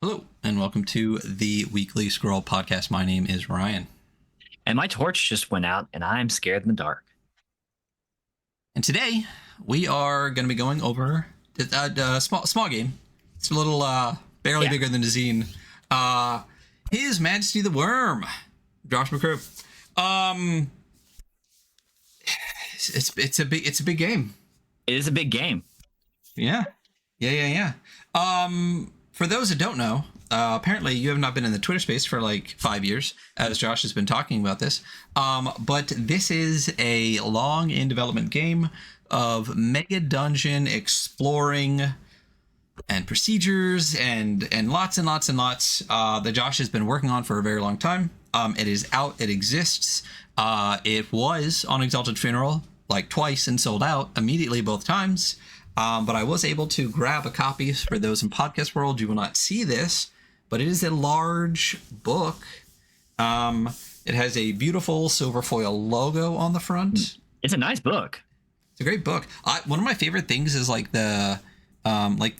Hello, and welcome to the Weekly Scroll Podcast. My name is Ryan. And my torch just went out, and I'm scared in the dark. And today, we are going to be going over a small game. It's a little, barely bigger than a zine. His Majesty the Worm. Josh McCrowell. It's a big game. It is a big game. Yeah. For those that don't know, apparently you have not been in the Twitter space for like 5 years, as Josh has been talking about this. But this is a long in development game of Megadungeon exploring and procedures and lots that Josh has been working on for a very long time. It is out. It exists. It was on Exalted Funeral like twice and sold out immediately both times. But I was able to grab a copy. For those in podcast world, you will not see this, but it is a large book. It has a beautiful silver foil logo on the front. It's a nice book. It's a great book. One of my favorite things is like the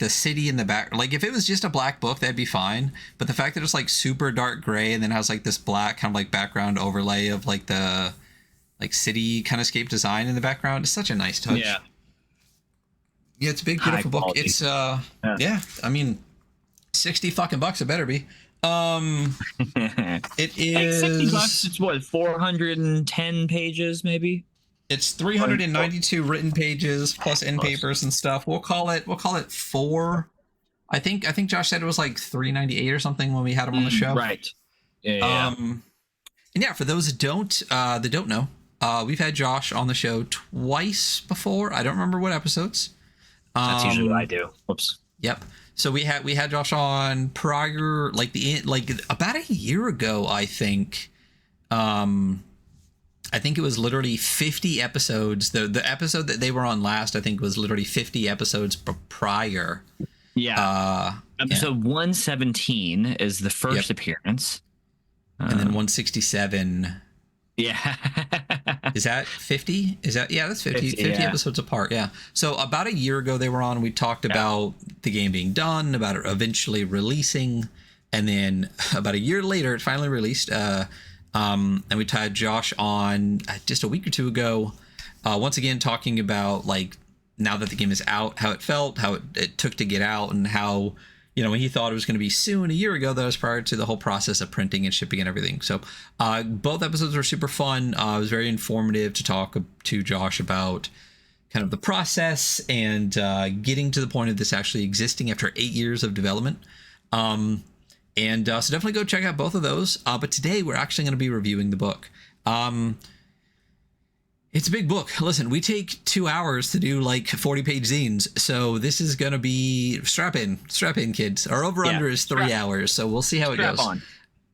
city in the back. Like if it was just a black book, that'd be fine. But the fact that it's like super dark gray and then has like this black kind of like background overlay of like the like city kind of scape design in the background, it's such a nice touch. Yeah, it's a big, beautiful book. It's yeah, I mean, 60 fucking bucks. It better be. It is like $60. It's what, 410 pages, maybe. It's 392 written pages plus end papers and stuff. We'll call it 4. I think Josh said it was like 398 or something when we had him on the show. Right. Yeah. And yeah, for those that don't know, we've had Josh on the show twice before. I don't remember what episodes. That's usually what I do. Whoops. Yep. So we had Josh on prior, like about a year ago, I think. I think it was literally 50 episodes. The episode that they were on last, I think, was literally 50 episodes prior. Yeah. Episode 117 is the first appearance. And then 167. Yeah. Is that 50? That's 50 episodes apart. Yeah. So about a year ago they were on. We talked about the game being done, about it eventually releasing, and then about a year later it finally released. And we had Josh on just a week or two ago, once again talking about like now that the game is out, how it felt, how it took to get out, and how, you know, when he thought it was going to be soon a year ago, that was prior to the whole process of printing and shipping and everything. So both episodes were super fun. It was very informative to talk to Josh about kind of the process and getting to the point of this actually existing after 8 years of development. So definitely go check out both of those. But today we're actually going to be reviewing the book. It's a big book. Listen, we take 2 hours to do like 40-page zines, so this is going to be strap in, kids. Our over/under is 3 hours, so we'll see how it goes. Strap on.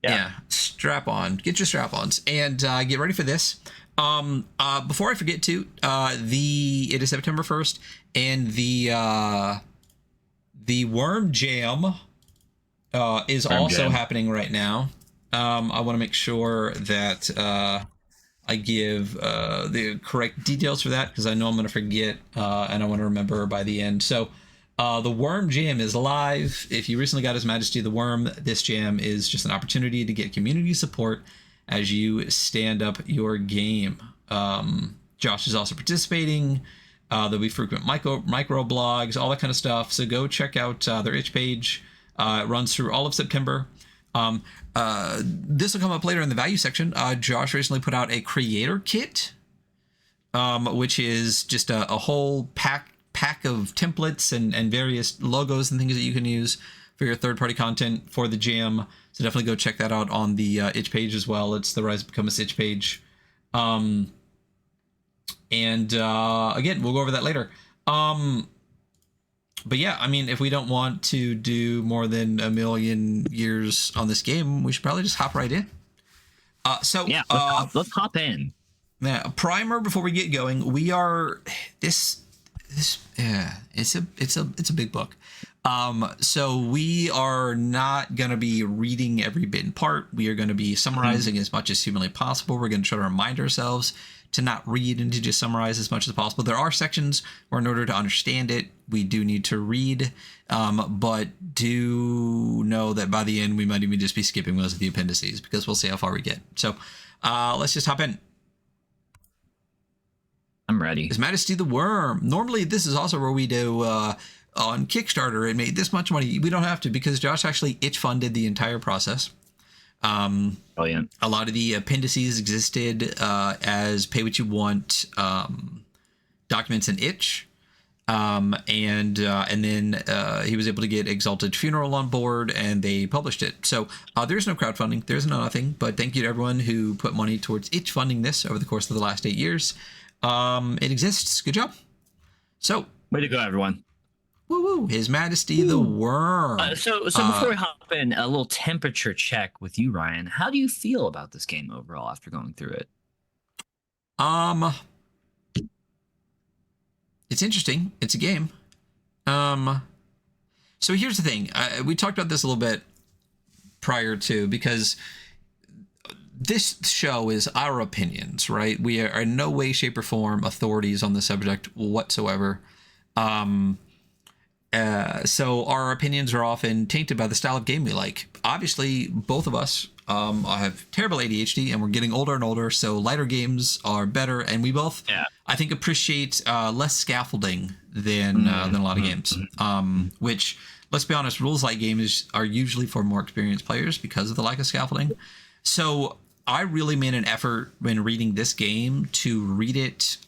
Yeah, strap on. Get your strap-ons and get ready for this. Before I forget to, it is September 1st, and the Worm Jam is also happening right now. I want to make sure that I give the correct details for that, because I know I'm going to forget and I want to remember by the end. So the Worm Jam is live. If you recently got His Majesty the Worm, this jam is just an opportunity to get community support as you stand up your game. Josh is also participating. There'll be frequent micro blogs, all that kind of stuff. So go check out their itch page. It runs through all of September. This will come up later in the value section. Josh recently put out a creator kit, which is just a whole pack of templates and various logos and things that you can use for your third-party content for the jam. So definitely go check that out on the itch page as well. It's the Rise of Become a itch page. Again, we'll go over that later. But yeah, I mean, if we don't want to do more than a million years on this game, we should probably just hop right in. Let's hop in. Yeah, a primer before we get going. We are it's a big book. So we are not going to be reading every bit and part. We are going to be summarizing as much as humanly possible. We're going to try to remind ourselves to not read and to just summarize as much as possible. There are sections where in order to understand it, we do need to read, but do know that by the end, we might even just be skipping most of the appendices because we'll see how far we get. So let's just hop in. I'm ready. His Majesty the Worm. Normally, this is also where we do on Kickstarter. It made this much money. We don't have to because Josh actually itch funded the entire process. Brilliant. A lot of the appendices existed as pay what you want documents in itch. And then he was able to get Exalted Funeral on board, and they published it. So there's no crowdfunding, there's no nothing, but thank you to everyone who put money towards itch funding this over the course of the last 8 years. It exists. Good job. So way to go, everyone. Woo woo. His Majesty the Worm. So before we hop in, a little temperature check with you, Ryan. How do you feel about this game overall after going through it? It's interesting. It's a game. So here's the thing. We talked about this a little bit prior to, because this show is our opinions, right? We are in no way, shape, or form authorities on the subject whatsoever. So our opinions are often tainted by the style of game we like. Obviously, both of us have terrible ADHD, and we're getting older and older, so lighter games are better, and we both, I think, appreciate less scaffolding than a lot of games. Which, let's be honest, rules-like games are usually for more experienced players because of the lack of scaffolding. So I really made an effort when reading this game to read it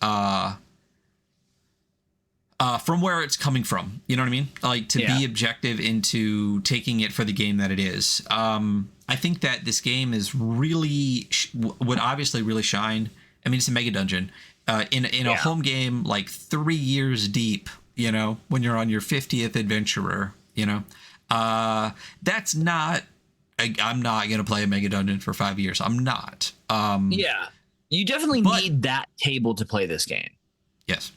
from where it's coming from. You know what I mean? Like, to be objective into taking it for the game that it is. I think that this game is really would obviously really shine. I mean, it's a Megadungeon in a home game like 3 years deep. You know, when you're on your 50th adventurer. You know, that's not. I'm not gonna play a Megadungeon for 5 years. I'm not. You definitely need that table to play this game. Yes.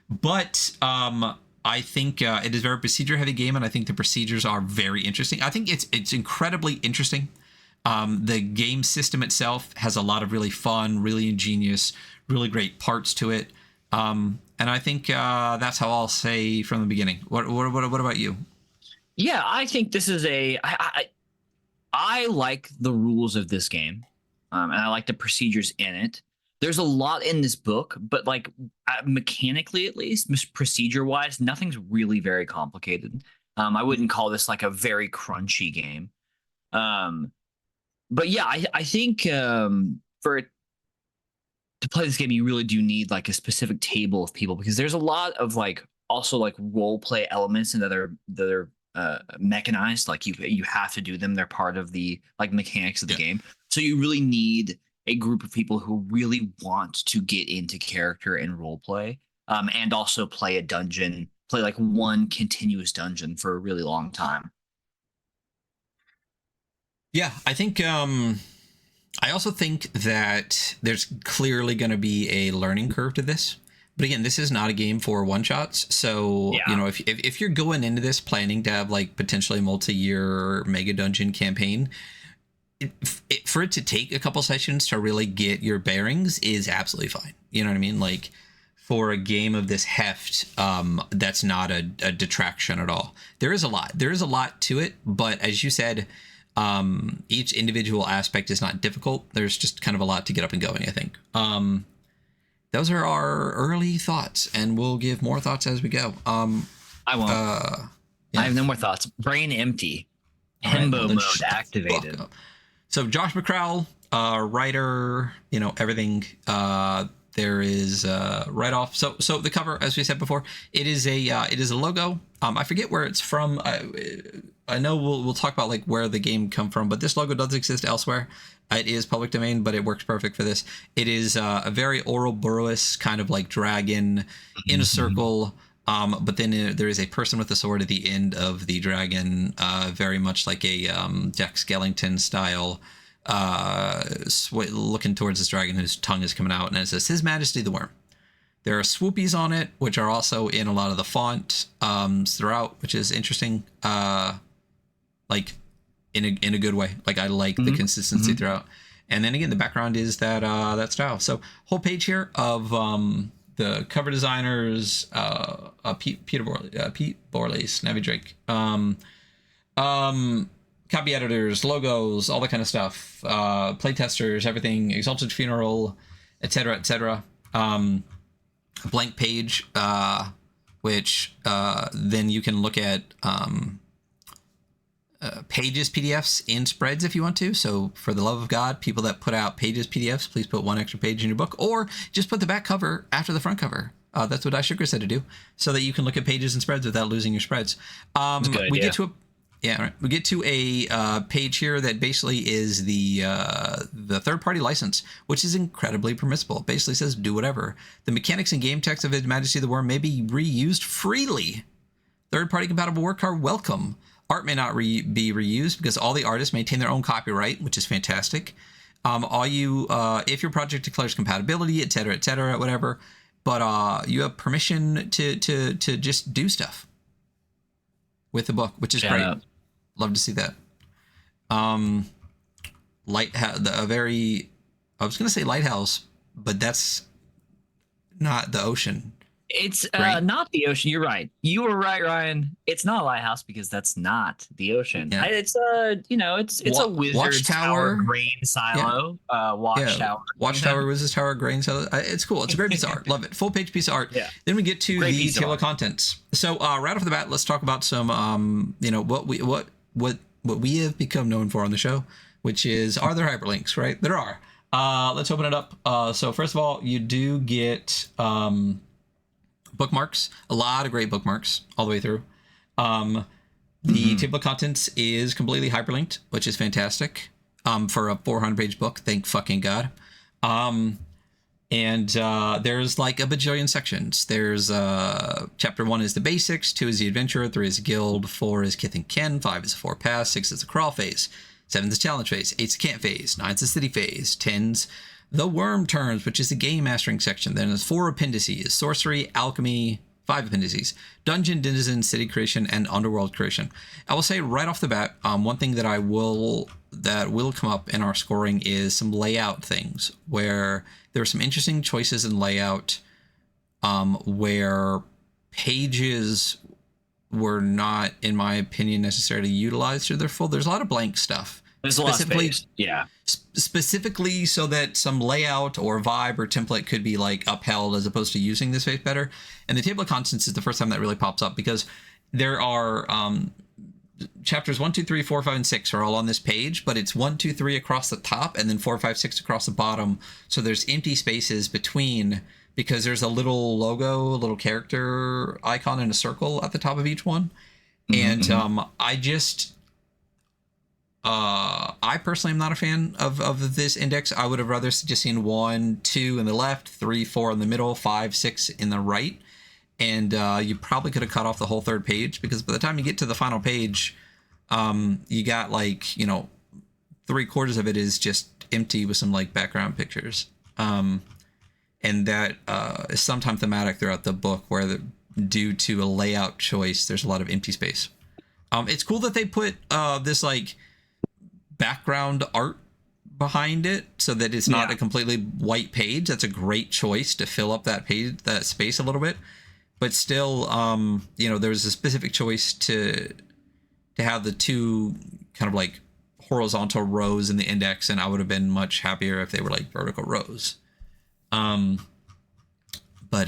But I think it is a very procedure-heavy game, and I think the procedures are very interesting. I think it's incredibly interesting. The game system itself has a lot of really fun, really ingenious, really great parts to it. And I think that's how I'll say from the beginning. What about you? Yeah, I think this is I like the rules of this game, and I like the procedures in it. There's a lot in this book, but like mechanically, at least procedure wise, nothing's really very complicated. I wouldn't call this like a very crunchy game. But yeah, I think for it to play this game, you really do need like a specific table of people, because there's a lot of like also like role play elements and that are mechanized. Like you have to do them. They're part of the like mechanics of the game. So you really need a group of people who really want to get into character and role play, and also play a dungeon, play like one continuous dungeon for a really long time. Yeah, I think I also think that there's clearly going to be a learning curve to this. But again, this is not a game for one-shots. So, you know, if you're going into this planning to have like potentially multi-year Megadungeon campaign, for it to take a couple sessions to really get your bearings is absolutely fine. You know what I mean? Like, for a game of this heft, that's not a detraction at all. There is a lot to it, but as you said, each individual aspect is not difficult. There's just kind of a lot to get up and going, I think. Those are our early thoughts, and we'll give more thoughts as we go. I won't. I have no more thoughts. Brain empty. Himbo mode activated. So Josh McCrowell, writer, you know, everything. There is right off. So the cover, as we said before, it is a logo. I forget where it's from. I know we'll talk about like where the game come from, but this logo does exist elsewhere. It is public domain, but it works perfect for this. It is a very Ouroboros kind of like dragon in a circle. But then there is a person with a sword at the end of the dragon, very much like a Jack Skellington style, looking towards this dragon whose tongue is coming out, and it says His Majesty the Worm. There are swoopies on it, which are also in a lot of the font throughout, which is interesting. Like in a good way. Like I like the consistency throughout. And then again, the background is that style. So whole page here of the cover designers, Pete Borley, Snappy Drake, copy editors, logos, all that kind of stuff, playtesters, everything, Exalted Funeral, etc., etc. Blank page, which then you can look at pages PDFs in spreads if you want to. So for the love of God, people that put out pages PDFs, please put one extra page in your book, or just put the back cover after the front cover. That's what Sugar said to do, so that you can look at pages and spreads without losing your spreads. We get to a page here that basically is the third-party license, which is incredibly permissible. It basically says do whatever. The mechanics and game text of His Majesty the Worm may be reused freely. Third-party compatible work are welcome. Art may not be reused because all the artists maintain their own copyright, which is fantastic. If your project declares compatibility, etc., whatever, but you have permission to just do stuff with the book, which is great. Love to see that. I was gonna say lighthouse, but that's not the ocean. It's not the ocean. You're right. You were right, Ryan. It's not a lighthouse because that's not the ocean. Yeah. It's a wizard's tower, grain silo, watchtower. Watchtower, wizard's tower, grain silo. It's cool. It's a great piece of art. Love it. Full page piece of art. Yeah. Then we get to the table of contents. So right off the bat, let's talk about some what we have become known for on the show, which is, are there hyperlinks, right? There are. Let's open it up. So first of all, you do get bookmarks, a lot of great bookmarks all the way through. The table of contents is completely hyperlinked, which is fantastic for a 400-page book. Thank fucking God. And there's like a bajillion sections. There's chapter 1 is the basics, 2 is the adventure, 3 is the guild, 4 is kith and ken, 5 is the four pass, 6 is the crawl phase, 7 is the challenge phase, 8 is the camp phase, 9 is the city phase, 10's the worm terms, which is the game mastering section. Then there's 4 appendices: sorcery, alchemy, 5 appendices, dungeon, denizen, city creation, and underworld creation. I will say right off the bat, one thing that will come up in our scoring is some layout things, where there are some interesting choices in layout, where pages were not, in my opinion, necessarily utilized to their full. There's a lot of blank stuff. There's a lot of space. Yeah. Specifically so that some layout or vibe or template could be like upheld as opposed to using this space better. And the table of contents is the first time that really pops up, because there are chapters 1, 2, 3, 4, 5, and 6 are all on this page, but it's 1, 2, 3 across the top and then 4, 5, 6 across the bottom. So there's empty spaces between, because there's a little logo, a little character icon in a circle at the top of each one. And I personally am not a fan of this index. I would have rather just seen 1, 2 in the left, 3, 4 in the middle, 5, 6 in the right. And you probably could have cut off the whole third page, because by the time you get to the final page, you got like, 3/4 of it is just empty with some like background pictures. And that is sometimes thematic throughout the book, where due to a layout choice, there's a lot of empty space. It's cool that they put this like background art behind it, so that it's not a completely white page. That's a great choice to fill up that page, that space a little bit. But still, there was a specific choice to have the 2 kind of like horizontal rows in the index, and I would have been much happier if they were like vertical rows. But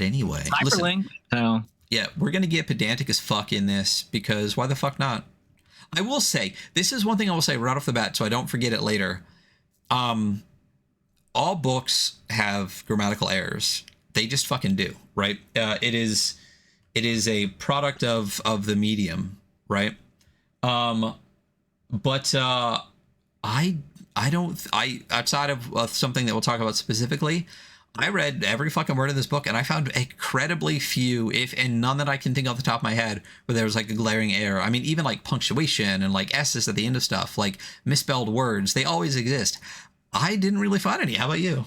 anyway, hyperlink. Listen, yeah, we're gonna get pedantic as fuck in this, because why the fuck not? I will say, this is one thing I will say right off the bat, so I don't forget it later. All books have grammatical errors. They just fucking do, right? It is a product of the medium, right? But outside of something that we'll talk about specifically, I read every fucking word in this book, and I found incredibly few, and none that I can think off the top of my head, where there was like a glaring error. I mean, even like punctuation and like S's at the end of stuff, like misspelled words, they always exist. I didn't really find any. How about you?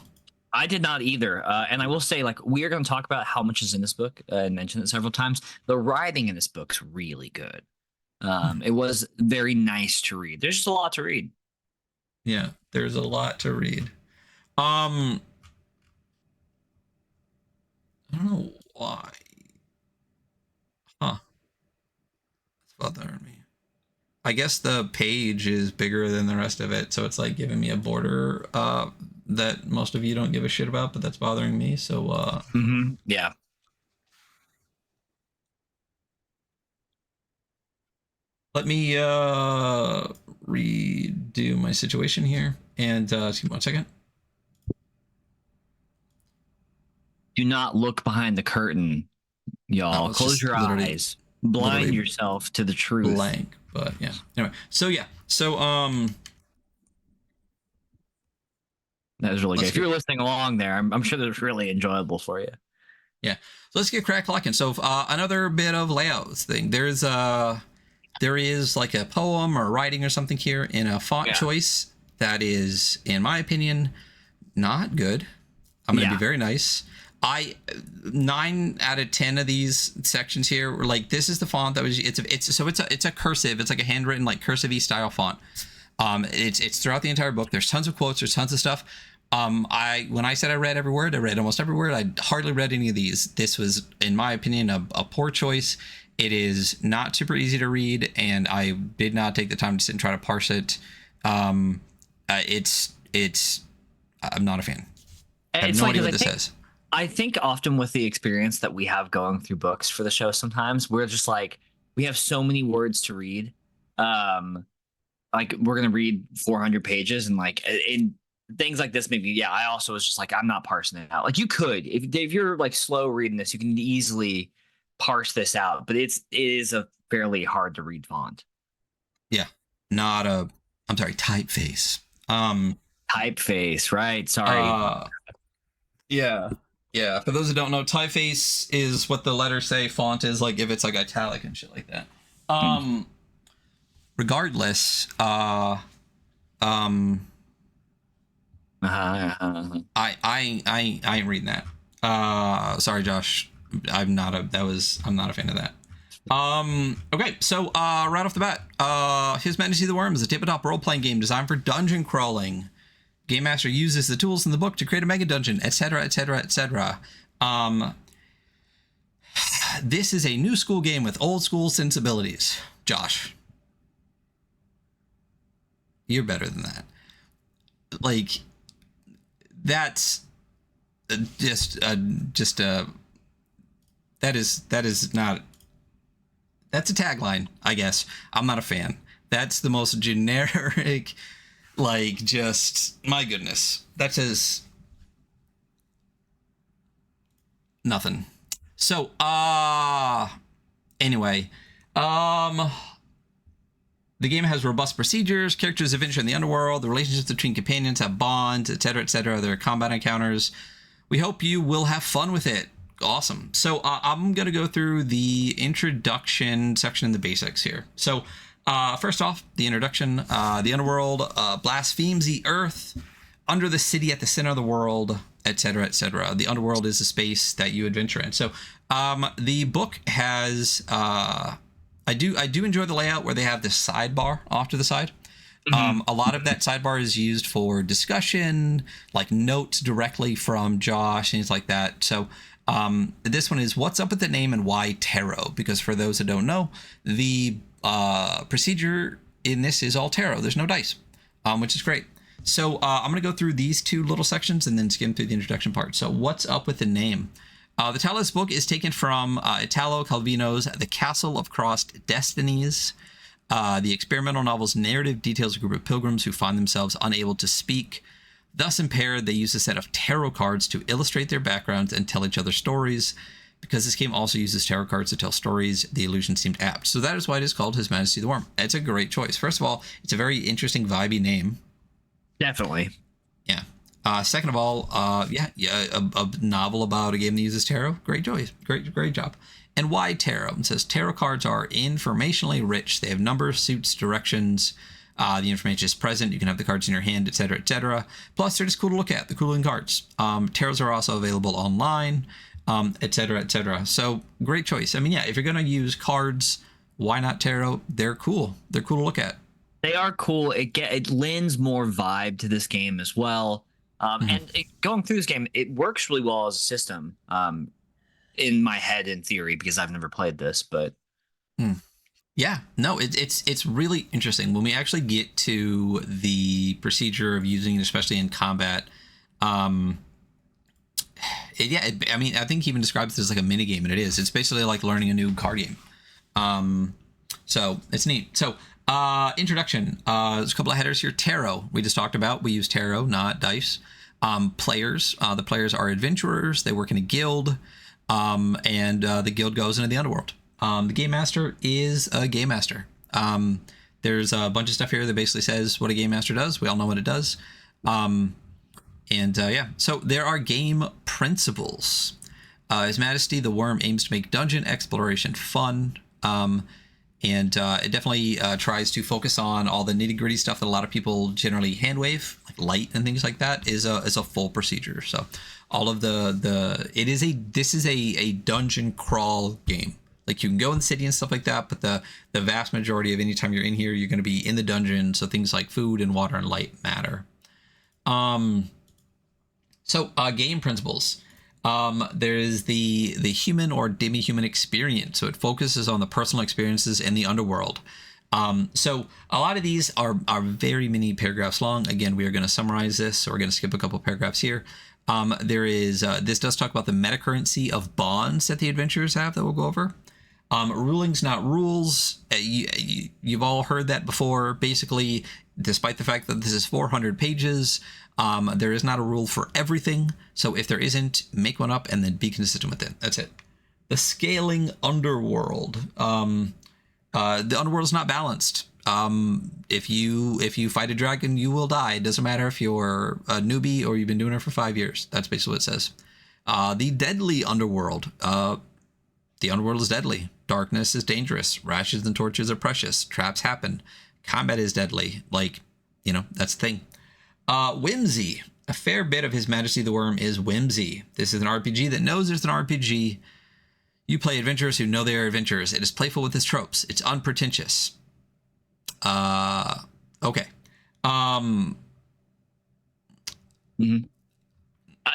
I did not either. And I will say, like, we are going to talk about how much is in this book and mention it several times. The writing in this book's really good. It was very nice to read. There's just a lot to read. Yeah, There's a lot to read. I don't know why. Huh. It's bothering me. I guess the page is bigger than the rest of it, so it's like giving me a border that most of you don't give a shit about, but that's bothering me. So yeah. Let me redo my situation here, and give me 1 second. Do not look behind the curtain, y'all. Close your eyes. Blind yourself to the truth. Blank, but yeah. Anyway, so that was really good. If you're listening along there, I'm sure that was really enjoyable for you. Yeah. So let's get crack-locking. So another bit of layout thing. There is like a poem or writing or something here in a font choice that is, in my opinion, not good. I'm going to be very nice. 9 out of 10 of these sections here were like, this is the font that was, it's a cursive. It's like a handwritten, like cursive-y style font. It's throughout the entire book. There's tons of quotes. There's tons of stuff. When I said I read every word, I read almost every word. I hardly read any of these. This was, in my opinion, a poor choice. It is not super easy to read, and I did not take the time to sit and try to parse it. I'm not a fan. I have no idea what this says. I think often with the experience that we have going through books for the show, sometimes we're just like, we have so many words to read. Like we're going to read 400 pages and like in things like this, maybe, I also was just like, I'm not parsing it out. Like you could, if you're like slow reading this, you can easily parse this out, but it is a fairly hard to read font. Yeah. Typeface. Typeface, right. Sorry. Yeah. For those who don't know, typeface is what the letters say. Font is like if it's like italic and shit like that. Regardless, I ain't reading that. Sorry, Josh. I'm not a fan of that. Okay, so right off the bat, His Majesty the Worm is a tabletop role-playing game designed for dungeon crawling. Game Master uses the tools in the book to create a Megadungeon, etc., etc., etc. This is a new school game with old school sensibilities. Josh, you're better than that. Like, that's just that is not. That's a tagline, I guess. I'm not a fan. That's the most generic. Like, just, my goodness, that says nothing. So, anyway, the game has robust procedures, characters adventure in the underworld, the relationships between companions have bonds, etc., etc. There are combat encounters. We hope you will have fun with it. Awesome. So, I'm going to go through the introduction section and the basics here. So, first off, the introduction. The underworld blasphemes the earth under the city at the center of the world, etc., etc. The underworld is a space that you adventure in. So the book has I do enjoy the layout where they have this sidebar off to the side. A lot of that sidebar is used for discussion, like notes directly from Josh, things like that. So this one is what's up with the name and why tarot? Because for those that don't know, the procedure in this is all tarot. There's no dice, which is great. So I'm going to go through these two little sections and then skim through the introduction part. So what's up with the name? The title of this book is taken from Italo Calvino's The Castle of Crossed Destinies. The experimental novel's narrative details a group of pilgrims who find themselves unable to speak. Thus impaired, they use a set of tarot cards to illustrate their backgrounds and tell each other stories. Because this game also uses tarot cards to tell stories, the illusion seemed apt. So that is why it is called His Majesty the Worm. It's a great choice. First of all, it's a very interesting, vibey name. Definitely. Yeah. Second of all, a novel about a game that uses tarot. Great choice. Great job. And why tarot? It says tarot cards are informationally rich. They have numbers, suits, directions. The information is present. You can have the cards in your hand, etc., etc. Plus, they're just cool to look at. The cool looking cards. Tarots are also available online. Etc., etc. So great choice. I mean, yeah, if you're gonna use cards, why not tarot? They're cool. They're cool to look at. They are cool. It lends more vibe to this game as well. And going through this game, it works really well as a system. In my head, in theory, because I've never played this, but yeah, no, it's really interesting when we actually get to the procedure of using it, especially in combat. I mean, I think he even describes it as like a mini game, and it is. It's basically like learning a new card game. So it's neat. So introduction. There's a couple of headers here. Tarot. We just talked about. We use tarot, not dice. Players. The players are adventurers. They work in a guild. And the guild goes into the underworld. The game master is a game master. There's a bunch of stuff here that basically says what a game master does. We all know what it does. Yeah, so there are game principles. His Majesty the Worm aims to make dungeon exploration fun. It definitely tries to focus on all the nitty gritty stuff that a lot of people generally hand-wave, like light and things like that, is a full procedure. So all of this is a dungeon crawl game. Like you can go in the city and stuff like that, but the vast majority of any time you're in here, you're going to be in the dungeon. So things like food and water and light matter. Game principles. There's the human or demi-human experience. So it focuses on the personal experiences in the underworld. So a lot of these are very many paragraphs long. Again, we are going to summarize this, so we're going to skip a couple paragraphs here. This does talk about the meta currency of bonds that the adventurers have that we'll go over. Rulings, not rules. You've all heard that before. Basically, despite the fact that this is 400 pages, there is not a rule for everything. So if there isn't, make one up and then be consistent with it. That's it. The scaling underworld. The underworld is not balanced. If you fight a dragon, you will die. It doesn't matter if you're a newbie or you've been doing it for 5 years. That's basically what it says. The deadly underworld. The underworld is deadly. Darkness is dangerous. Rashes and torches are precious. Traps happen. Combat is deadly. That's the thing. Whimsy. A fair bit of His Majesty the Worm is whimsy. This is an RPG that knows there's an RPG. You play adventurers who know they are adventurers. It is playful with its tropes. It's unpretentious. Okay.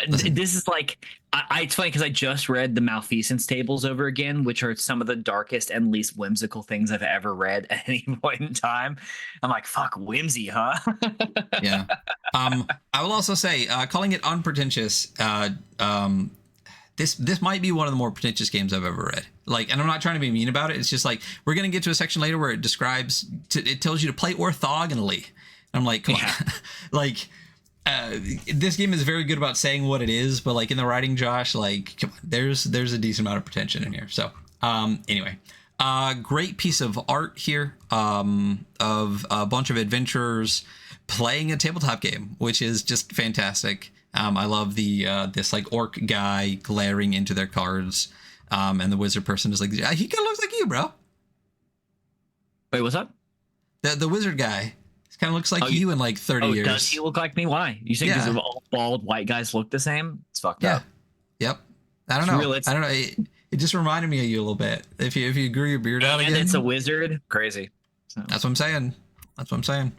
This is like, it's funny because I just read the Malfeasance tables over again, which are some of the darkest and least whimsical things I've ever read at any point in time. I'm like, fuck, whimsy, huh? Yeah. I will also say, calling it unpretentious, this might be one of the more pretentious games I've ever read. And I'm not trying to be mean about it. It's just like, we're going to get to a section later where it it tells you to play orthogonally. And I'm like, come on. This game is very good about saying what it is, but in the writing, Josh, come on, there's a decent amount of pretension in here. So, anyway, great piece of art here, of a bunch of adventurers playing a tabletop game, which is just fantastic. I love this orc guy glaring into their cards, and the wizard person is like, he kind of looks like you, bro. Wait, what's up? The wizard guy kind of looks like you in 30 years. Does he look like me? Why? You think because all bald white guys look the same? It's fucked up. Yep. I don't know. I don't know. It just reminded me of you a little bit. If you grew your beard out again. And it's a wizard. Crazy. So. That's what I'm saying.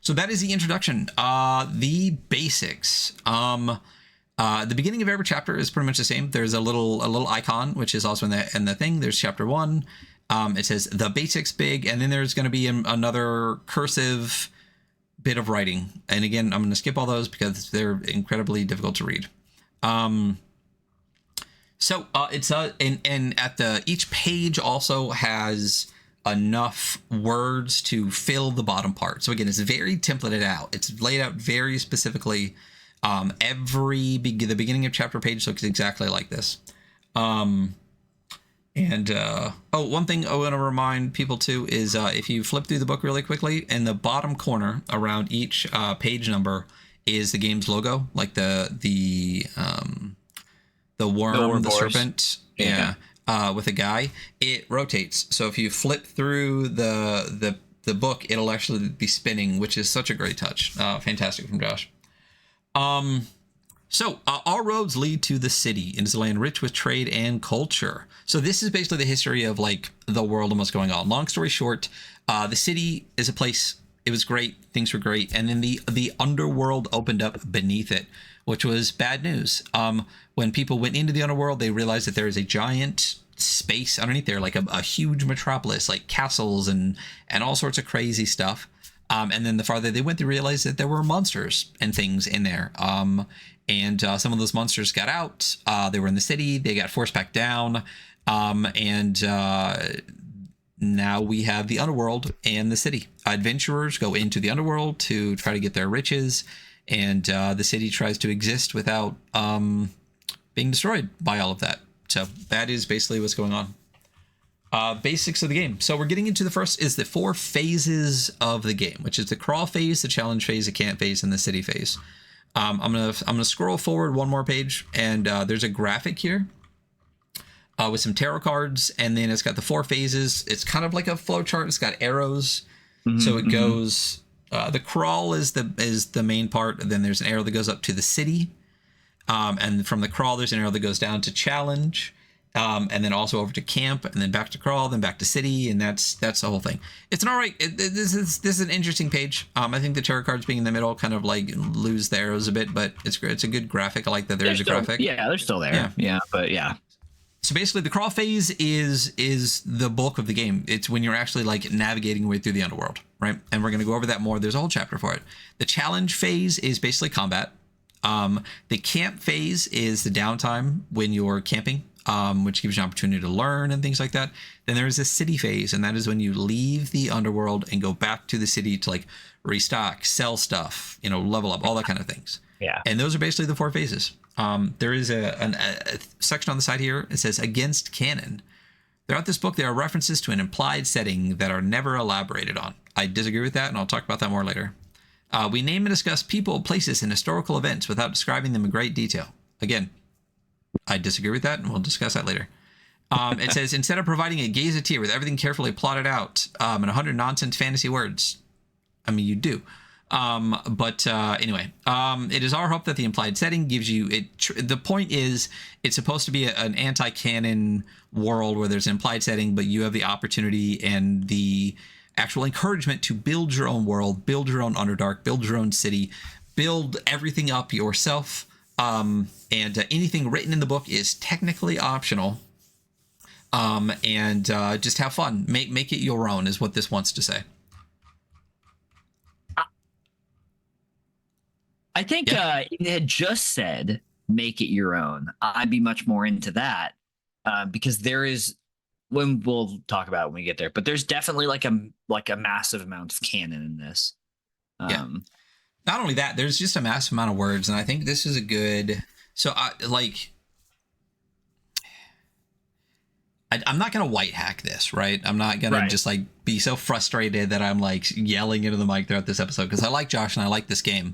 So that is the introduction. The basics. The beginning of every chapter is pretty much the same. There's a little icon, which is also in the thing. There's chapter 1. It says the basics big, and then there's going to be another cursive bit of writing. And again, I'm going to skip all those because they're incredibly difficult to read. It's and at each page also has enough words to fill the bottom part. So again, it's very templated out. It's laid out very specifically. The beginning of chapter page looks exactly like this. One thing I want to remind people too is if you flip through the book really quickly, in the bottom corner around each page number is the game's logo, like the worm, the serpent, with a guy. It rotates, so if you flip through the book, it'll actually be spinning, which is such a great touch. Fantastic from Josh. All roads lead to the city. It is a land rich with trade and culture. So this is basically the history of the world and what's going on. Long story short, the city is a place It was great. Things were great. And then the underworld opened up beneath it, which was bad news. When people went into the underworld, they realized that there is a giant space underneath there, like a huge metropolis, like castles and all sorts of crazy stuff. And then the farther they went, they realized that there were monsters and things in there. And some of those monsters got out. They were in the city. They got forced back down. Now we have the underworld and the city. Adventurers go into the underworld to try to get their riches, and the city tries to exist without being destroyed by all of that. So that is basically what's going on. Basics of the game. So we're getting into the first is the 4 phases of the game, which is the crawl phase, the challenge phase, the camp phase, and the city phase. I'm gonna scroll forward one more page, and there's a graphic here. With some tarot cards, and then it's got the 4 phases. It's kind of like a flow chart. It's got arrows, so it goes. The crawl is the main part. And then there's an arrow that goes up to the city, and from the crawl there's an arrow that goes down to challenge, and then also over to camp, and then back to crawl, then back to city, and that's the whole thing. It's an alright. This is an interesting page. I think the tarot cards being in the middle kind of like lose the arrows a bit, but it's great. It's a good graphic. I like that there's a graphic. Yeah, they're still there. Yeah, but yeah. So basically the crawl phase is the bulk of the game. It's when you're actually like navigating your way through the underworld, right? And we're going to go over that more. There's a whole chapter for it. The challenge phase is basically combat. The camp phase is the downtime when you're camping, which gives you an opportunity to learn and things like that. Then there's a city phase, and that is when you leave the underworld and go back to the city to like restock, sell stuff, level up, all that kind of things. Yeah. And those are basically the 4 phases. There is a section on the side here. It says against canon. Throughout this book, there are references to an implied setting that are never elaborated on. I disagree with that, and I'll talk about that more later. We name and discuss people, places, and historical events without describing them in great detail. Again, I disagree with that, and we'll discuss that later. It says, instead of providing a gazetteer with everything carefully plotted out and 100 nonsense fantasy words, I mean, you do. Anyway, it is our hope that the implied setting gives you it. The point is, it's supposed to be an anti-canon world where there's an implied setting, but you have the opportunity and the actual encouragement to build your own world, build your own Underdark, build your own city, build everything up yourself. And anything written in the book is technically optional. Just have fun. Make it your own is what this wants to say. I think if it had just said make it your own, I'd be much more into that, because there is, when we'll talk about it when we get there, but there's definitely like a massive amount of canon in this. Not only that, there's just a massive amount of words, and I think this is a good. So I'm not gonna white hack this, right? I'm not gonna just like be so frustrated that I'm like yelling into the mic throughout this episode, because I like Josh and I like this game.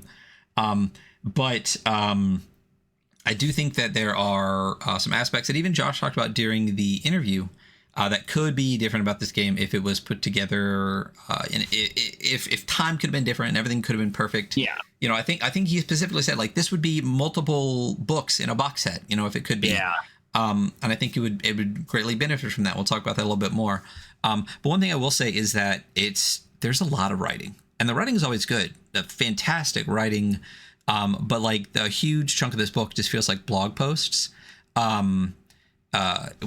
But I do think that there are some aspects that even Josh talked about during the interview that could be different about this game if it was put together, and if time could have been different and everything could have been perfect. Yeah. I think he specifically said like this would be multiple books in a box set. If it could be. Yeah. And I think it would greatly benefit from that. We'll talk about that a little bit more. But one thing I will say is that there's a lot of writing. And the writing is always good. The fantastic writing. But like the huge chunk of this book just feels like blog posts,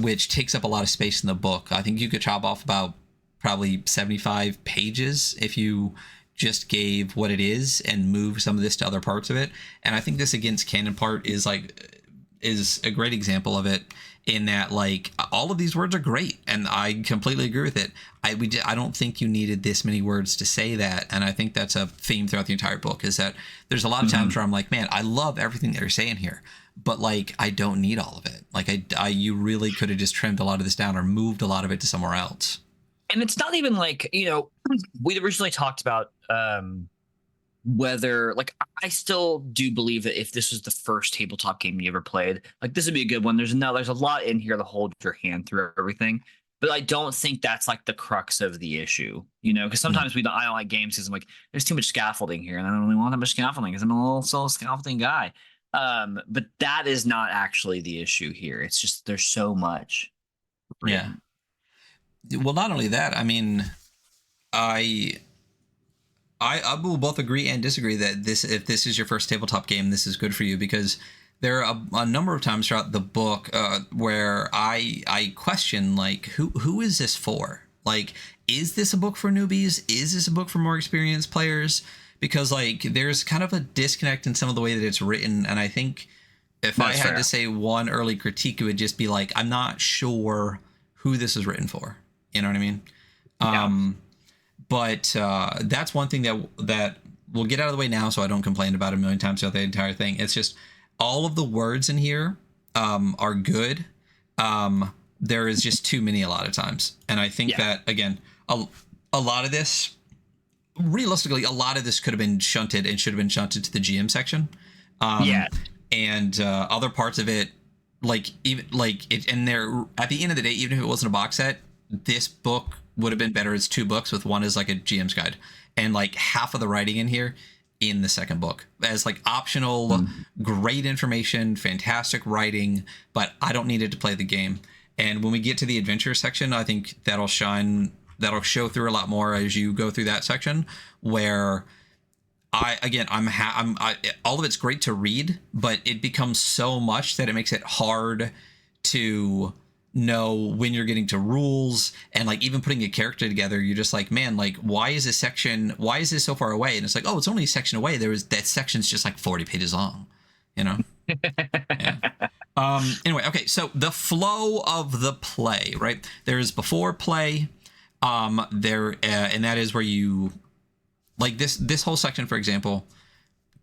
which takes up a lot of space in the book. I think you could chop off about probably 75 pages if you just gave what it is and move some of this to other parts of it. And I think this against canon part is a great example of it, in that like all of these words are great and I completely agree with it. I don't think you needed this many words to say that, and I think that's a theme throughout the entire book, is that there's a lot of times where I'm like, man, I love everything that you're saying here, but like I don't need all of it. Like you really could have just trimmed a lot of this down or moved a lot of it to somewhere else. And it's not even like, we originally talked about whether, like, I still do believe that if this was the first tabletop game you ever played, like this would be a good one. There's a lot in here to hold your hand through everything, but I don't think that's like the crux of the issue, because sometimes I don't like games because I'm like, there's too much scaffolding here, and I don't really want that much scaffolding because I'm a little solo scaffolding guy. But that is not actually the issue here. It's just there's so much. Yeah. Well, not only that, I mean, I I will both agree and disagree that if this is your first tabletop game, this is good for you, because there are a number of times throughout the book where I question, like, who is this for? Like, is this a book for newbies? Is this a book for more experienced players? Because, like, there's kind of a disconnect in some of the way that it's written, and I think if I had to say one early critique, it would just be like, I'm not sure who this is written for. You know what I mean? Yeah. But that's one thing that we'll get out of the way now, so I don't complain about it a million times throughout the entire thing. It's just all of the words in here are good. There is just too many a lot of times, and I think that, again, a lot of this, realistically, a lot of this could have been shunted and should have been shunted to the GM section. And other parts of it, like, even like it, and there at the end of the day, even if it wasn't a box set, this book would have been better as 2 books, with one as like a GM's guide, and like half of the writing in here in the second book as like optional, great information, fantastic writing, but I don't need it to play the game. And when we get to the adventure section, I think that'll show through a lot more as you go through that section, where all of it's great to read, but it becomes so much that it makes it hard to know when you're getting to rules, and like even putting a character together, you're just like, man, like, why is this so far away? And it's like, oh, it's only a section away. That section's just like 40 pages long, you know? Yeah. Anyway, okay, so the flow of the play, right? There's before play, and that is where you, like, this whole section, for example,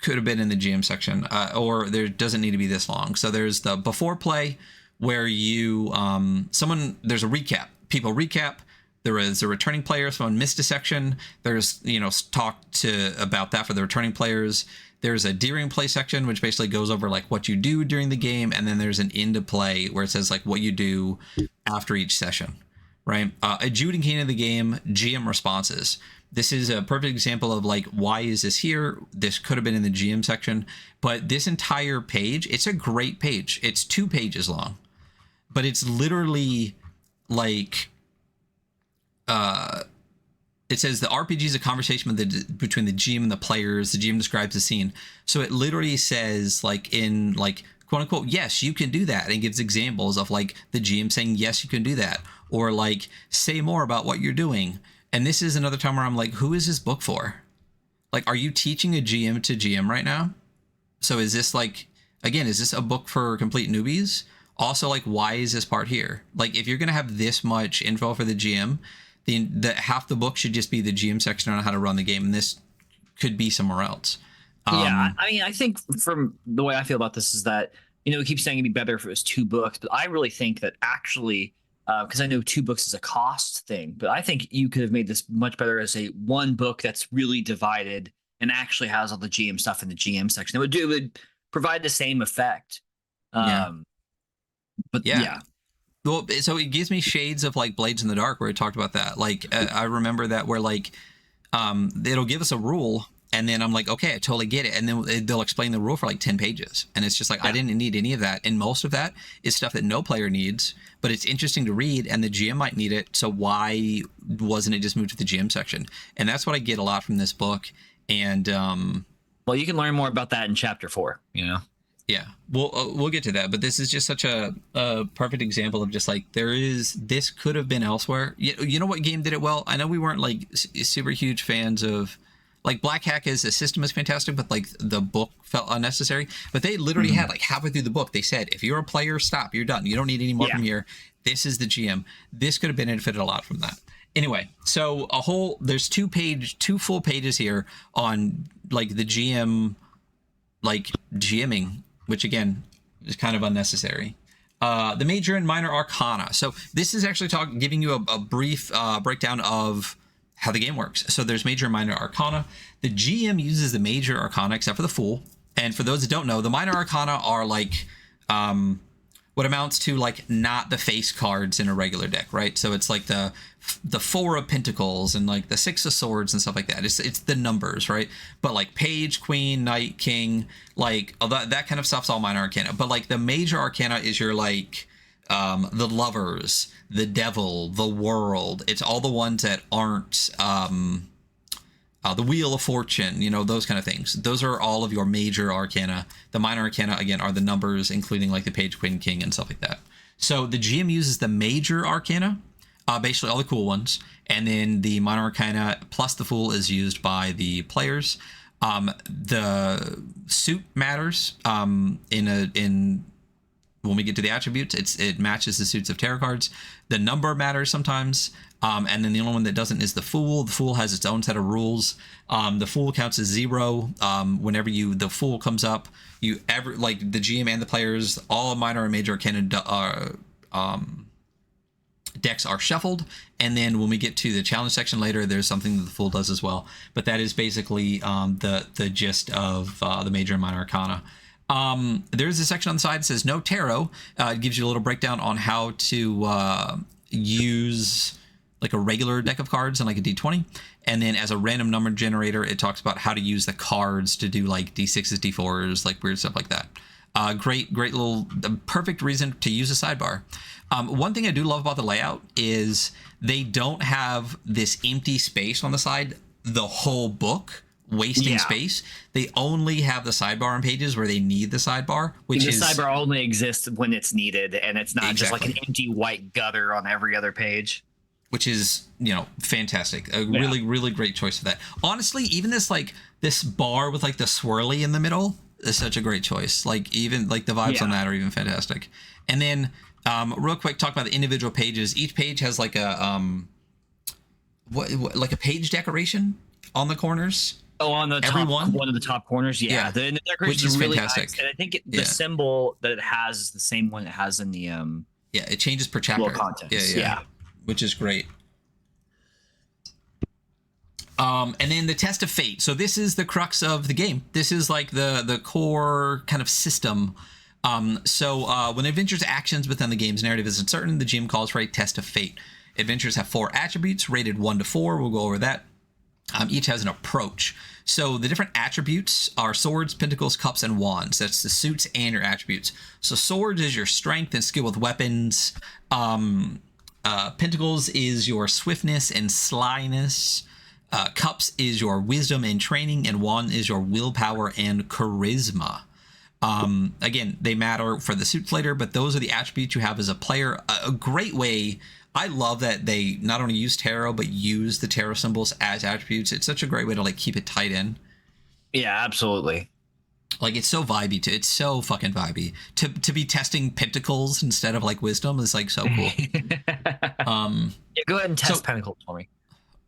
could have been in the GM section, or there doesn't need to be this long. So there's the before play, where you there's a recap. People recap. There is a returning player. Someone missed a section. There's talk about that for the returning players. There's a during play section, which basically goes over like what you do during the game, and then there's an end of play where it says like what you do after each session, right? Adjudicating the game, GM responses. This is a perfect example of like, why is this here? This could have been in the GM section, but this entire page, it's a great page. It's 2 pages long, but it's literally like, it says the RPG is a conversation between the GM and the players. The GM describes the scene. So it literally says, like, in like, quote unquote, yes, you can do that, and gives examples of like the GM saying, yes, you can do that, or like, say more about what you're doing. And this is another time where I'm like, who is this book for? Like, are you teaching a GM to GM right now? So is this like, again, is this a book for complete newbies? Also, like, why is this part here? Like, if you're going to have this much info for the GM, the half the book should just be the GM section on how to run the game, and this could be somewhere else. I mean, I think from the way I feel about this is that, we keep saying it'd be better if it was 2 books, but I really think that actually, because I know 2 books is a cost thing, but I think you could have made this much better as a 1 book that's really divided and actually has all the GM stuff in the GM section. It would provide the same effect. But yeah. Well, so it gives me shades of like Blades in the Dark, where we talked about that. Like, I remember that, where like, it'll give us a rule, and then I'm like, okay, I totally get it. And then they'll explain the rule for like 10 pages. And it's just like, I didn't need any of that. And most of that is stuff that no player needs, but it's interesting to read, and the GM might need it. So why wasn't it just moved to the GM section? And that's what I get a lot from this book. And, well, you can learn more about that in chapter 4, Yeah, we'll get to that, but this is just such a perfect example of just like, this could have been elsewhere. You know what game did it well? I know we weren't like super huge fans of, like, Black Hack as a system is fantastic, but like the book felt unnecessary. But they literally had like halfway through the book, they said, if you're a player, stop, you're done. You don't need any more from here. This is the GM. This could have benefited a lot from that. Anyway, so there's 2 full pages here on like the GM, like GMing, which again is kind of unnecessary. The major and minor arcana. So this is actually giving you a brief breakdown of how the game works. So there's major and minor arcana. The GM uses the major arcana except for the Fool. And for those that don't know, the minor arcana are like what amounts to like not the face cards in a regular deck, right? So it's like the 4 of Pentacles and like the 6 of Swords and stuff like that. It's the numbers, right? But like Page, Queen, Knight, King, like that kind of stuff's all minor arcana. But like the major arcana is your like the Lovers, the Devil, the World. It's all the ones that aren't the Wheel of Fortune, you know, those kind of things. Those are all of your major arcana. The minor arcana, again, are the numbers, including like the Page, Queen, King, and stuff like that. So the GM uses the major arcana, basically all the cool ones, and then the minor arcana plus the Fool is used by the players. The suit matters in when we get to the attributes. It matches the suits of tarot cards. The number matters sometimes. And then the only one that doesn't is the Fool. The Fool has its own set of rules. The Fool counts as 0. Whenever the Fool comes up, like the GM and the players, all minor and major arcana decks are shuffled. And then when we get to the challenge section later, there's something that the Fool does as well. But that is basically the gist of the major and minor arcana. There's a section on the side that says no tarot. It gives you a little breakdown on how to use like a regular deck of cards and like a D20. And then as a random number generator, it talks about how to use the cards to do like D6s, D4s, like weird stuff like that. Great little perfect reason to use a sidebar. One thing I do love about the layout is they don't have this empty space on the side, the whole book, wasting space. They only have the sidebar on pages where they need the sidebar, which is... The sidebar only exists when it's needed, and it's not just like an empty white gutter on every other page. Which is, you know, fantastic. A really great choice for that. Honestly, even this bar with like the swirly in the middle is such a great choice. Like even like the vibes on that are even fantastic. And then real quick, talk about the individual pages. Each page has like a like a page decoration on the corners. Oh, on the top, one of the top corners. Yeah. The decoration is really fantastic. Nice. And I think the symbol that it has is the same one it has in the it changes per chapter. Contents. Yeah. Which is great. And then the test of fate. So this is the crux of the game. This is like the core kind of system. So when adventure's actions within the game's narrative isn't certain, the GM calls for a test of fate. Adventures have 4 attributes rated 1 to 4. We'll go over that. Each has an approach. So the different attributes are swords, pentacles, cups, and wands. That's the suits and your attributes. So swords is your strength and skill with weapons. Pentacles is your swiftness and slyness. Cups is your wisdom and training, and wand is your willpower and charisma. Again, they matter for the suits later, but those are the attributes you have as a player. A great way. I love that they not only use tarot, but use the tarot symbols as attributes. It's such a great way to like keep it tied in. Yeah, absolutely. Like it's so vibey too. It's so fucking vibey to be testing pentacles instead of like wisdom is like so cool. Go ahead and test pentacles for me.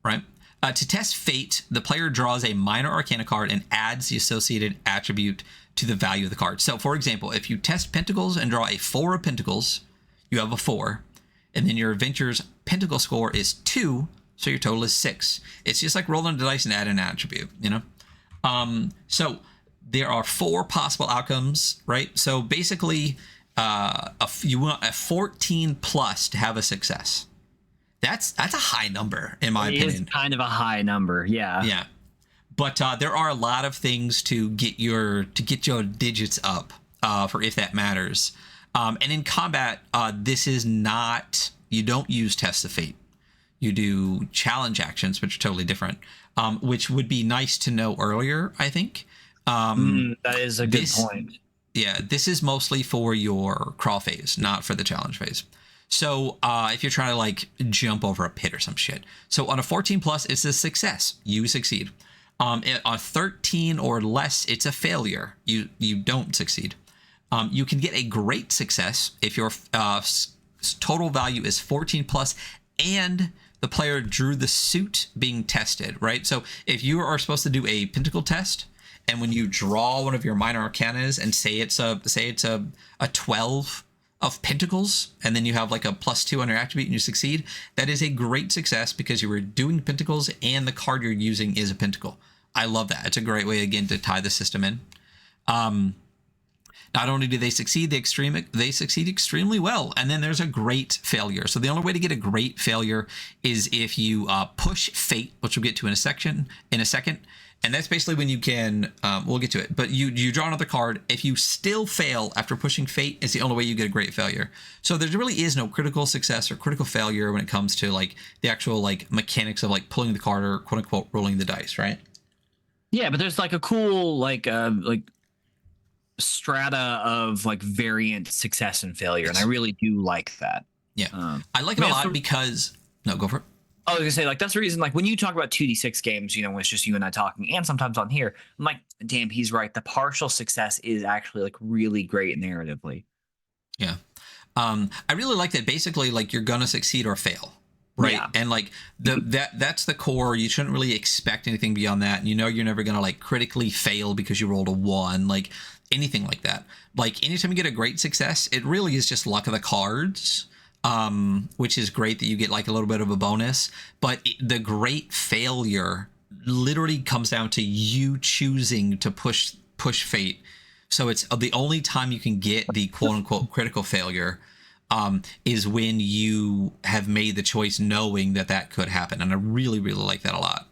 Right. To test fate, the player draws a minor arcana card and adds the associated attribute to the value of the card. So for example, if you test pentacles and draw a 4 of pentacles, you have a 4, and then your adventure's pentacle score is 2, so your total is 6. It's just like rolling the dice and add an attribute, you know? So there are 4 possible outcomes, right? So basically, you want a 14 plus to have a success. That's a high number in my opinion. It is kind of a high number, yeah. Yeah, but there are a lot of things to get your digits up for if that matters. And in combat, this is not, you don't use tests of fate. You do challenge actions, which are totally different, which would be nice to know earlier, I think. That is a good point. Yeah, this is mostly for your crawl phase, not for the challenge phase. So if you're trying to like jump over a pit or some shit. So on a 14 plus, it's a success. You succeed. On 13 or less, it's a failure. You don't succeed. You can get a great success if your total value is 14 plus and the player drew the suit being tested, right? So if you are supposed to do a pentacle test, and when you draw one of your minor arcanas and say it's a 12 of pentacles, and then you have like a +2 on your attribute and you succeed, that is a great success because you were doing pentacles and the card you're using is a pentacle. I love that. It's a great way, again, to tie the system in. Not only do they succeed, they succeed extremely well. And then there's a great failure. So the only way to get a great failure is if you push fate, which we'll get to in a second. And that's basically when you can, we'll get to it, but you draw another card. If you still fail after pushing fate, it's the only way you get a great failure. So there really is no critical success or critical failure when it comes to like the actual like mechanics of like pulling the card or quote unquote rolling the dice, right? Yeah, but there's like a cool like strata of like variant success and failure, and I really do like that. Yeah, I like it a lot because no, go for it. I was gonna say, like, that's the reason, like, when you talk about 2d6 games, you know, when it's just you and I talking, and sometimes on here, I'm like, damn, he's right. The partial success is actually like really great narratively. Yeah. I really like that basically like you're gonna succeed or fail. Right. Yeah. And like that's the core. You shouldn't really expect anything beyond that. And you know you're never gonna like critically fail because you rolled a 1, like anything like that. Like anytime you get a great success, it really is just luck of the cards. Which is great that you get like a little bit of a bonus, but the great failure literally comes down to you choosing to push fate. So it's the only time you can get the quote unquote critical failure is when you have made the choice knowing that could happen. And I really, really like that a lot.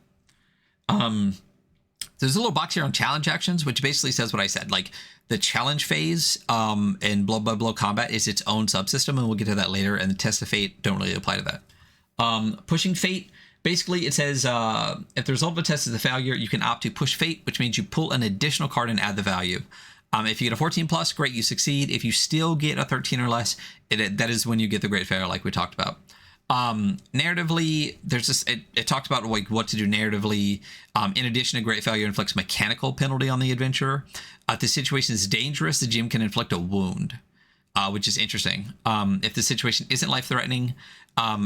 There's a little box here on challenge actions, which basically says what I said. Like the challenge phase in blow by blow combat is its own subsystem, and we'll get to that later. And the test of fate don't really apply to that. Pushing fate, basically it says if the result of a test is a failure, you can opt to push fate, which means you pull an additional card and add the value. If you get a 14 plus, great, you succeed. If you still get a 13 or less, that is when you get the great failure, like we talked about. Narratively, there's this, it talks about like what to do narratively. In addition, a great failure inflicts mechanical penalty on the adventurer. If the situation is dangerous, the GM can inflict a wound, which is interesting. If the situation isn't life-threatening,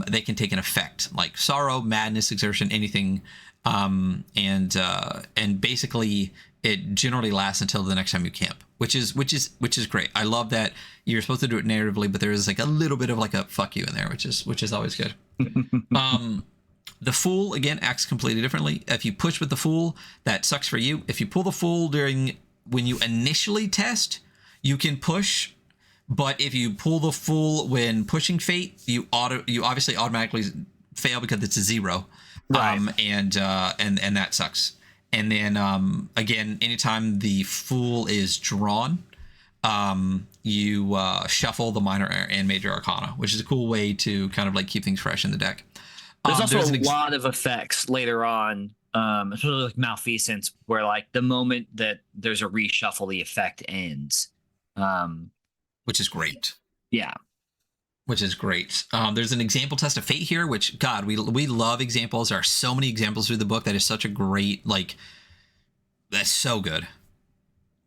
they can take an effect like sorrow, madness, exertion, anything. And basically it generally lasts until the next time you camp, which is great. I love that you're supposed to do it narratively, but there is like a little bit of like a fuck you in there, which is always good. The fool again acts completely differently. If you push with the fool, that sucks for you. If you pull the fool when you initially test, you can push. But if you pull the fool when pushing fate, you obviously automatically fail because it's a 0. Right. And that sucks. And then again, anytime the fool is drawn, you shuffle the minor and major arcana, which is a cool way to kind of like keep things fresh in the deck. There's also a lot of effects later on, especially like malfeasance, where like the moment that there's a reshuffle, the effect ends. Which is great. Yeah. Which is great. There's an example test of fate here, which God, we love examples. There are so many examples through the book. That is such a great, like, that's so good.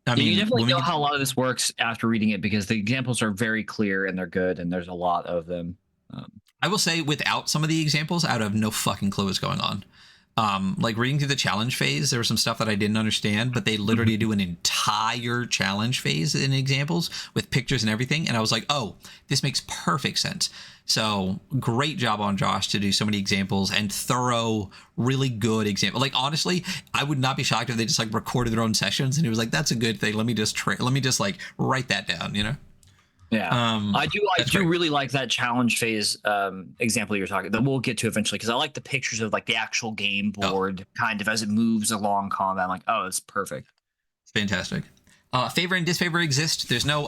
I mean, you definitely know how a lot of this works after reading it, because the examples are very clear and they're good, and there's a lot of them. I will say, without some of the examples, I would have no fucking clue what's going on. Like reading through the challenge phase, there was some stuff that I didn't understand, but they literally do an entire challenge phase in examples with pictures and everything. And I was like, oh, this makes perfect sense. So great job on Josh to do so many examples and thorough, really good example. Like, honestly, I would not be shocked if they just like recorded their own sessions and it was like, that's a good thing. Let me just like write that down, you know? Yeah, I do really like that challenge phase example you're talking that we'll get to eventually, because I like the pictures of like the actual game board kind of as it moves along combat. I'm like, oh, it's perfect. It's fantastic. Favor and disfavor exist. There's no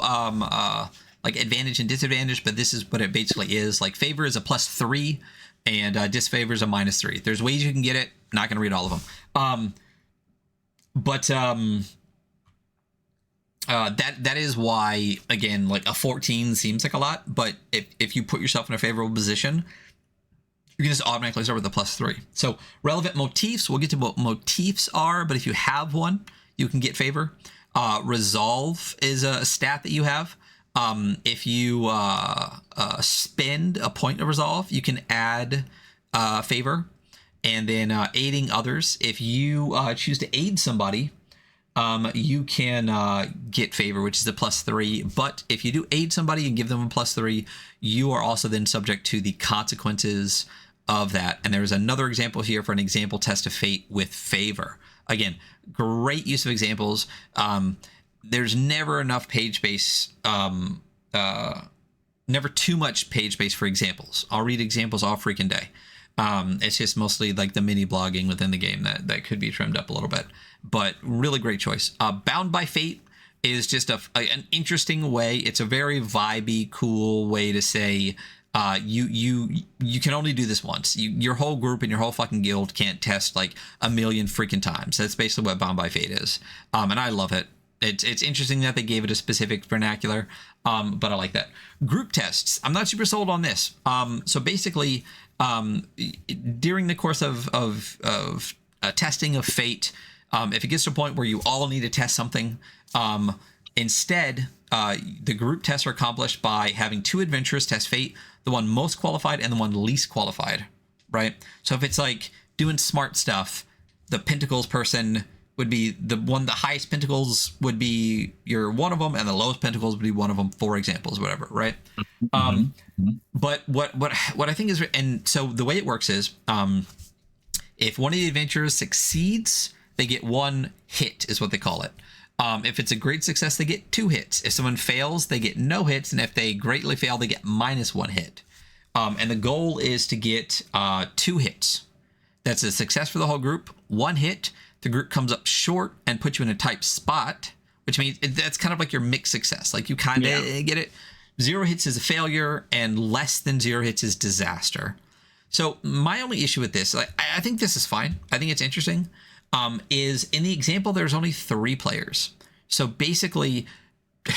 like advantage and disadvantage, but this is what it basically is. Like favor is a +3 and disfavor is a -3. There's ways you can get it. Not going to read all of them. That is why, again, like a 14 seems like a lot, but if you put yourself in a favorable position, you can just automatically start with a +3. So relevant motifs, we'll get to what motifs are, but if you have one, you can get favor. Resolve is a stat that you have. If you spend a point of resolve, you can add favor. And then aiding others, if you choose to aid somebody, you can get favor, which is a +3. But if you do aid somebody and give them a +3, you are also then subject to the consequences of that. And there's another example here for an example test of fate with favor. Again, great use of examples. There's never enough page space, never too much page space for examples. I'll read examples all freaking day. It's just mostly like the mini blogging within the game that could be trimmed up a little bit, but really great choice. Bound by Fate is just an interesting way. It's a very vibey, cool way to say you can only do this once. Your whole group and your whole fucking guild can't test like a million freaking times. That's basically what Bound by Fate is, and I love it. It's interesting that they gave it a specific vernacular, but I like that. Group tests. I'm not super sold on this. So basically, during the course of testing of Fate, if it gets to a point where you all need to test something, instead, the group tests are accomplished by having 2 adventurers test Fate, the one most qualified and the one least qualified, right? So if it's like doing smart stuff, the Pentacles person would be the one, the highest Pentacles would be your one of them, and the lowest Pentacles would be one of them, for examples, whatever, right? But what I think is, and so the way it works is, if one of the adventurers succeeds, they get 1 hit, is what they call it. If it's a great success, they get 2 hits. If someone fails, they get no hits, and if they greatly fail, they get -1 hit. And the goal is to get 2 hits. That's a success for the whole group. 1 hit, the group comes up short and puts you in a tight spot, which means that's kind of like your mixed success. Like you kind of get it. 0 hits is a failure, and less than 0 hits is disaster. So my only issue with this, I think this is fine. I think it's interesting. Is in the example, there's only 3 players. So basically,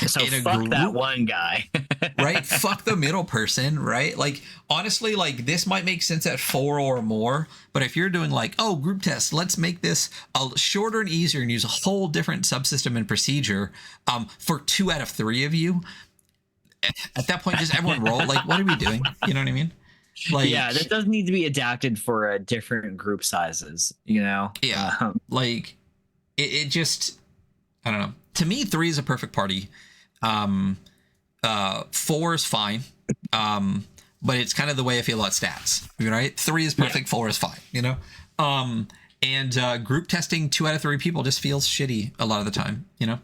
so in a fuck group, that one guy. right? Fuck the middle person, right? Like, honestly, like this might make sense at 4 or more. But if you're doing like, oh, group tests, let's make this a shorter and easier and use a whole different subsystem and procedure for 2 out of 3 of you. At that point, just everyone roll. Like, what are we doing? You know what I mean? Like, yeah, that does need to be adapted for different group sizes, you know? Yeah. Like it just, I don't know. To me, 3 is a perfect party. 4 is fine. But it's kind of the way I feel about stats, right? 3 is perfect, 4 is fine, you know? And group testing 2 out of 3 people just feels shitty a lot of the time, you know?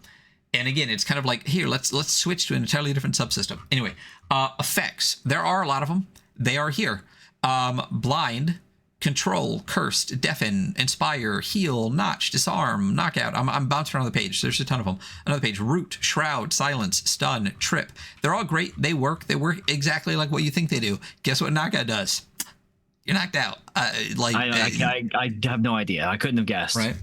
And again, it's kind of like, here, let's switch to an entirely different subsystem. Anyway, effects. There are a lot of them. They are here. Blind, control, cursed, deafen, inspire, heal, notch, disarm, knockout. I'm bouncing around the page. There's a ton of them. Another page, root, shroud, silence, stun, trip. They're all great. They work. They work exactly like what you think they do. Guess what knockout does? You're knocked out. I have no idea. I couldn't have guessed. Right.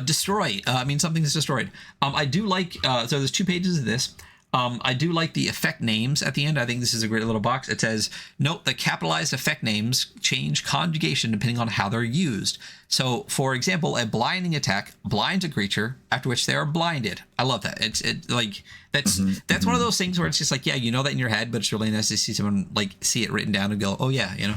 Destroy means something is destroyed. I do like, so there's 2 pages of this. I do like the effect names at the end. I think this is a great little box. It says, note the capitalized effect names change conjugation depending on how they're used. So, for example, a blinding attack blinds a creature, after which they are blinded. I love that. That's one of those things where it's just like, yeah, you know that in your head, but it's really nice to see someone like see it written down and go, oh yeah, you know.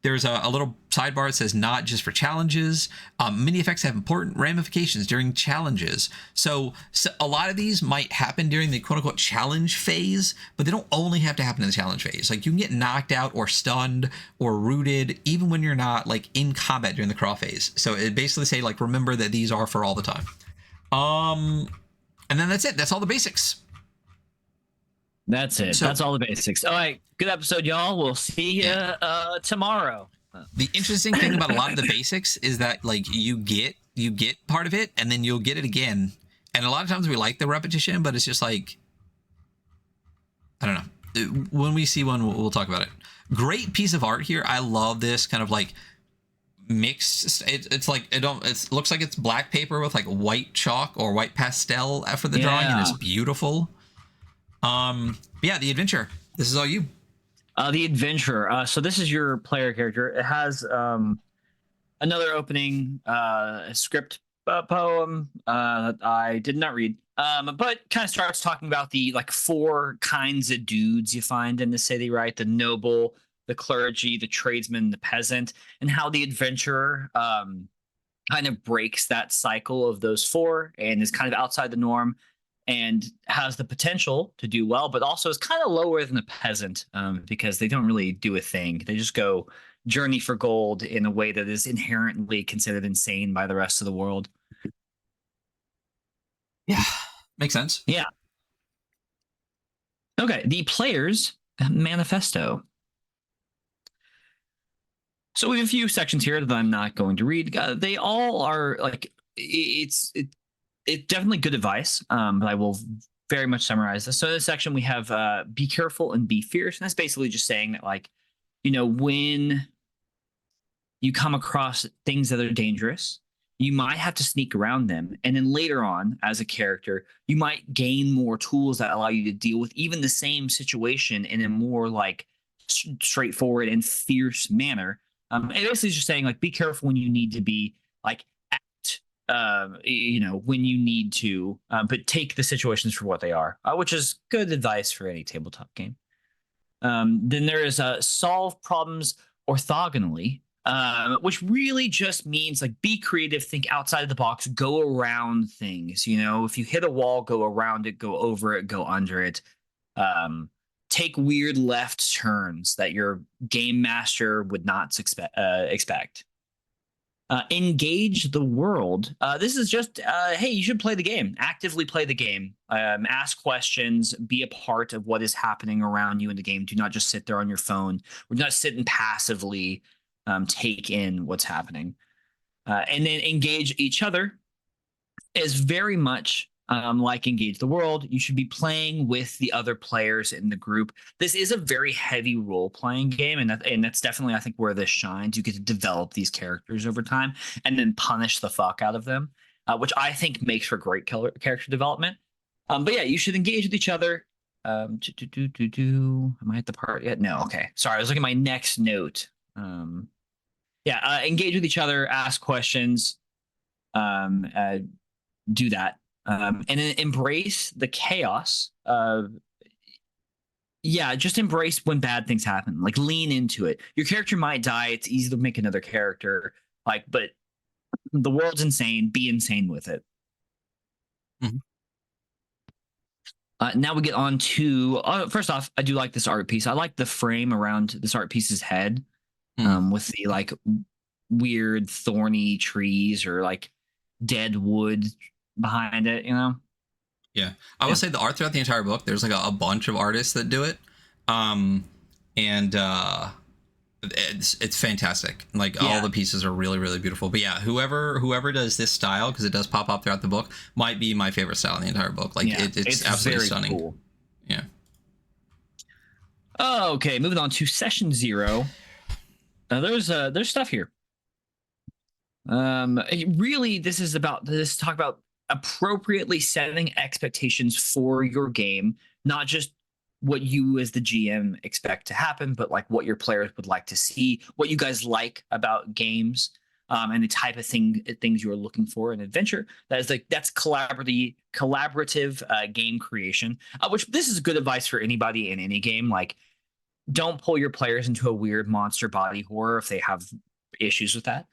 There's a little sidebar that says not just for challenges. Many effects have important ramifications during challenges. So a lot of these might happen during the quote unquote challenge phase, but they don't only have to happen in the challenge phase. Like you can get knocked out or stunned or rooted even when you're not like in combat during the crawl phase. So it basically say like, remember that these are for all the time. And then that's it. That's all the basics. That's it. So, that's all the basics. All right. Good episode, y'all. We'll see you tomorrow. The interesting thing about a lot of the basics is that like you get part of it and then you'll get it again. And a lot of times we like the repetition, but it's just like, I don't know. When we see one, we'll talk about it. Great piece of art here. I love this kind of like mixed. It's like it looks like it's black paper with like white chalk or white pastel for the drawing, and it's beautiful. Yeah, the adventure. This is all you. The adventure. So this is your player character. It has another opening script poem that I did not read, but kind of starts talking about the like 4 kinds of dudes you find in the city, right? The noble, the clergy, the tradesman, the peasant, and how the adventurer kind of breaks that cycle of those 4 and is kind of outside the norm and has the potential to do well, but also is kind of lower than the peasant because they don't really do a thing. They just go journey for gold in a way that is inherently considered insane by the rest of the world. Yeah, makes sense. Yeah. Okay, the player's manifesto. So we have a few sections here that I'm not going to read. They all are like it's definitely good advice, but I will very much summarize this. So in this section we have be careful and be fierce, and that's basically just saying that like when you come across things that are dangerous, you might have to sneak around them, and then later on as a character you might gain more tools that allow you to deal with even the same situation in a more like straightforward and fierce manner. And basically just saying like be careful when you need to be like act when you need to, but take the situations for what they are, which is good advice for any tabletop game. Then there is solve problems orthogonally, which really just means like be creative, think outside of the box, go around things. If you hit a wall, go around it, go over it, go under it. Take weird left turns that your game master would not expect. Engage the world. This is just, hey, you should play the game. Actively play the game. Ask questions. Be a part of what is happening around you in the game. Do not just sit there on your phone. Or do not sit and passively take in what's happening. And then engage each other is very much like engage the world. You should be playing with the other players in the group. This is a very heavy role-playing game, and that's definitely, I think, where this shines. You get to develop these characters over time and then punish the fuck out of them, which I think makes for great character development. But yeah, you should engage with each other. Am I at the part yet? No. Okay. Sorry, I was looking at my next note. Engage with each other, ask questions, do that. And then embrace the chaos. Just embrace when bad things happen. Like lean into it. Your character might die. It's easy to make another character. But the world's insane. Be insane with it. Mm-hmm. Now we get on to first off, I do like this art piece. I like the frame around this art piece's head, with the like weird thorny trees or like dead wood behind it. Yeah, I would say the art throughout the entire book, there's like a bunch of artists that do it, and it's fantastic. Like all the pieces are really, really beautiful. But yeah, whoever does this style, because it does pop up throughout the book, might be my favorite style in the entire book. Like it's absolutely stunning. Cool. Yeah. Okay, moving on to session 0. There's stuff here. Really, this is about this talk about appropriately setting expectations for your game, not just what you as the GM expect to happen, but like what your players would like to see, what you guys like about games, and the type of things you're looking for in adventure. That's collaborative game creation, which this is good advice for anybody in any game. Like, don't pull your players into a weird monster body horror if they have issues with that.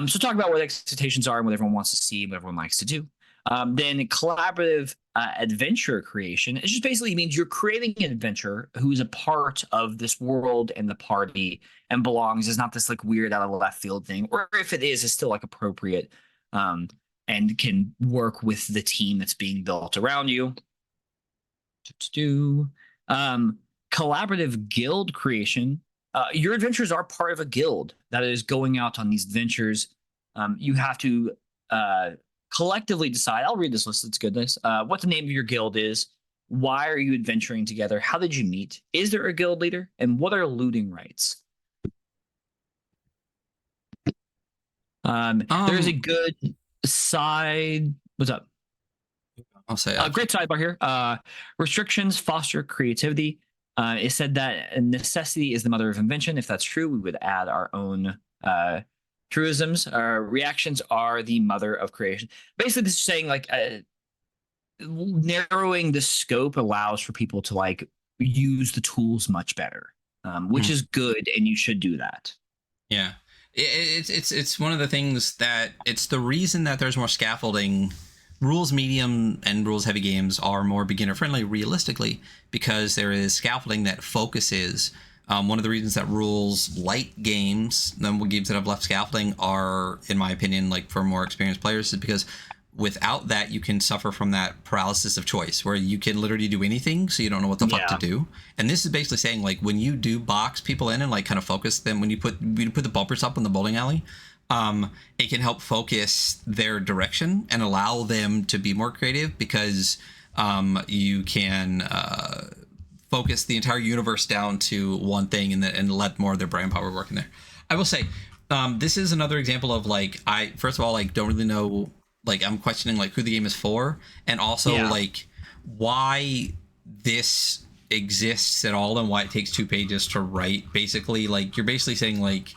So talk about what expectations are and what everyone wants to see, what everyone likes to do. Then collaborative adventure creation. It just basically means you're creating an adventure who's a part of this world and the party and belongs. It's not this like weird out of left field thing, or if it is, it's still like appropriate and can work with the team that's being built around you. Collaborative guild creation. Your adventures are part of a guild that is going out on these adventures. You have to collectively decide. I'll read this list. It's goodness. What the name of your guild is. Why are you adventuring together? How did you meet? Is there a guild leader? And what are looting rights? There's a good side. What's up? I'll say great sidebar here. Restrictions foster creativity. It said that necessity is the mother of invention. If that's true, we would add our own truisms. Reactions are the mother of creation. Basically, this is saying like narrowing the scope allows for people to like use the tools much better, which is good, and you should do that. Yeah, it's one of the things that it's the reason that there's more scaffolding. Rules medium and rules heavy games are more beginner friendly realistically because there is scaffolding that focuses. One of the reasons that rules light games, games that have left scaffolding, are, in my opinion, like for more experienced players, is because without that, you can suffer from that paralysis of choice where you can literally do anything, so you don't know what the fuck to do. And this is basically saying, like, when you do box people in and like kind of focus them, when you put the bumpers up in the bowling alley, it can help focus their direction and allow them to be more creative, because you can focus the entire universe down to one thing and let more of their brain power work in there. I will say, this is another example of, like, I first of all, like, don't really know, like, I'm questioning like who the game is for, and also like why this exists at all and why it takes 2 pages to write. Basically, like, you're basically saying, like,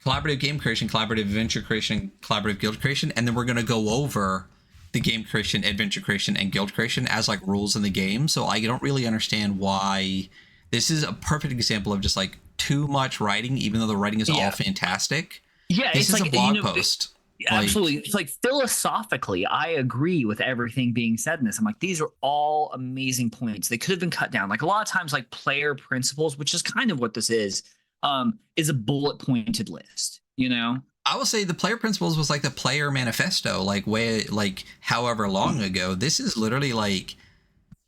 collaborative game creation, collaborative adventure creation, collaborative guild creation, and then we're going to go over the game creation, adventure creation, and guild creation as like rules in the game. So I don't really understand why this is a perfect example of just like too much writing, even though the writing is all fantastic. Yeah, this is like, a blog post. Absolutely. It's like, philosophically, I agree with everything being said in this. I'm like, these are all amazing points. They could have been cut down. Like, a lot of times, like, player principles, which is kind of what this is a bullet pointed list, you know? I will say the player principles was like the player manifesto, like way, like however long ago. This is literally like,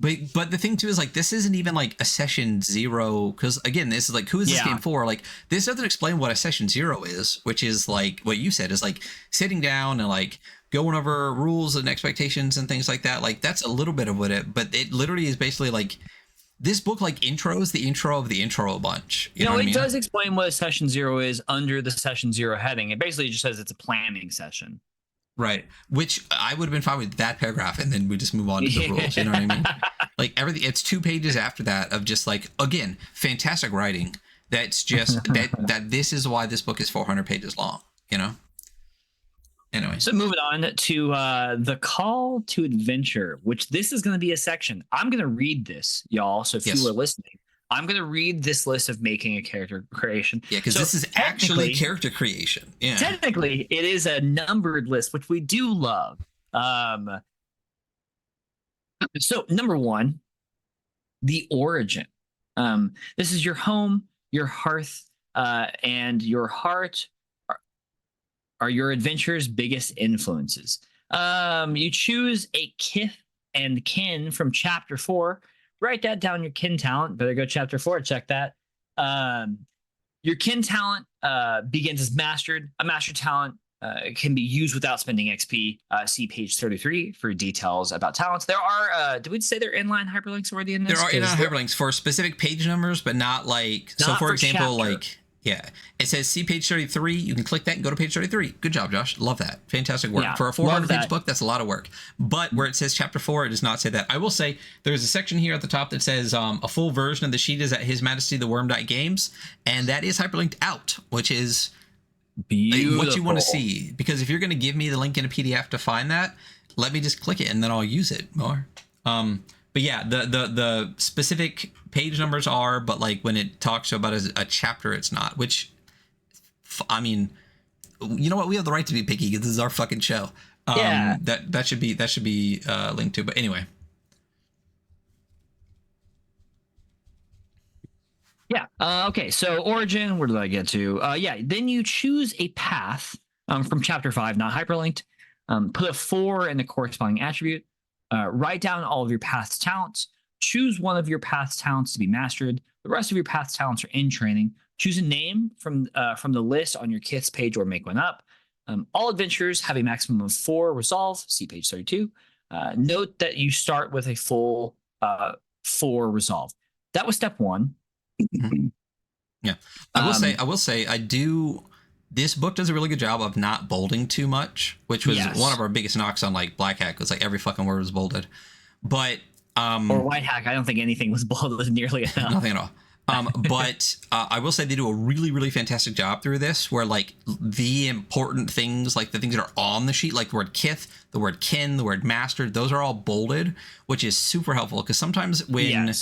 but the thing too is, like, this isn't even like a session 0, because again, this is like, who is this game for? Like, this doesn't explain what a session 0 is, which is like what you said, is like sitting down and like going over rules and expectations and things like that. Like, that's a little bit of what it, but it literally is basically like, this book like intros the intro of the intro a bunch. You know what I mean? Does explain what a session 0 is under the session 0 heading. It basically just says it's a planning session. Right. Which I would have been fine with that paragraph, and then we just move on to the rules. You know what I mean? Like, everything, it's 2 pages after that of just like, again, fantastic writing. That's just that this is why this book is 400 pages long, you know? Anyway. So moving on to the call to adventure, which this is going to be a section. I'm going to read this, y'all. So if you are listening, I'm going to read this list of making a character creation. Yeah, because this is actually character creation. Yeah. Technically, it is a numbered list, which we do love. So number 1, the origin. This is your home, your hearth, and your heart are your adventure's biggest influences. You choose a kith and kin from chapter 4. Write that down, your kin talent. Better go chapter 4, check that. Your kin talent begins as mastered. A mastered talent can be used without spending XP. See page 33 for details about talents. There are, did we say they're inline hyperlinks already in this? There are inline hyperlinks for specific page numbers, but not like, so for example, chapter. Like, yeah, it says see page 33. You can click that and go to page 33. Good job, Josh. Love that. Fantastic work. For a 400-page book, that's a lot of work. But where it says chapter 4, it does not say that. I will say there's a section here at the top that says a full version of the sheet is at His Majesty the Worm Games, and that is hyperlinked out, which is beautiful. What you want to see. Because if you're going to give me the link in a PDF to find that, let me just click it and then I'll use it more. But yeah, the specific page numbers are, but like when it talks about a chapter, it's not. Which, I mean, you know what? We have the right to be picky because this is our fucking show. Yeah. That should be linked to. But anyway. Yeah. Okay. So origin. Where did I get to? Yeah. Then you choose a path from chapter 5, not hyperlinked. Put a 4 in the corresponding attribute. Write down all of your path's talents. Choose one of your path's talents to be mastered. The rest of your path's talents are in training. Choose a name from the list on your kith's page or make one up. All adventures have a maximum of 4 resolve. See page 32. Note that you start with a full 4 resolve. That was step 1. Yeah, I will say I do. This book does a really good job of not bolding too much, which was one of our biggest knocks on like Black Hat, because like every fucking word was bolded. But or White Hack, I don't think anything was bolded nearly enough. Nothing at all. But I will say they do a really, really fantastic job through this, where like the important things, like the things that are on the sheet, like the word kith, the word kin, the word mastered, those are all bolded, which is super helpful, because sometimes when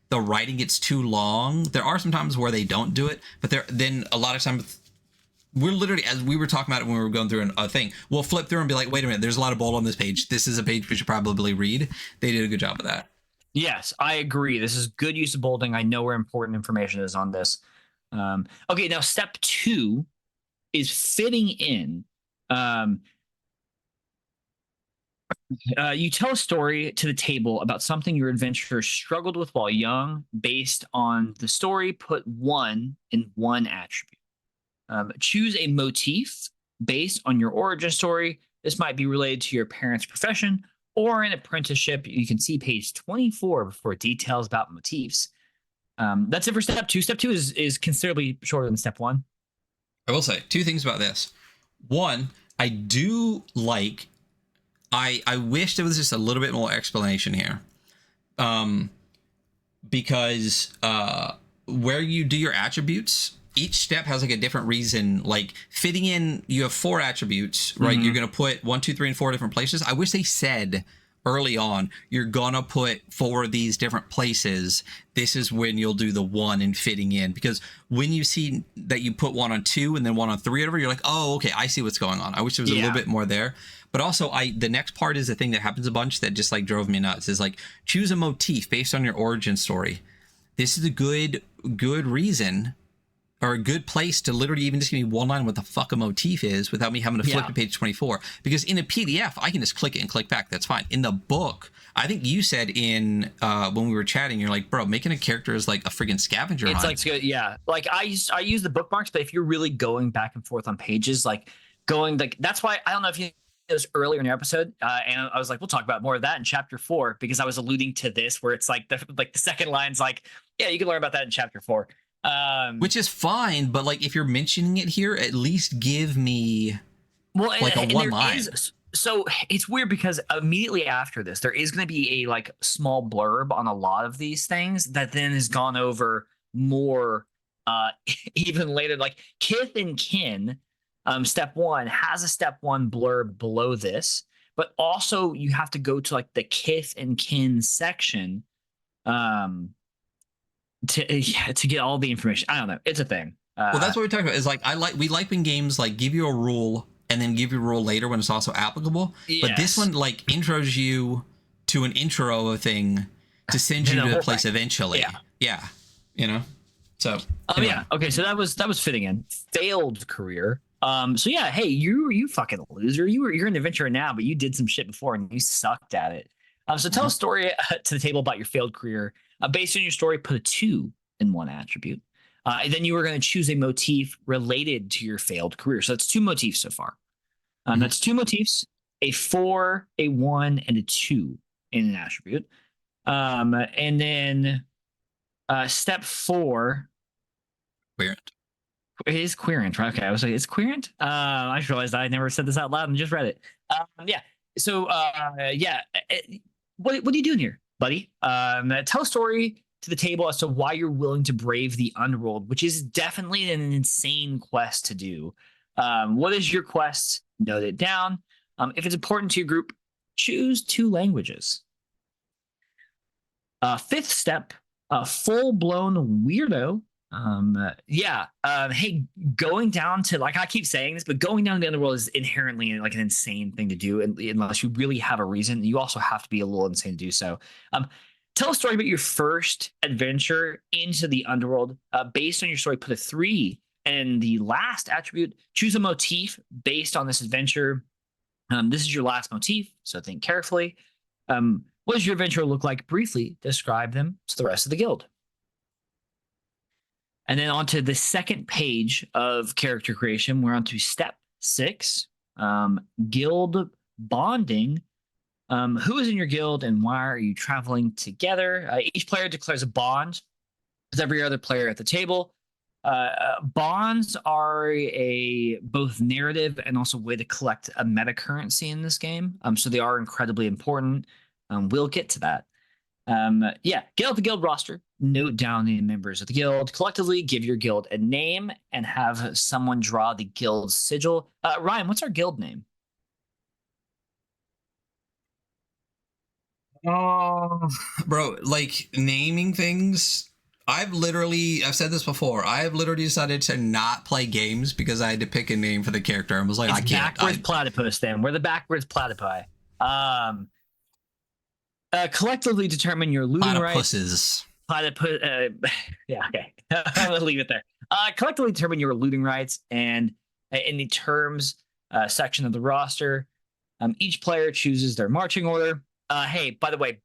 the writing gets too long, there are some times where they don't do it, but then a lot of times we're literally, as we were talking about it when we were going through a thing, we'll flip through and be like, wait a minute, there's a lot of bold on this page. This is a page we should probably read. They did a good job of that. Yes, I agree. This is good use of bolding. I know where important information is on this. Okay, now step 2 is fitting in. You tell a story to the table about something your adventurer struggled with while young. Based on the story, put one in one attribute. Choose a motif based on your origin story. This might be related to your parents' profession or an apprenticeship. You can see page 24 for details about motifs. That's it for step 2. Step 2 is considerably shorter than step 1. I will say 2 things about this. One, I do like. I wish there was just a little bit more explanation here, because where you do your attributes, each step has like a different reason. Like fitting in, you have 4 attributes, right? You're gonna put 1, 2, 3, and 4 different places. I wish they said early on, you're gonna put 4 of these different places. This is when you'll do the 1 in fitting in, because when you see that you put 1 on 2 and then 1 on 3 or whatever, you're like, oh, okay, I see what's going on. I wish there was a little bit more there. But also, the next part is the thing that happens a bunch that just like drove me nuts. Is like, choose a motif based on your origin story. This is a good reason, or a good place to literally even just give me one line what the fuck a motif is without me having to flip to page 24. Because in a PDF, I can just click it and click back. That's fine. In the book, I think you said in when we were chatting, you're like, bro, making a character is like a friggin' scavenger hunt. It's like, yeah, like I use the bookmarks, but if you're really going back and forth on pages, like going like, that's why, I don't know if you this earlier in your episode, and I was like, we'll talk about more of that in chapter 4, because I was alluding to this where it's like the second line's like, yeah, you can learn about that in chapter 4, which is fine, but like if you're mentioning it here, at least give me like a one line. So it's weird because immediately after this, there is going to be a like small blurb on a lot of these things that then is gone over more even later, like kith and kin. Step 1 has a step 1 blurb below this, but also you have to go to like the kith and kin section to get all the information. I don't know. It's a thing. Well, that's what we're talking about. Is like we like when games like give you a rule and then give you a rule later when it's also applicable. Yes. But this one like intros you to an intro of a thing to send you to a place eventually. Yeah. You know. So. Yeah. Okay. So that was fitting in. Failed career. So yeah, hey, you fucking loser. You're an adventurer now, but you did some shit before and you sucked at it. So tell a story to the table about your failed career. Based on your story, put a 2 in one attribute. Then you were going to choose a motif related to your failed career. So that's 2 motifs so far. That's 2 motifs, a 4, a 1, and a 2 in an attribute. And then step 4. Weird. It is querent, right? Okay, I was like, it's querent? I just realized I never said this out loud and just read it. Yeah. So, what are you doing here, buddy? Tell a story to the table as to why you're willing to brave the underworld, which is definitely an insane quest to do. What is your quest? Note it down. If it's important to your group, choose 2 languages. 5th step, full-blown weirdo. Hey, going down to, like, I keep saying this, but going down to the underworld is inherently like an insane thing to do, unless you really have a reason. You also have to be a little insane to do so. Tell a story about your first adventure into the underworld. Based on your story, put a 3. And the last attribute, choose a motif based on this adventure. This is your last motif, so think carefully. What does your adventure look like? Briefly describe them to the rest of the guild. And then onto the second page of character creation, we're on to step 6, guild bonding. Who is in your guild and why are you traveling together? Each player declares a bond with every other player at the table. Bonds are a both narrative and also way to collect a meta currency in this game. So they are incredibly important. We'll get to that. Get out the guild roster, note down the members of the guild, collectively give your guild a name, and have someone draw the guild sigil. Ryan, what's our guild name? Oh, bro, like naming things. I've said this before. I've literally decided to not play games because I had to pick a name for the character. I was like, I can't. Backwards platypus. Then we're the backwards platypi. Collectively determine your looting rights. Platypus. Yeah, okay. I'm gonna leave it there. Collectively determine your looting rights, and in the terms section of the roster, Each player chooses their marching order. Hey, by the way,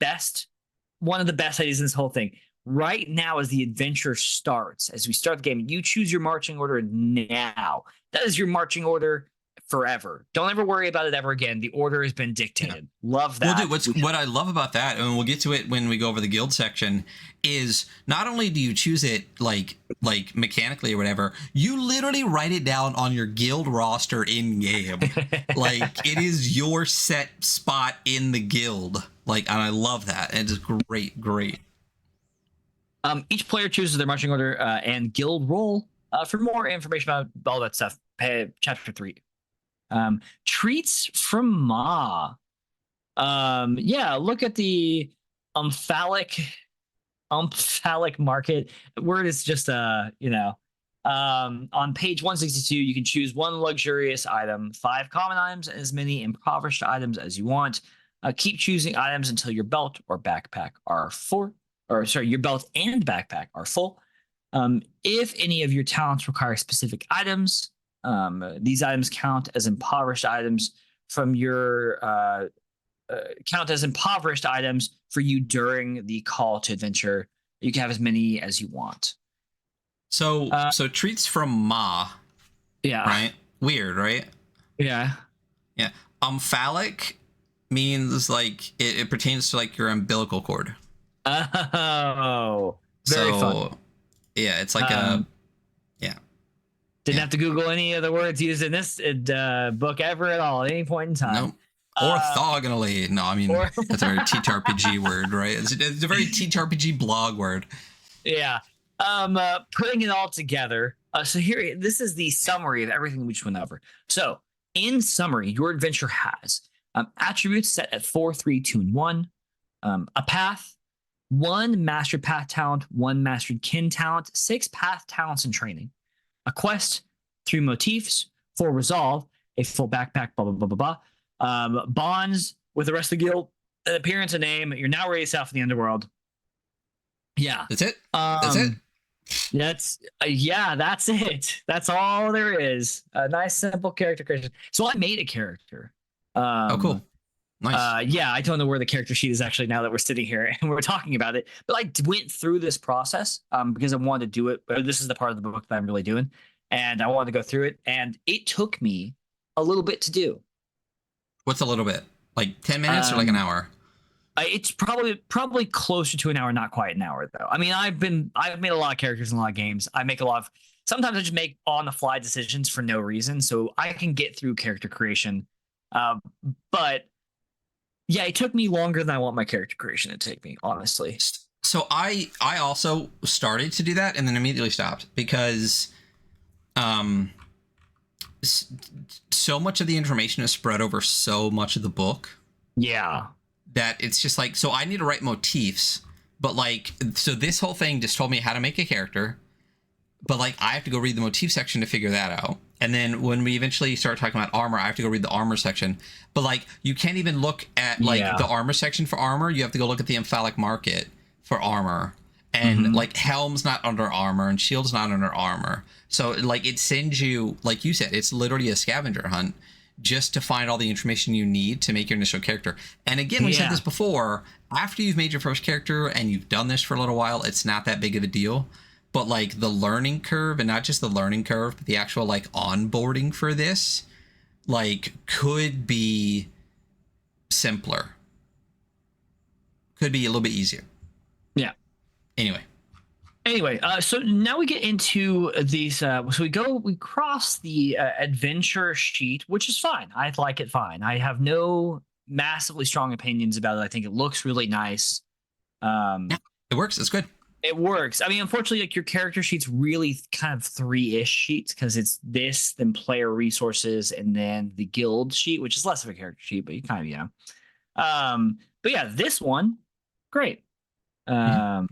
one of the best ideas in this whole thing. Right now, as the adventure starts, as we start the game, you choose your marching order now. That is your marching order forever. Don't ever worry about it ever again. The order has been dictated. Love that. Well, dude, what I love about that, and we'll get to it when we go over the guild section, is not only do you choose it like mechanically or whatever, you literally write it down on your guild roster in game. Like, it is your set spot in the guild. Like, and I love that. And it's great. Each player chooses their marching order and guild role. For more information about all that stuff, chapter 3. Treats from Ma. Look at the umphalic market. Word is just on page 162, you can choose 1 luxurious item, 5 common items, and as many impoverished items as you want. Keep choosing items until your belt or backpack are full. Your belt and backpack are full. If any of your talents require specific items, these items count as impoverished items from your for you during the call to adventure. You can have as many as you want. So treats from Ma. Yeah. Right? Weird, right? Yeah. Yeah. Umphalic means like it pertains to like your umbilical cord. Oh. Very fun. Yeah, it's like Didn't have to Google any of the words used in this book ever at all at any point in time. Nope. Orthogonally. No, I mean, that's a very ttrpg word, right? It's a very ttrpg blog word. Yeah. Putting it all together. So here, this is the summary of everything we just went over. So in summary, your adventure has attributes set at 4, 3, 2, and 1. A path, 1 mastered path talent, 1 mastered kin talent, 6 path talents and training. A quest, 3 motifs, 4 resolve, a full backpack, blah, blah, blah, blah, blah. Bonds with the rest of the guild, an appearance, a name. You're now ready to set off in the underworld. Yeah. That's it? That's it? That's it. That's all there is. A nice, simple character creation. So I made a character. Oh, cool. Nice. I don't know where the character sheet is actually now that we're sitting here and we're talking about it. But I went through this process because I wanted to do it. This is the part of the book that I'm really doing. And I wanted to go through it. And it took me a little bit to do. What's a little bit? Like 10 minutes or like an hour? It's probably closer to an hour, not quite an hour, though. I mean, I've made a lot of characters in a lot of games. Sometimes I just make on-the-fly decisions for no reason. So I can get through character creation. But yeah, it took me longer than I want my character creation to take me, honestly. So I also started to do that and then immediately stopped because so much of the information is spread over so much of the book. Yeah. That it's just like, so I need to write motifs, but like, so this whole thing just told me how to make a character, but like I have to go read the motif section to figure that out. And then when we eventually start talking about armor, I have to go read the armor section. But like, you can't even look at like the armor section for armor. You have to go look at the umphalic market for armor. And like helm's not under armor and shield's not under armor. So like it sends you, like you said, it's literally a scavenger hunt just to find all the information you need to make your initial character. And again, we said this before, after you've made your first character and you've done this for a little while, it's not that big of a deal. But like the learning curve, and not just the learning curve, but the actual like onboarding for this, like could be simpler. Could be a little bit easier. Yeah. Anyway, so now we get into these. So we cross the adventure sheet, which is fine. I like it fine. I have no massively strong opinions about it. I think it looks really nice. Yeah, it works. It's good. It works. I mean, unfortunately, like your character sheet's really kind of 3-ish sheets because it's this, then player resources, and then the guild sheet, which is less of a character sheet, but you kind of, but yeah, this one, great. And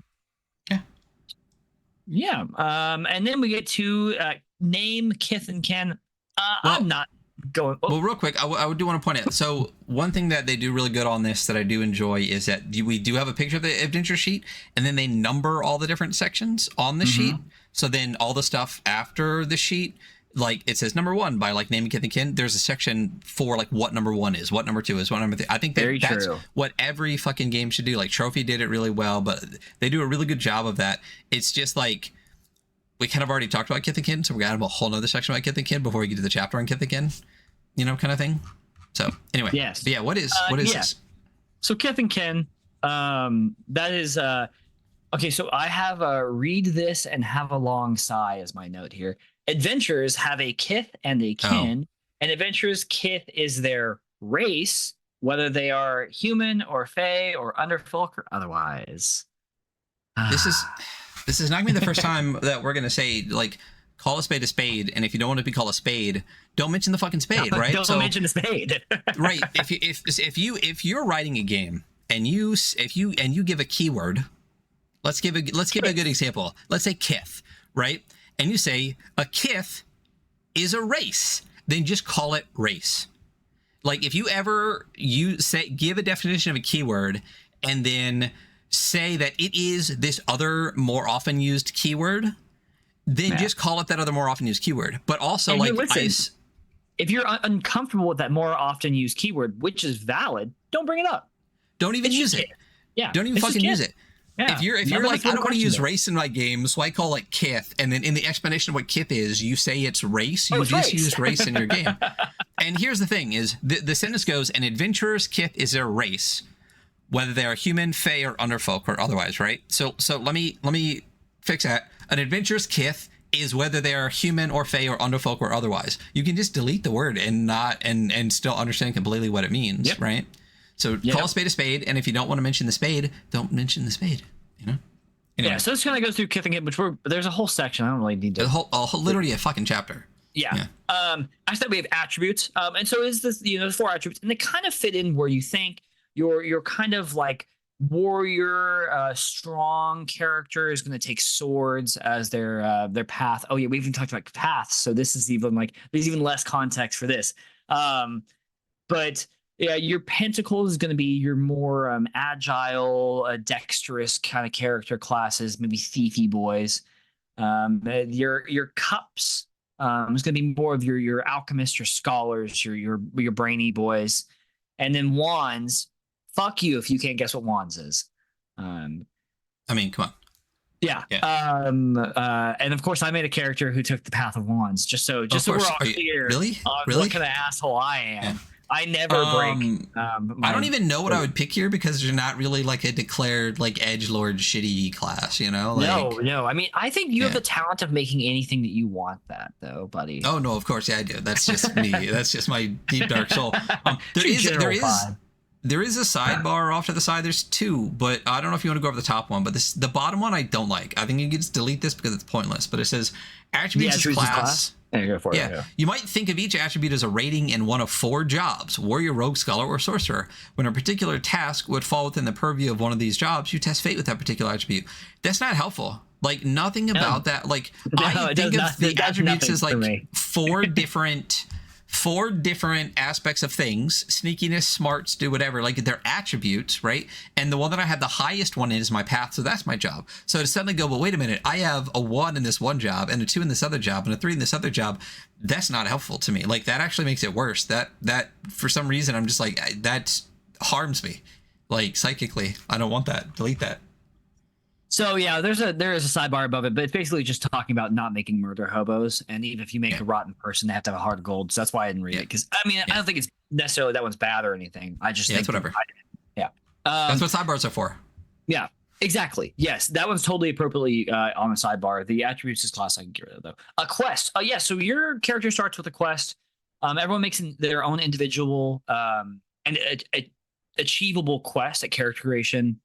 then we get to name, kith, and kin. I'm not going. Well, real quick, I do want to point out. So one thing that they do really good on this that I do enjoy is that we do have a picture of the adventure sheet, and then they number all the different sections on the sheet. So then all the stuff after the sheet, like it says number 1 by like naming kith and kin. There's a section for like what number 1 is, what number 2 is, what number 3. I think that's what every fucking game should do. Like Trophy did it really well, but they do a really good job of that. It's just like we kind of already talked about kith and kin, so we got a whole nother section about kith and kin before we get to the chapter on kith and kin, you know, kind of thing. So anyway, yes, but yeah, what is this? So kith and kin, that is okay. So I have read this and have a long sigh as my note here. Adventurers have a kith and a kin, and adventurers' kith is their race, whether they are human or fae or underfolk or otherwise. This is not gonna be the first time that we're gonna say like call a spade, and if you don't want to be called a spade, don't mention the fucking spade, right? Don't mention the spade. Right. If you're writing a game and you give a keyword, let's give a good example. Let's say kith, right? And you say a kith is a race, then just call it race. Like if you ever give a definition of a keyword and then say that it is this other more often used keyword, then just call it that other more often used keyword. But also, and like if you're uncomfortable with that more often used keyword, which is valid, don't bring it up. Don't even use it. Yeah. Don't even fucking use it. Yeah. If you're like, I don't want to use race in my game, so I call it kith, and then in the explanation of what kith is, you say it's race. You just use race in your game. And here's the thing: is the sentence goes, "An adventurer's kith is their race, whether they are human, fae, or underfolk, or otherwise." Right. So let me fix that. An adventurer's kith is whether they are human or fae or underfolk or otherwise. You can just delete the word and not and still understand completely what it means, right? So call a spade, and if you don't want to mention the spade, don't mention the spade. You know. Anyway. Yeah. So this kind of goes through kith and kin, which there's a whole section. I don't really need to. Literally a fucking chapter. Yeah. I said we have attributes, and so is this there's 4 attributes, and they kind of fit in where you think you're kind of like warrior, strong character is going to take swords as their path. Oh yeah, we even talked about paths, so this is even like there's even less context for this. But yeah, your pentacle is going to be your more agile, dexterous kind of character classes, maybe thiefy boys. Your cups is going to be more of your alchemists, your scholars, your brainy boys, and then wands. Fuck you if you can't guess what wands is. I mean, come on. Yeah. And of course, I made a character who took the path of wands, just so we're all clear. Really? What kind of asshole I am. Yeah. I never break. I don't even know what I would pick here because you're not really like a declared like edgelord shitty class, you know? Like, no. I mean, I think you have the talent of making anything that you want that, though, buddy. Oh no, of course, yeah, I do. That's just me. That's just my deep dark soul. There is a sidebar off to the side. There's 2, but I don't know if you want to go over the top one. But the bottom one I don't like. I think you can just delete this because it's pointless. But it says attributes is class. Yeah, go for it. Yeah. You might think of each attribute as a rating in one of 4 jobs: warrior, rogue, scholar, or sorcerer. When a particular task would fall within the purview of one of these jobs, you test fate with that particular attribute. That's not helpful. Like nothing about that. Like I think of the attributes as like 4 different aspects of things: sneakiness, smarts, do whatever. Like they're attributes, right? And the one that I have the highest one in is my path, so that's my job. So to suddenly go, well, wait a minute, I have a 1 in this one job and a 2 in this other job and a 3 in this other job. That's not helpful to me. Like that actually makes it worse. That for some reason I'm just like that harms me, like psychically. I don't want that. Delete that. So yeah, there is a sidebar above it, but it's basically just talking about not making murder hobos. And even if you make a rotten person, they have to have a heart of gold. So that's why I didn't read it. Because I mean, I don't think it's necessarily that one's bad or anything. I just think it's whatever. That's what sidebars are for. Yeah, exactly. Yes, that one's totally appropriately on the sidebar. The attributes is class I can get rid of though. A quest. Oh yeah, so your character starts with a quest. Everyone makes their own individual and achievable quest at character creation.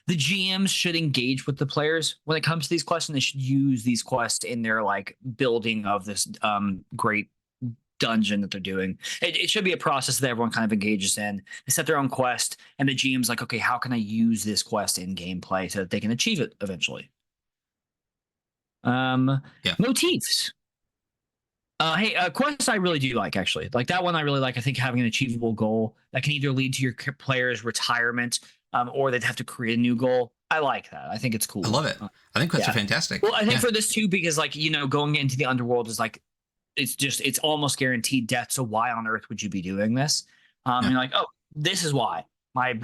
The GMs should engage with the players when it comes to these quests, and they should use these quests in their like building of this great dungeon that they're doing. It should be a process that everyone kind of engages in. They set their own quest, and the GM's like, okay, how can I use this quest in gameplay so that they can achieve it eventually? Motifs. Quests I really do like, actually. Like that one I really like. I think having an achievable goal that can either lead to your player's retirement, or they'd have to create a new goal. I like that. I think it's cool. I love it. I think quests are fantastic. Well, I think for this too, because like, going into the underworld is like it's almost guaranteed death. So why on earth would you be doing this? And you're like, oh, this is why. My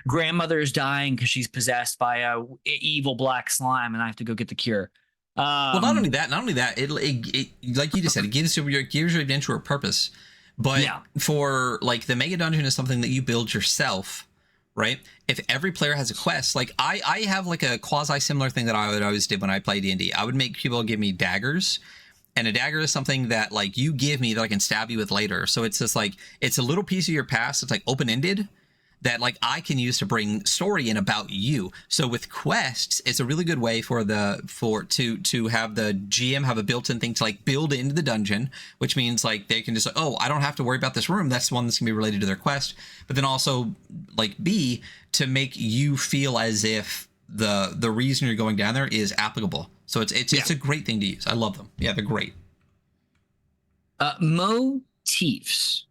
grandmother is dying because she's possessed by a evil black slime, and I have to go get the cure. Well, not only that, it like you just said, it gives your adventure a purpose. But for like the Megadungeon is something that you build yourself, right? If every player has a quest, like I have like a quasi similar thing that I would always did when I played D&D. I would make people give me daggers. And a dagger is something that like you give me that I can stab you with later. So it's just like, it's a little piece of your past. It's like open-ended that like I can use to bring story in about you. So with quests, it's a really good way to have the GM have a built-in thing to like build into the dungeon, which means like they can just like, oh, I don't have to worry about this room. That's the one that's gonna be related to their quest. But then also like B, to make you feel as if the reason you're going down there is applicable. So it's a great thing to use. I love them. Yeah, they're great. Motifs.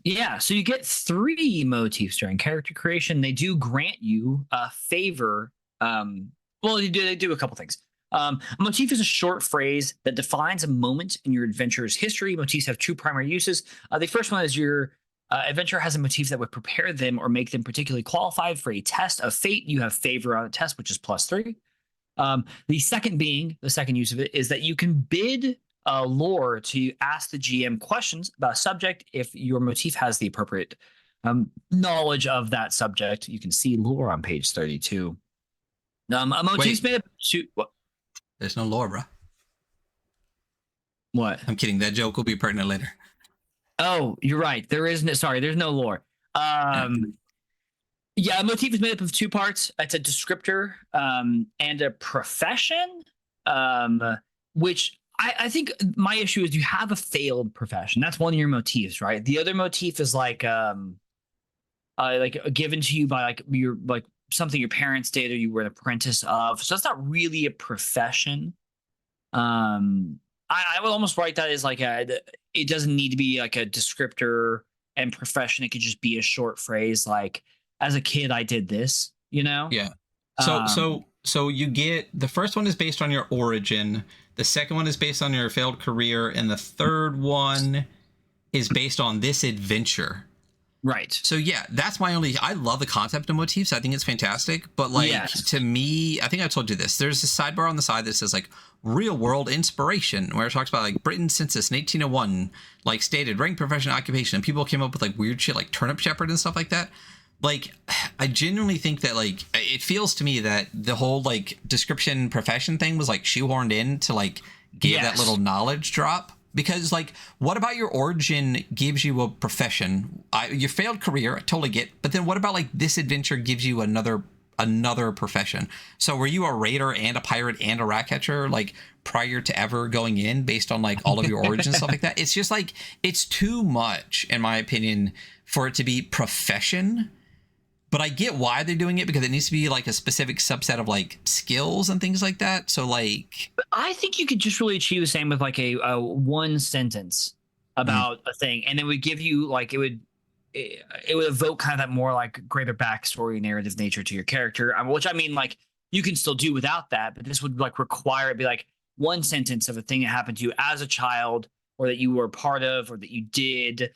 Yeah, so you get 3 motifs during character creation. They do grant you a favor. Well, they do a couple things. A motif is a short phrase that defines a moment in your adventure's history. Motifs have 2 primary uses. The first one is your adventurer has a motif that would prepare them or make them particularly qualified for a test of fate. You have favor on a test, which is +3. The second use of it is that you can bid lore to ask the GM questions about a subject if your motif has the appropriate knowledge of that subject. You can see lore on page 32. A motif's made up of what? There's no lore, bro. What? I'm kidding. That joke will be pertinent later. Oh, you're right. There's no lore. Yeah, a motif is made up of 2 parts. It's a descriptor and a profession, which I think my issue is you have a failed profession. That's one of your motifs, right? The other motif is like given to you by like your like something your parents did or you were an apprentice of. So that's not really a profession. I would almost write that as like it doesn't need to be like a descriptor and profession. It could just be a short phrase like, as a kid, I did this, you know? Yeah. So you get, the first one is based on your origin. The second one is based on your failed career. And the third one is based on this adventure. Right. So yeah, that's I love the concept of motifs. I think it's fantastic. But like, to me, I think I told you this, there's a sidebar on the side that says like real world inspiration, where it talks about like Britain census in 1801, like stated rank, profession, occupation. And people came up with like weird shit like turnip shepherd and stuff like that. Like, I genuinely think that, like, it feels to me that the whole, like, description profession thing was, like, shoehorned in to, like, give that little knowledge drop. Because, like, what about your origin gives you a profession? Your failed career, I totally get. But then what about, like, this adventure gives you another profession? So were you a raider and a pirate and a rat catcher, like, prior to ever going in based on, like, all of your origins and stuff like that? It's just, like, it's too much, in my opinion, for it to be profession. But I get why they're doing it, because it needs to be like a specific subset of like skills and things like that. So like, I think you could just really achieve the same with like a one sentence about a thing, and it would give you like it would evoke kind of that more like greater backstory narrative nature to your character. Which I mean, like you can still do without that, but this would like require it be like one sentence of a thing that happened to you as a child, or that you were a part of, or that you did.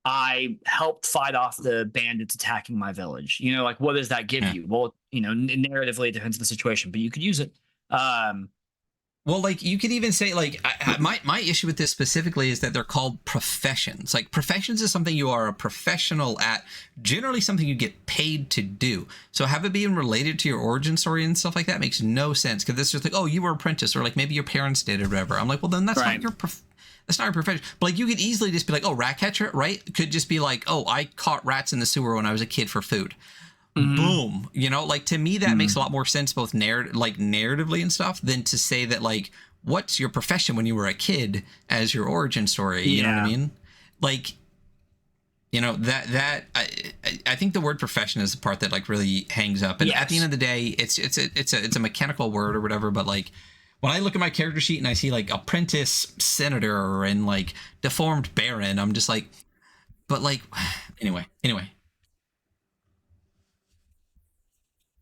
I helped fight off the bandits attacking my village. You know, like what does that give you? Well, you know, narratively it depends on the situation, but you could use it. Well, like you could even say like my issue with this specifically is that they're called professions. Like professions is something you are a professional at, generally something you get paid to do. So have it being related to your origin story and stuff like that makes no sense, because it's just like, oh, you were an apprentice, or like maybe your parents did or whatever. I'm like, well, then that's not your that's not your profession. But like you could easily just be like, oh, rat catcher, right? Could just be like, oh, I caught rats in the sewer when I was a kid for food. Boom. You know, like to me that makes a lot more sense, both narratively and stuff, than to say that like, what's your profession when you were a kid as your origin story? You know what I mean? Like, you know, that I think the word profession is the part that like really hangs up. And at the end of the day, it's a mechanical word or whatever, but like, when I look at my character sheet and I see like apprentice senator and like deformed baron, I'm just like, but like, anyway.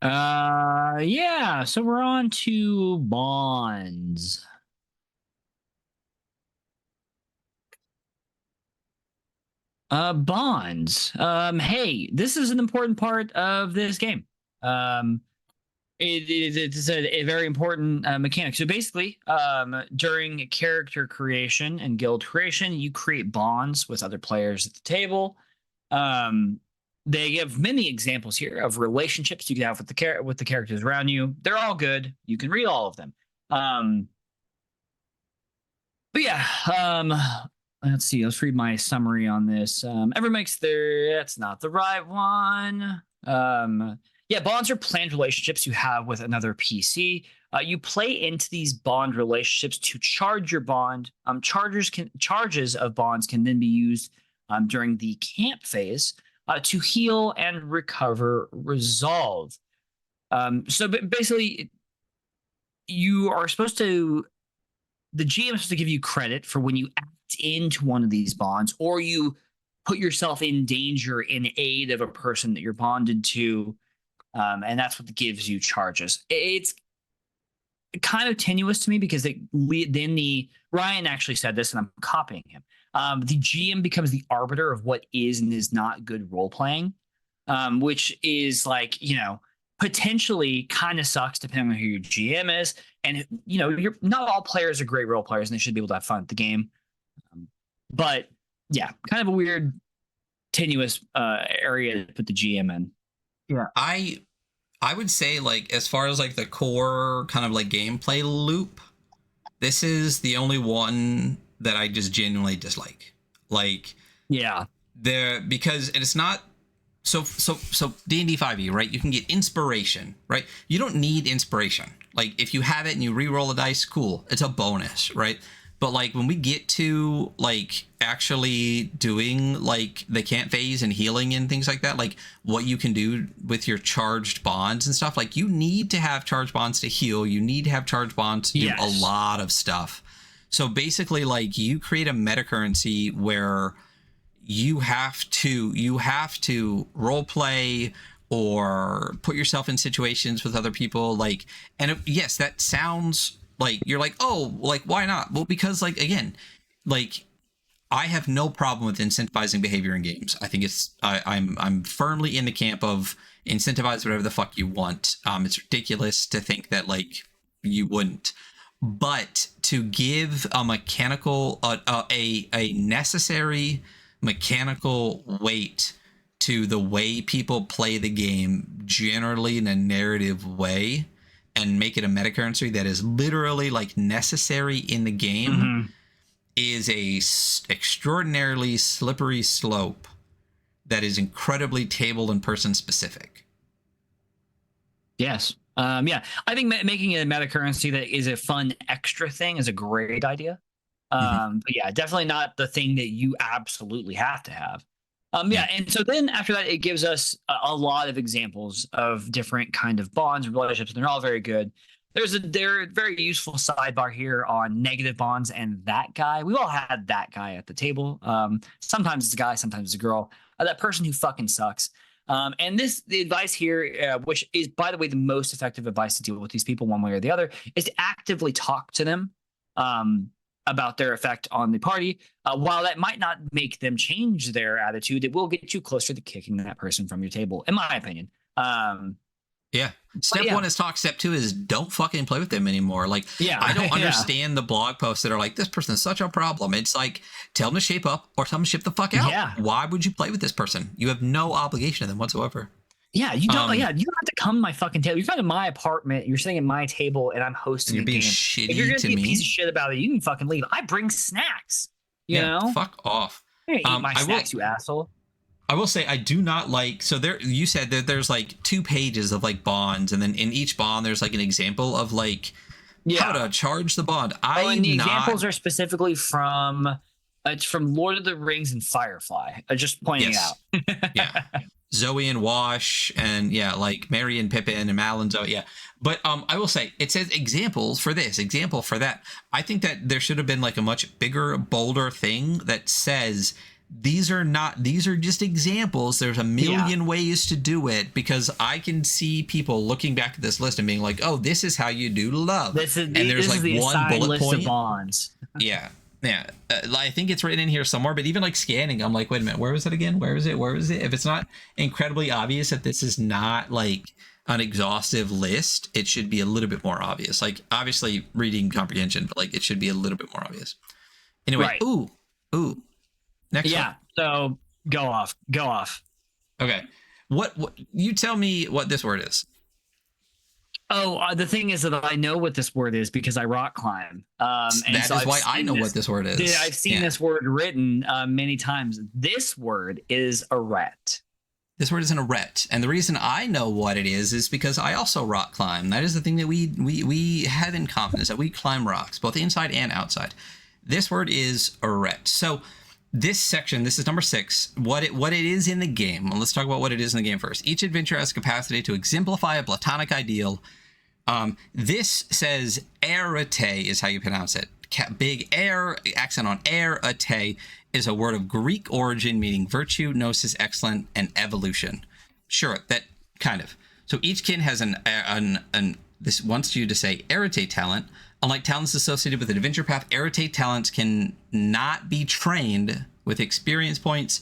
Yeah. So we're on to bonds. Bonds. Hey, this is an important part of this game. It's a very important mechanic. So basically, during character creation and guild creation, you create bonds with other players at the table. They give many examples here of relationships you can have with the characters around you. They're all good. You can read all of them. But yeah, let's see. Let's read my summary on this. Everyone makes that's not the right one. Yeah, bonds are planned relationships you have with another PC. You play into these bond relationships to charge your bond. Charges of bonds can then be used during the camp phase to heal and recover resolve. So basically, you are supposed to. The GM is supposed to give you credit for when you act into one of these bonds, or you put yourself in danger in aid of a person that you're bonded to. And that's what gives you charges. It's kind of tenuous to me because Ryan actually said this, and I'm copying him. The GM becomes the arbiter of what is and is not good role playing, which is like, potentially kind of sucks depending on who your GM is. And you're not all players are great role players, and they should be able to have fun at the game. But yeah, kind of a weird, tenuous area to put the GM in. Yeah, I would say, like, as far as like the core kind of like gameplay loop, this is the only one that I just genuinely dislike. Like, yeah, because it's not so D&D 5e, right? You can get inspiration, right? You don't need inspiration. Like, if you have it and you re-roll a dice, cool, it's a bonus, right? But like when we get to like actually doing like the camp phase and healing and things like that, like what you can do with your charged bonds and stuff, like you need to have charged bonds to heal. You need to have charged bonds to do a lot of stuff. So basically, like, you create a meta currency where you have to role play or put yourself in situations with other people. Like, and yes, that sounds like you're like, oh, like, why not? Well, because, like, again, like, I have no problem with incentivizing behavior in games. I think I'm firmly in the camp of incentivize whatever the fuck you want. It's ridiculous to think that like you wouldn't, but to give a mechanical a necessary mechanical weight to the way people play the game generally in a narrative way, and make it a meta currency that is literally like necessary in the game, is a extraordinarily slippery slope that is incredibly table and person specific. Yes. Yeah, I think making it a meta currency that is a fun extra thing is a great idea. But yeah, definitely not the thing that you absolutely have to have. Yeah, and so then after that, it gives us a lot of examples of different kind of bonds and relationships, and they're all very good. There's a very useful sidebar here on negative bonds and that guy. We've all had that guy at the table. Sometimes it's a guy, sometimes it's a girl. That person who fucking sucks. And the advice here, which is, by the way, the most effective advice to deal with these people one way or the other, is to actively talk to them about their effect on the party. While that might not make them change their attitude, it will get you closer to kicking that person from your table, in my opinion. Yeah. Step one is talk. Step two is don't fucking play with them anymore. Like, I don't understand the blog posts that are like, this person is such a problem. It's like, tell them to shape up or tell them to ship the fuck out. Yeah. Why would you play with this person? You have no obligation to them whatsoever. Yeah, you don't. You don't have to come to my fucking table. You're coming to my apartment. You're sitting at my table, and I'm hosting. You're being game. shitty if you're gonna to be me. A piece of shit about it, you can fucking leave. I bring snacks. You know, fuck off. Eat my snacks, you asshole. I will say I do not like. So there, you said that there's like 2 pages of like bonds, and then in each bond there's like an example of like how to charge the bond. And the examples are specifically from it's from Lord of the Rings and Firefly. Just pointing out. Yeah. Zoe and Wash, and like Merry and Pippin and Mal and Zoe. Yeah. But I will say it says examples for this, example for that. I think that there should have been like a much bigger, bolder thing that says these are just examples. There's a million ways to do it, because I can see people looking back at this list and being like, oh, this is how you do love. This is the one bullet point of bonds. Yeah. Yeah, I think it's written in here somewhere, but even like scanning, I'm like, wait a minute, where was it again? Where is it? Where is it? If it's not incredibly obvious that this is not like an exhaustive list, it should be a little bit more obvious. Like obviously reading comprehension, but like it should be a little bit more obvious. Anyway, Right. Ooh. Next one. So go off. Okay. What you tell me what this word is. Oh, the thing is that I know what this word is because I rock climb. And that so is why I know what this word is. Yeah, I've seen this word written many times. This word is arete. This word is an arete, and the reason I know what it is because I also rock climb. That is the thing that we have in common, is that we climb rocks, both inside and outside. This word is arete. So this section, this is number 6, what it is in the game. Well, let's talk about what it is in the game first. Each adventure has capacity to exemplify a platonic ideal. This says arete is how you pronounce it. Big air, accent on arete, is a word of Greek origin meaning virtue, gnosis, excellent, and evolution. Sure, that kind of. So each kin has this wants you to say arete talent. Unlike talents associated with an adventure path, arete talents can not be trained with experience points.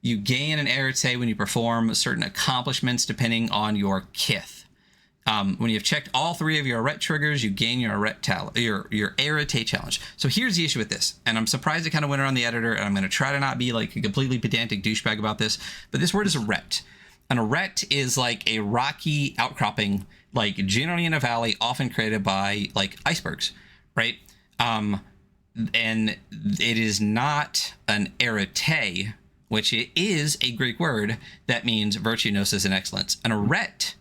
You gain an arete when you perform certain accomplishments depending on your kith. When you've checked all 3 of your arete triggers, you gain your arete your arete challenge. So here's the issue with this, and I'm surprised it kind of went around the editor, and I'm going to try to not be like a completely pedantic douchebag about this, but this word is arete. An arete is like a rocky outcropping, like generally in a valley, often created by like icebergs, right? And it is not an arete, which it is a Greek word that means virtue, gnosis, and excellence. An arete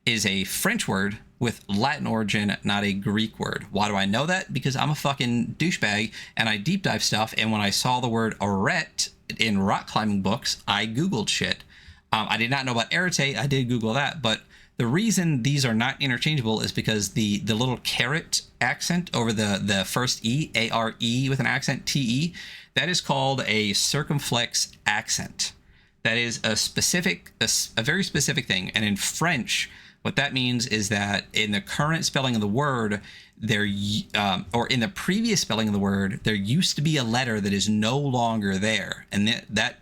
is a French word with Latin origin, not a Greek word. Why do I know that? Because I'm a fucking douchebag and I deep dive stuff. And when I saw the word arete in rock climbing books, I Googled shit. I did not know about arete. I did Google that. But the reason these are not interchangeable is because the little caret accent over the first E, A-R-E with an accent, T-E, that is called a circumflex accent. That is a very specific thing. And in French, what that means is that in the current spelling of the word, or in the previous spelling of the word, there used to be a letter that is no longer there. And that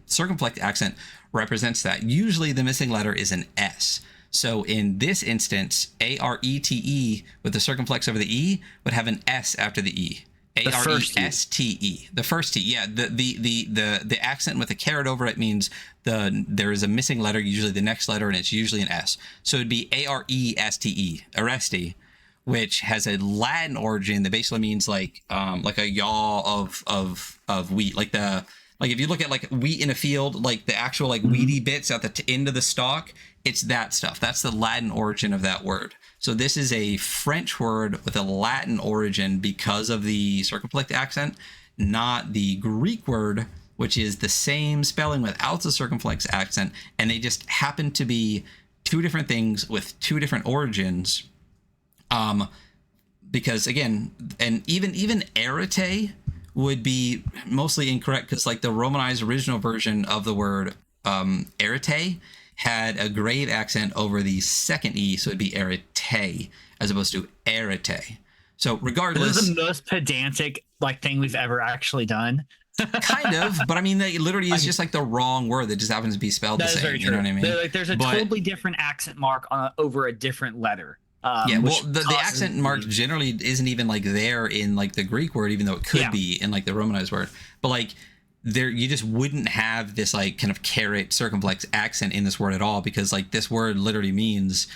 circumflex accent represents that. Usually the missing letter is an S. So in this instance, A-R-E-T-E with the circumflex over the E would have an S after the E. A-R-E-S-T-E. The first T. Yeah, the accent with a caret over it means there is a missing letter, usually the next letter, and it's usually an S. So it'd be A-R-E-S-T-E, aresti, which has a Latin origin that basically means like a yaw of wheat. Like if you look at like wheat in a field, like the actual like weedy bits at the end of the stalk, it's that stuff. That's the Latin origin of that word. So this is a French word with a Latin origin because of the circumflex accent, not the Greek word, which is the same spelling without the circumflex accent. And they just happen to be 2 different things with 2 different origins. Because again, and even arete would be mostly incorrect because like the Romanized original version of the word arete had a grave accent over the second E, so it'd be arete as opposed to arete. So regardless, this is the most pedantic like thing we've ever actually done. Kind of, but I mean, it literally is just like the wrong word that just happens to be spelled the same. You know what I mean? There's a totally different accent mark over a different letter. Yeah, well, the accent mark generally isn't even like there in like the Greek word, even though it could be in like the Romanized word. But like there, you just wouldn't have this like kind of caret circumflex accent in this word at all, because like this word literally means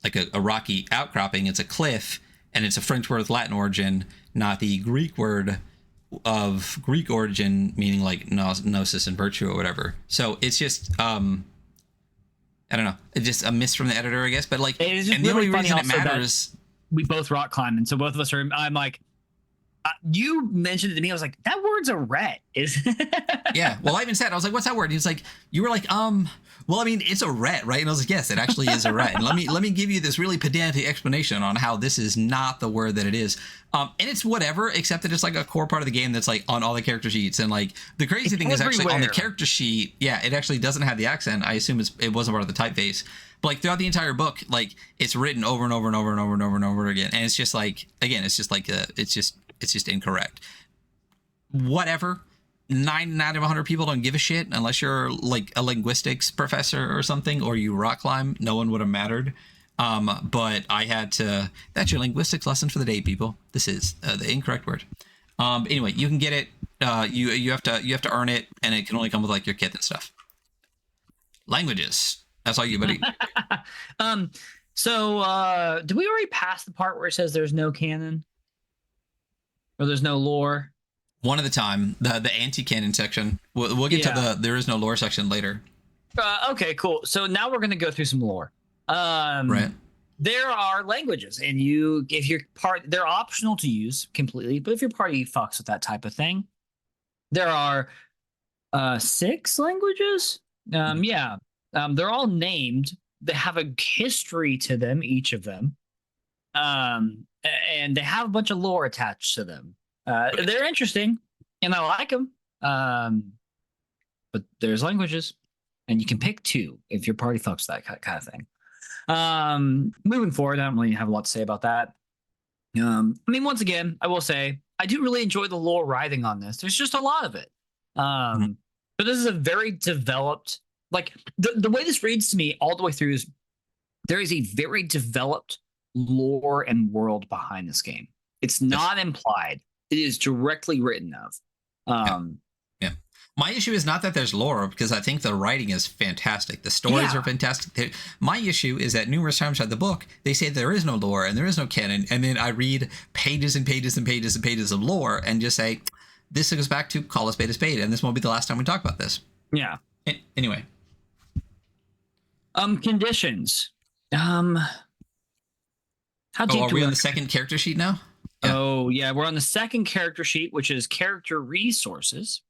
like a rocky outcropping. It's a cliff, and it's a French word with Latin origin, not the Greek word of Greek origin meaning like gnosis and virtue or whatever. So it's just I don't know. It's just a miss from the editor, I guess. But like, and the really only reason it matters, we both rock climb, and so both of us are. I'm like, you mentioned it to me. I was like, that word's a ret. Is yeah. Well, I even said, I was like, what's that word? And he was like, you were like, well, I mean, it's a ret, right? And I was like, yes, it actually is a ret. And let me give you this really pedantic explanation on how this is not the word that it is. And it's whatever, except that it's like a core part of the game that's like on all the character sheets. And like the crazy thing is actually on the character sheet, yeah, it actually doesn't have the accent. I assume it wasn't part of the typeface. But like throughout the entire book, like it's written over and over and over and over and over and over again. And it's just like, again, it's It's just incorrect. Whatever. 9 out of 100 people don't give a shit unless you're like a linguistics professor or something, or you rock climb. No one would have mattered. But I had to. That's your linguistics lesson for the day, people. This is the incorrect word. Anyway, you can get it. You have to earn it, and it can only come with like your kit and stuff. Languages. That's all you, buddy. So did we already pass the part where it says there's no canon? Or there's no lore? One at a time. The anti-canon section. We'll get to the there is no lore section later. Okay, cool. So now we're gonna go through some lore. Right. There are languages, and if your part, they're optional to use completely. But if your party fucks with that type of thing, there are 6 languages. They're all named. They have a history to them, each of them, and they have a bunch of lore attached to them. They're interesting, and I like them. But there's languages, and you can pick 2 if your party fucks that kind of thing. Moving forward, I don't really have a lot to say about that. I mean, once again, I will say I do really enjoy the lore writing on this. There's just a lot of it. But this is a very developed, like the way this reads to me all the way through is there is a very developed lore and world behind this game. It's not implied. It is directly written of. Yeah. My issue is not that there's lore, because I think the writing is fantastic. The stories are fantastic. My issue is that numerous times throughout the book, they say there is no lore and there is no canon. And then I read pages and pages and pages and pages of lore and just say, this goes back to call a spade a spade. And this won't be the last time we talk about this. Yeah. Anyway. Conditions. How deep are we on the second character sheet now? Yeah. Oh, yeah. We're on the second character sheet, which is character resources.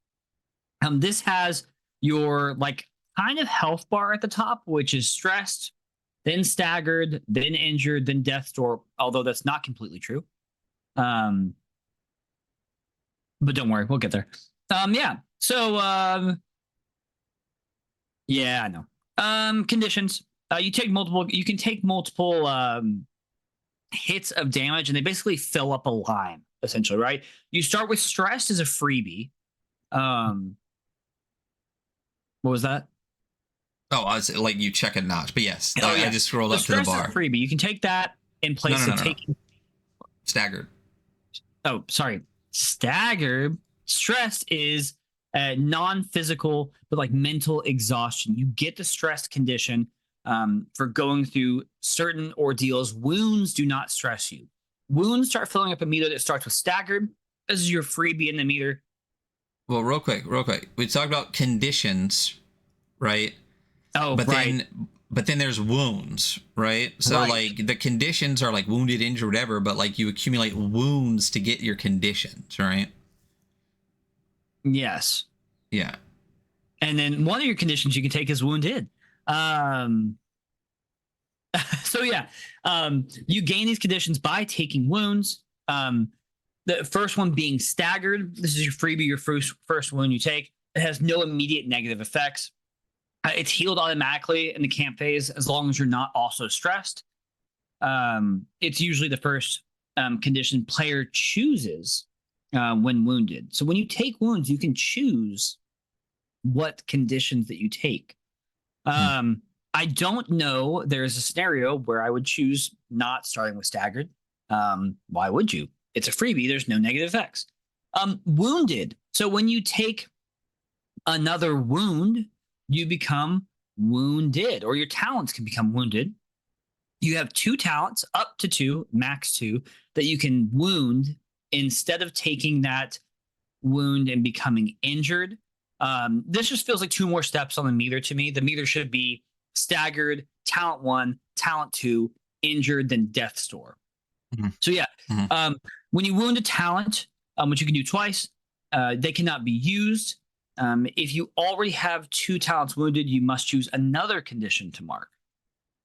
This has your like kind of health bar at the top, which is stressed, then staggered, then injured, then death's door, although that's not completely true. But don't worry, we'll get there. Yeah. So yeah, I know. Conditions. You can take multiple hits of damage, and they basically fill up a line, essentially, right? You start with stressed as a freebie. What was that? Oh, I was like you check a notch, but yes, yeah. I just scrolled up to the bar. Freebie. You can take that in place of taking staggered. Oh, sorry, staggered. Stressed is non-physical, but like mental exhaustion. You get the stressed condition for going through certain ordeals. Wounds do not stress you. Wounds start filling up a meter that starts with staggered. This is your freebie in the meter. Well, real quick. We talked about conditions, right? Oh, but right. then there's wounds, right? So like the conditions are like wounded, injured, whatever, but like you accumulate wounds to get your conditions, right? Yes. Yeah. And then one of your conditions you can take is wounded. So yeah, you gain these conditions by taking wounds. The first one being staggered. This is your freebie, your first wound you take. It has no immediate negative effects. It's healed automatically in the camp phase as long as you're not also stressed. It's usually the first condition player chooses when wounded. So when you take wounds, you can choose what conditions that you take. I don't know. There's a scenario where I would choose not starting with staggered. Why would you? It's a freebie. There's no negative effects. Wounded. So when you take another wound, you become wounded, or your talents can become wounded. You have 2 talents, up to 2, max 2, that you can wound instead of taking that wound and becoming injured. This just feels like 2 more steps on the meter to me. The meter should be staggered, talent 1, talent 2, injured, then death's door. So yeah, when you wound a talent, which you can do twice, they cannot be used. If you already have 2 talents wounded, you must choose another condition to mark.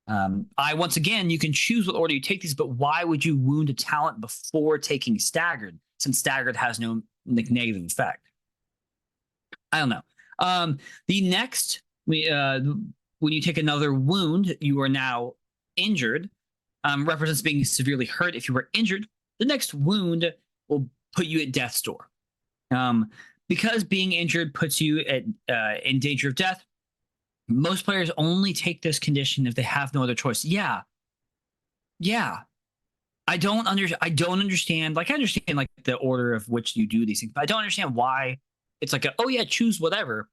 Once again, you can choose what order you take these, but why would you wound a talent before taking staggered, since staggered has no negative effect? I don't know. The next, when you take another wound, you are now injured. Represents being severely hurt. If you were injured, the next wound will put you at death's door. Because being injured puts you at in danger of death, most players only take this condition if they have no other choice. Yeah. I don't understand. Like, I understand like the order of which you do these things, but I don't understand why it's like oh yeah, choose whatever.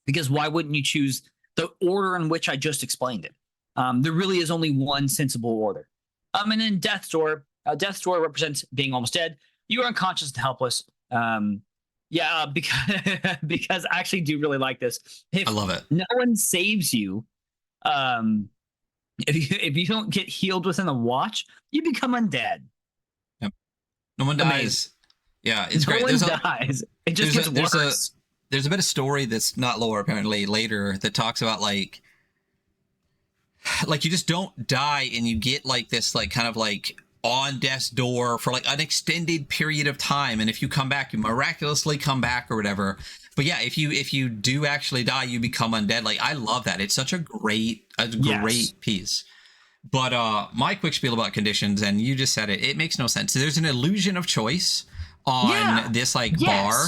Because why wouldn't you choose the order in which I just explained it? There really is only one sensible order. And then death's door. Death's door represents being almost dead. You are unconscious and helpless. Because I actually do really like this. If I love it. No one saves you, if you don't get healed within a watch, you become undead. Yep. No one dies. Yeah, it's great. No one dies. It just gets worse. There's a bit of story that's not lore apparently later that talks about like you just don't die and you get like this like kind of like on death's door for like an extended period of time, and if you come back, you miraculously come back or whatever. But yeah, if you do actually die, you become undead. Like, I love that. It's such a great piece. But my quick spiel about conditions, and you just said it, it makes no sense. There's an illusion of choice on this like bar.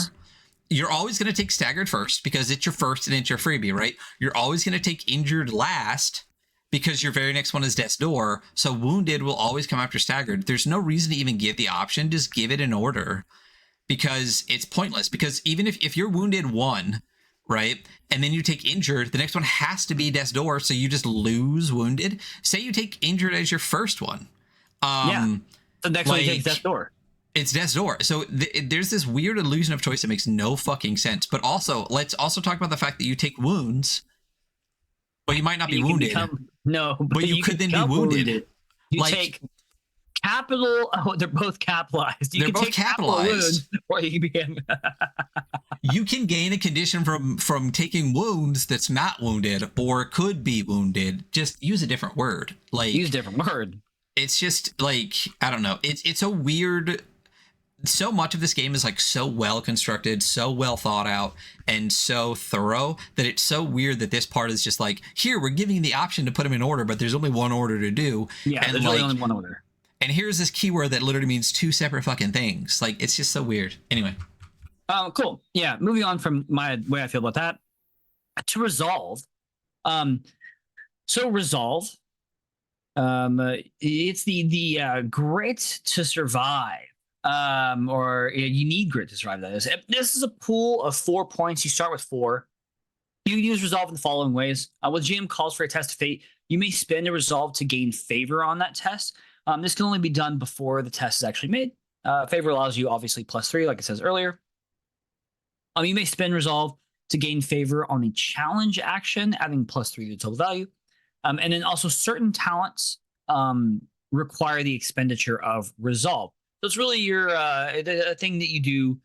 You're always going to take staggered first because it's your first and it's your freebie, right? You're always going to take injured last because your very next one is death's door. So wounded will always come after staggered. There's no reason to even give the option. Just give it an order because it's pointless. Because even if you're wounded 1, right, and then you take injured, the next one has to be death's door. So you just lose wounded. Say you take injured as your first one. The next one takes death's door. It's death's door. So there's this weird illusion of choice that makes no fucking sense. But also, let's also talk about the fact that you take wounds, but you might not be wounded. But you could then be wounded. You take capital. Oh, they're both capitalized. They're both capitalized. Wounds, or you can be. You can gain a condition from taking wounds that's not wounded or could be wounded. Just use a different word. Like, use a different word. It's just like, I don't know. It's a weird. So much of this game is like so well constructed, so well thought out, and so thorough that it's so weird that this part is just like, here, we're giving you the option to put them in order, but there's only one order to do. Yeah, and there's like, only one order. And here's this keyword that literally means 2 separate fucking things. Like, it's just so weird. Anyway. Oh, cool. Yeah, moving on from my way I feel about that to resolve. So resolve. It's the grit to survive. Or you need grit to survive. That is. This is a pool of 4 points. You start with 4. You can use resolve in the following ways. When GM calls for a test of fate, you may spend a resolve to gain favor on that test. This can only be done before the test is actually made. Favor allows you obviously +3, like it says earlier. You may spend resolve to gain favor on the challenge action, adding +3 to the total value. And then also certain talents require the expenditure of resolve. So it's really your a thing that you do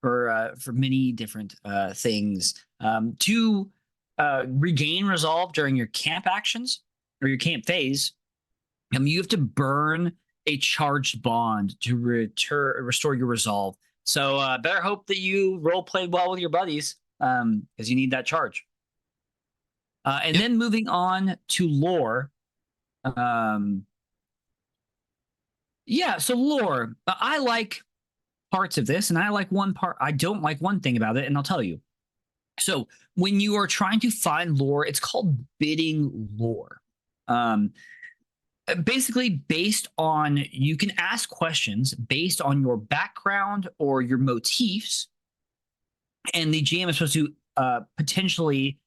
for many different things to regain resolve during your camp actions or your camp phase. You have to burn a charged bond to restore your resolve. So better hope that you role played well with your buddies because you need that charge. And then moving on to lore. So lore. I like parts of this, and I like one part. I don't like one thing about it, and I'll tell you. So when you are trying to find lore, it's called bidding lore. Basically, based on, you can ask questions based on your background or your motifs, and the GM is supposed to potentially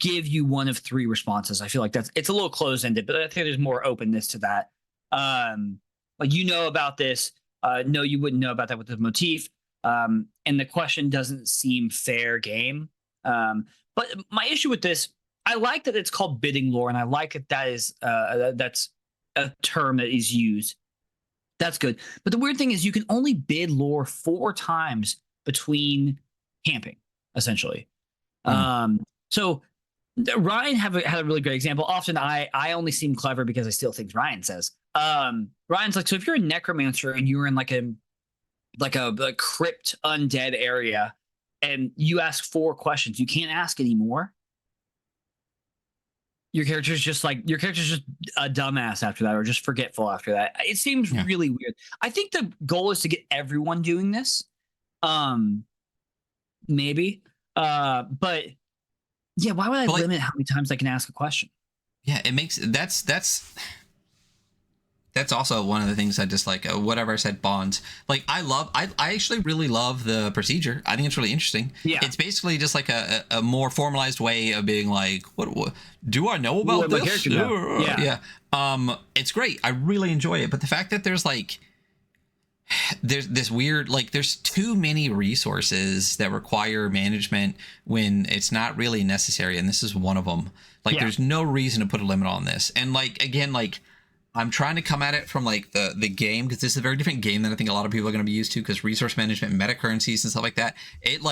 give you one of 3 responses. I feel like it's a little closed-ended, but I think there's more openness to that. Like, you know about this. No, you wouldn't know about that with the motif. And the question doesn't seem fair game. But my issue with this, I like that it's called bidding lore, and I like that is that's a term that is used. That's good. But the weird thing is you can only bid lore 4 times between camping, essentially. So Ryan had a really great example. Often I only seem clever because I steal things Ryan says. Ryan's like, so if you're a necromancer and you're in like a crypt undead area and you ask 4 questions, you can't ask any more. your character's just a dumbass after that, or just forgetful after that. It seems really weird. I think the goal is to get everyone doing this. Maybe. But yeah, why would I limit how many times I can ask a question? Yeah, it makes that's also one of the things I dislike. Whatever I said, bonds. Like I actually really love the procedure. I think it's really interesting. Yeah, it's basically just like a more formalized way of being like, what do I know about this? Yeah. It's great. I really enjoy it. But the fact that there's this weird, like there's too many resources that require management when it's not really necessary, and this is one of them. Like there's no reason to put a limit on this. And like again, like I'm trying to come at it from like the game, because this is a very different game than I think a lot of people are going to be used to, because resource management, meta currencies and stuff like that, it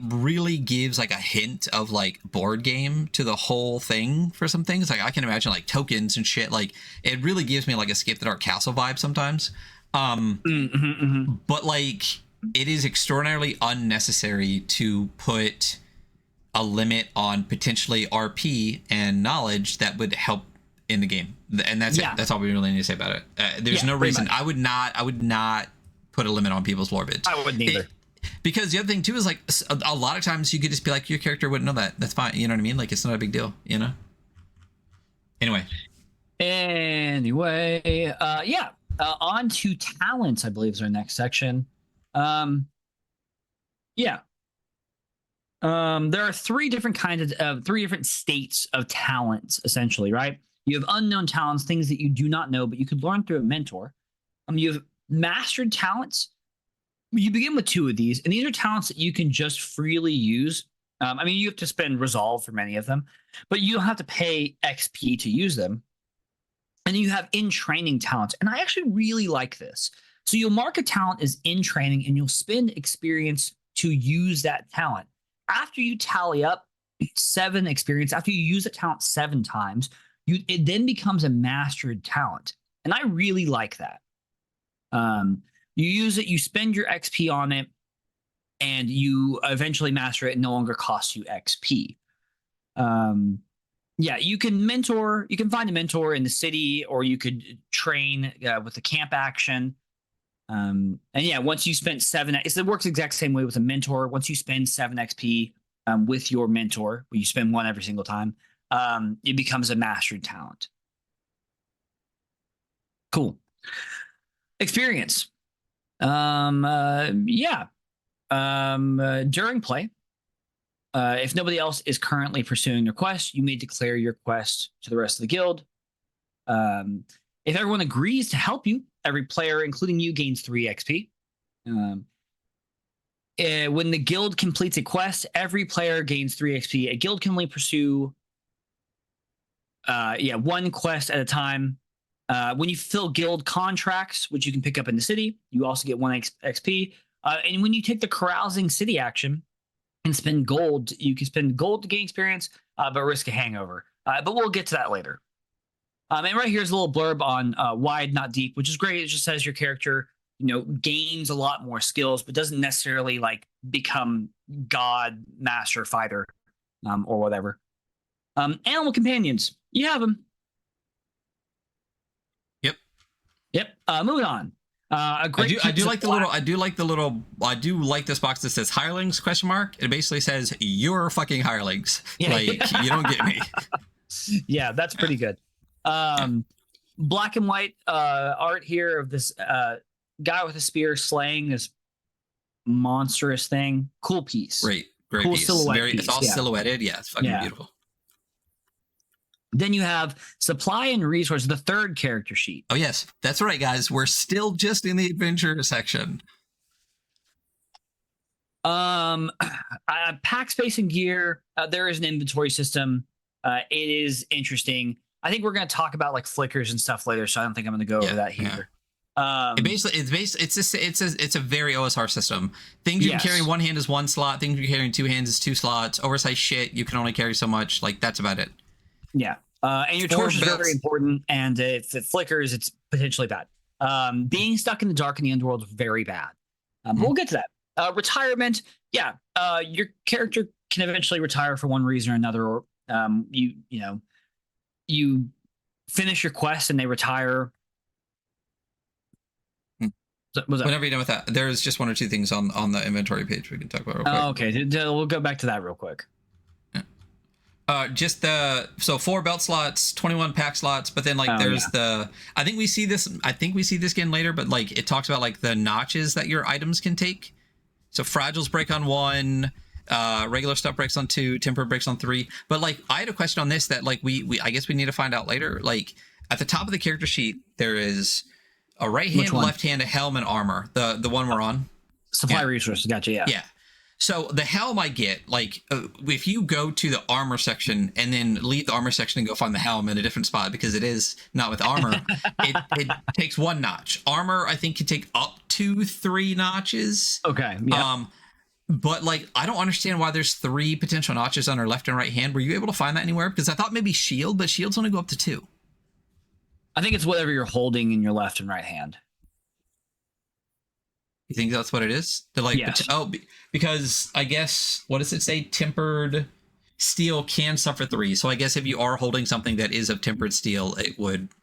really gives like a hint of like board game to the whole thing for some things. Like I can imagine like tokens and shit. Like it really gives me like a Skip the Dark Castle vibe sometimes. But like it is extraordinarily unnecessary to put a limit on potentially RP and knowledge that would help in the game, and that's it. That's all we really need to say about it. There's no reason. I would not put a limit on people's lore bids. I wouldn't either. Because the other thing too is like a lot of times you could just be like, your character wouldn't know that. That's fine. You know what I mean? Like it's not a big deal. You know. Anyway. On to talents, I believe is our next section. There are three different states of talents, essentially, right? You have unknown talents, things that you do not know, but you could learn through a mentor. You have mastered talents. You begin with two of these, and these are talents that you can just freely use. You have to spend resolve for many of them, but you don't have to pay XP to use them. And then you have in training talents, and I actually really like this. So you'll mark a talent as in training, and you'll spend experience to use that talent. After you tally up 7 experience, after you use a talent 7 times, it then becomes a mastered talent. And I really like that. You use it, you spend your XP on it, and you eventually master it. It no longer costs you XP. You can find a mentor in the city, or you could train with the camp action. Once you spend 7, it works the exact same way with a mentor. Once you spend 7 XP with your mentor, you spend 1 every single time, it becomes a mastered talent. Cool. Experience. During play, if nobody else is currently pursuing their quest, you may declare your quest to the rest of the guild. If everyone agrees to help you, every player, including you, gains 3 XP. When the guild completes a quest, every player gains 3 XP. A guild can only pursue 1 quest at a time. When you fulfill guild contracts, which you can pick up in the city, you also get 1 XP. And when you take the carousing city action and spend gold, you can spend gold to gain experience, but risk a hangover. But we'll get to that later. And right here's a little blurb on wide, not deep, which is great. It just says your character, gains a lot more skills, but doesn't necessarily like become god, master, fighter, or whatever. Animal companions, you have them. Yep. Moving on. I do like this box that says hirelings ? It basically says you're fucking hirelings. You don't get me. Yeah, that's pretty good. Black and white art here of this guy with a spear slaying this monstrous thing. Cool piece. Great cool piece. Silhouette piece. It's all silhouetted. Yeah, it's fucking beautiful. Then you have supply and resources, the third character sheet. Oh, yes. That's right, guys. We're still just in the adventure section. Pack space and gear. There is an inventory system. It is interesting. I think we're going to talk about like flickers and stuff later, so I don't think I'm going to go over that here. It's a very OSR system. Things you can carry in one hand is 1 slot. Things you can carry in 2 hands is 2 slots. Oversized shit, you can only carry so much. Like, that's about it. Yeah. And your torch is very important, and if it flickers, it's potentially bad. Being stuck in the dark in the underworld is very bad. But we'll get to that. Retirement, your character can eventually retire for one reason or another, or you finish your quest and they retire. Whenever you're done with that, there's just one or two things on the inventory page we can talk about real quick. Oh, okay. We'll go back to that real quick. Just so 4 belt slots, 21 pack slots, but then like there's I think we see this again later, but like it talks about like the notches that your items can take. So fragiles break on 1, regular stuff breaks on 2, temper breaks on 3. But like I had a question on this that like we I guess we need to find out later. Like at the top of the character sheet there is a right hand, left hand, a helm, and armor. The one we're on. Supply resources, gotcha. Yeah. So the helm I get, like, if you go to the armor section and then leave the armor section and go find the helm in a different spot because it is not with armor, it takes 1 notch. Armor, I think, can take up to 3 notches. Okay. Yeah. But like, I don't understand why there's 3 potential notches on our left and right hand. Were you able to find that anywhere? Because I thought maybe shield, but shields only go up to 2. I think it's whatever you're holding in your left and right hand. You think that's what it is? They're like, yes. Because I guess, what does it say? Tempered steel can suffer 3. So I guess if you are holding something that is of tempered steel,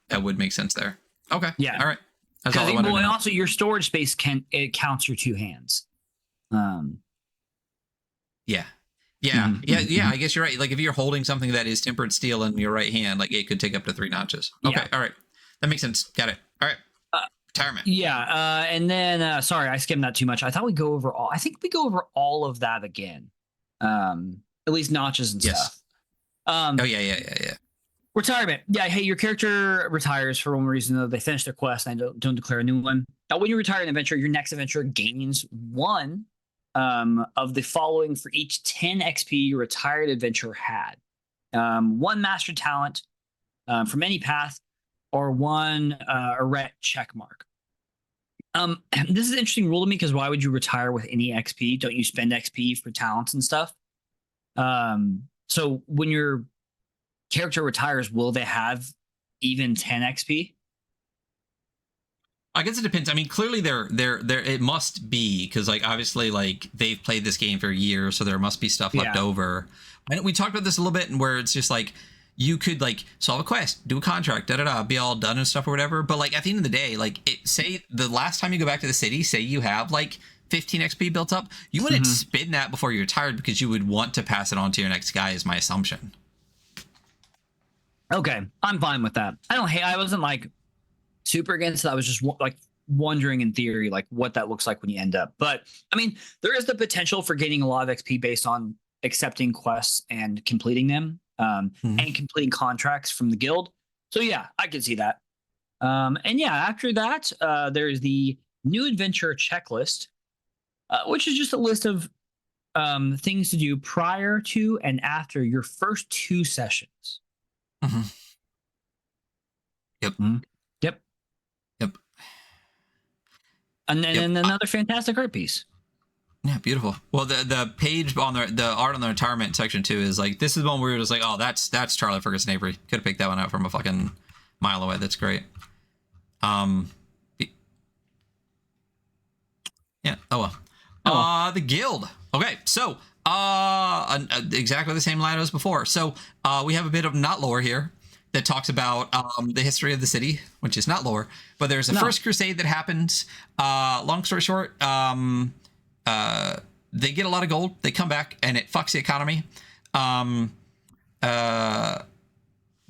that would make sense there. Okay. Yeah. All right. That's all I wanted to know. And also your storage space counts your 2 hands. Yeah. I guess you're right. Like if you're holding something that is tempered steel in your right hand, like it could take up to 3 notches. Okay. Yeah. All right. That makes sense. Got it. All right. Retirement. Yeah. And then, sorry, I skimmed that too much. I thought we go over all. I think we go over all of that again. At least notches and stuff. Yeah. Retirement. Yeah. Hey, your character retires for one reason or another. They finish their quest and don't declare a new one. Now, when you retire an adventure, your next adventure gains 1 of the following for each 10 XP your retired adventurer had. 1 master talent from any path, or 1 arret check mark. This is an interesting rule to me because why would you retire with any XP? Don't you spend XP for talents and stuff? So when your character retires, will they have even 10 XP? I guess it depends. I mean, clearly there it must be, because like obviously like they've played this game for years, so there must be stuff left over. And we talked about this a little bit, and where it's just like you could like solve a quest, do a contract, be all done and stuff or whatever. But like at the end of the day, like say the last time you go back to the city, say you have like 15 XP built up, you wouldn't spend that before you're retired because you would want to pass it on to your next guy, is my assumption. Okay, I'm fine with that. I wasn't like super against it. I was just like wondering in theory like what that looks like when you end up. But I mean, there is the potential for getting a lot of XP based on accepting quests and completing them. And completing contracts from the guild. So yeah, I can see that. And yeah, after that, there's the new adventure checklist, which is just a list of things to do prior to and after your first 2 sessions. Yep. Yep. And then another fantastic art piece. Yeah, beautiful. Well, the page on the art on the retirement section too is like, this is one where you're just like, oh, that's Charlie Ferguson Avery. Could have picked that one out from a fucking mile away. That's great. Yeah. Oh well. The guild. Okay, so exactly the same line as before. So we have a bit of not lore here that talks about the history of the city, which is not lore, but there's a first crusade that happens. Long story short, they get a lot of gold, they come back, and it fucks the economy.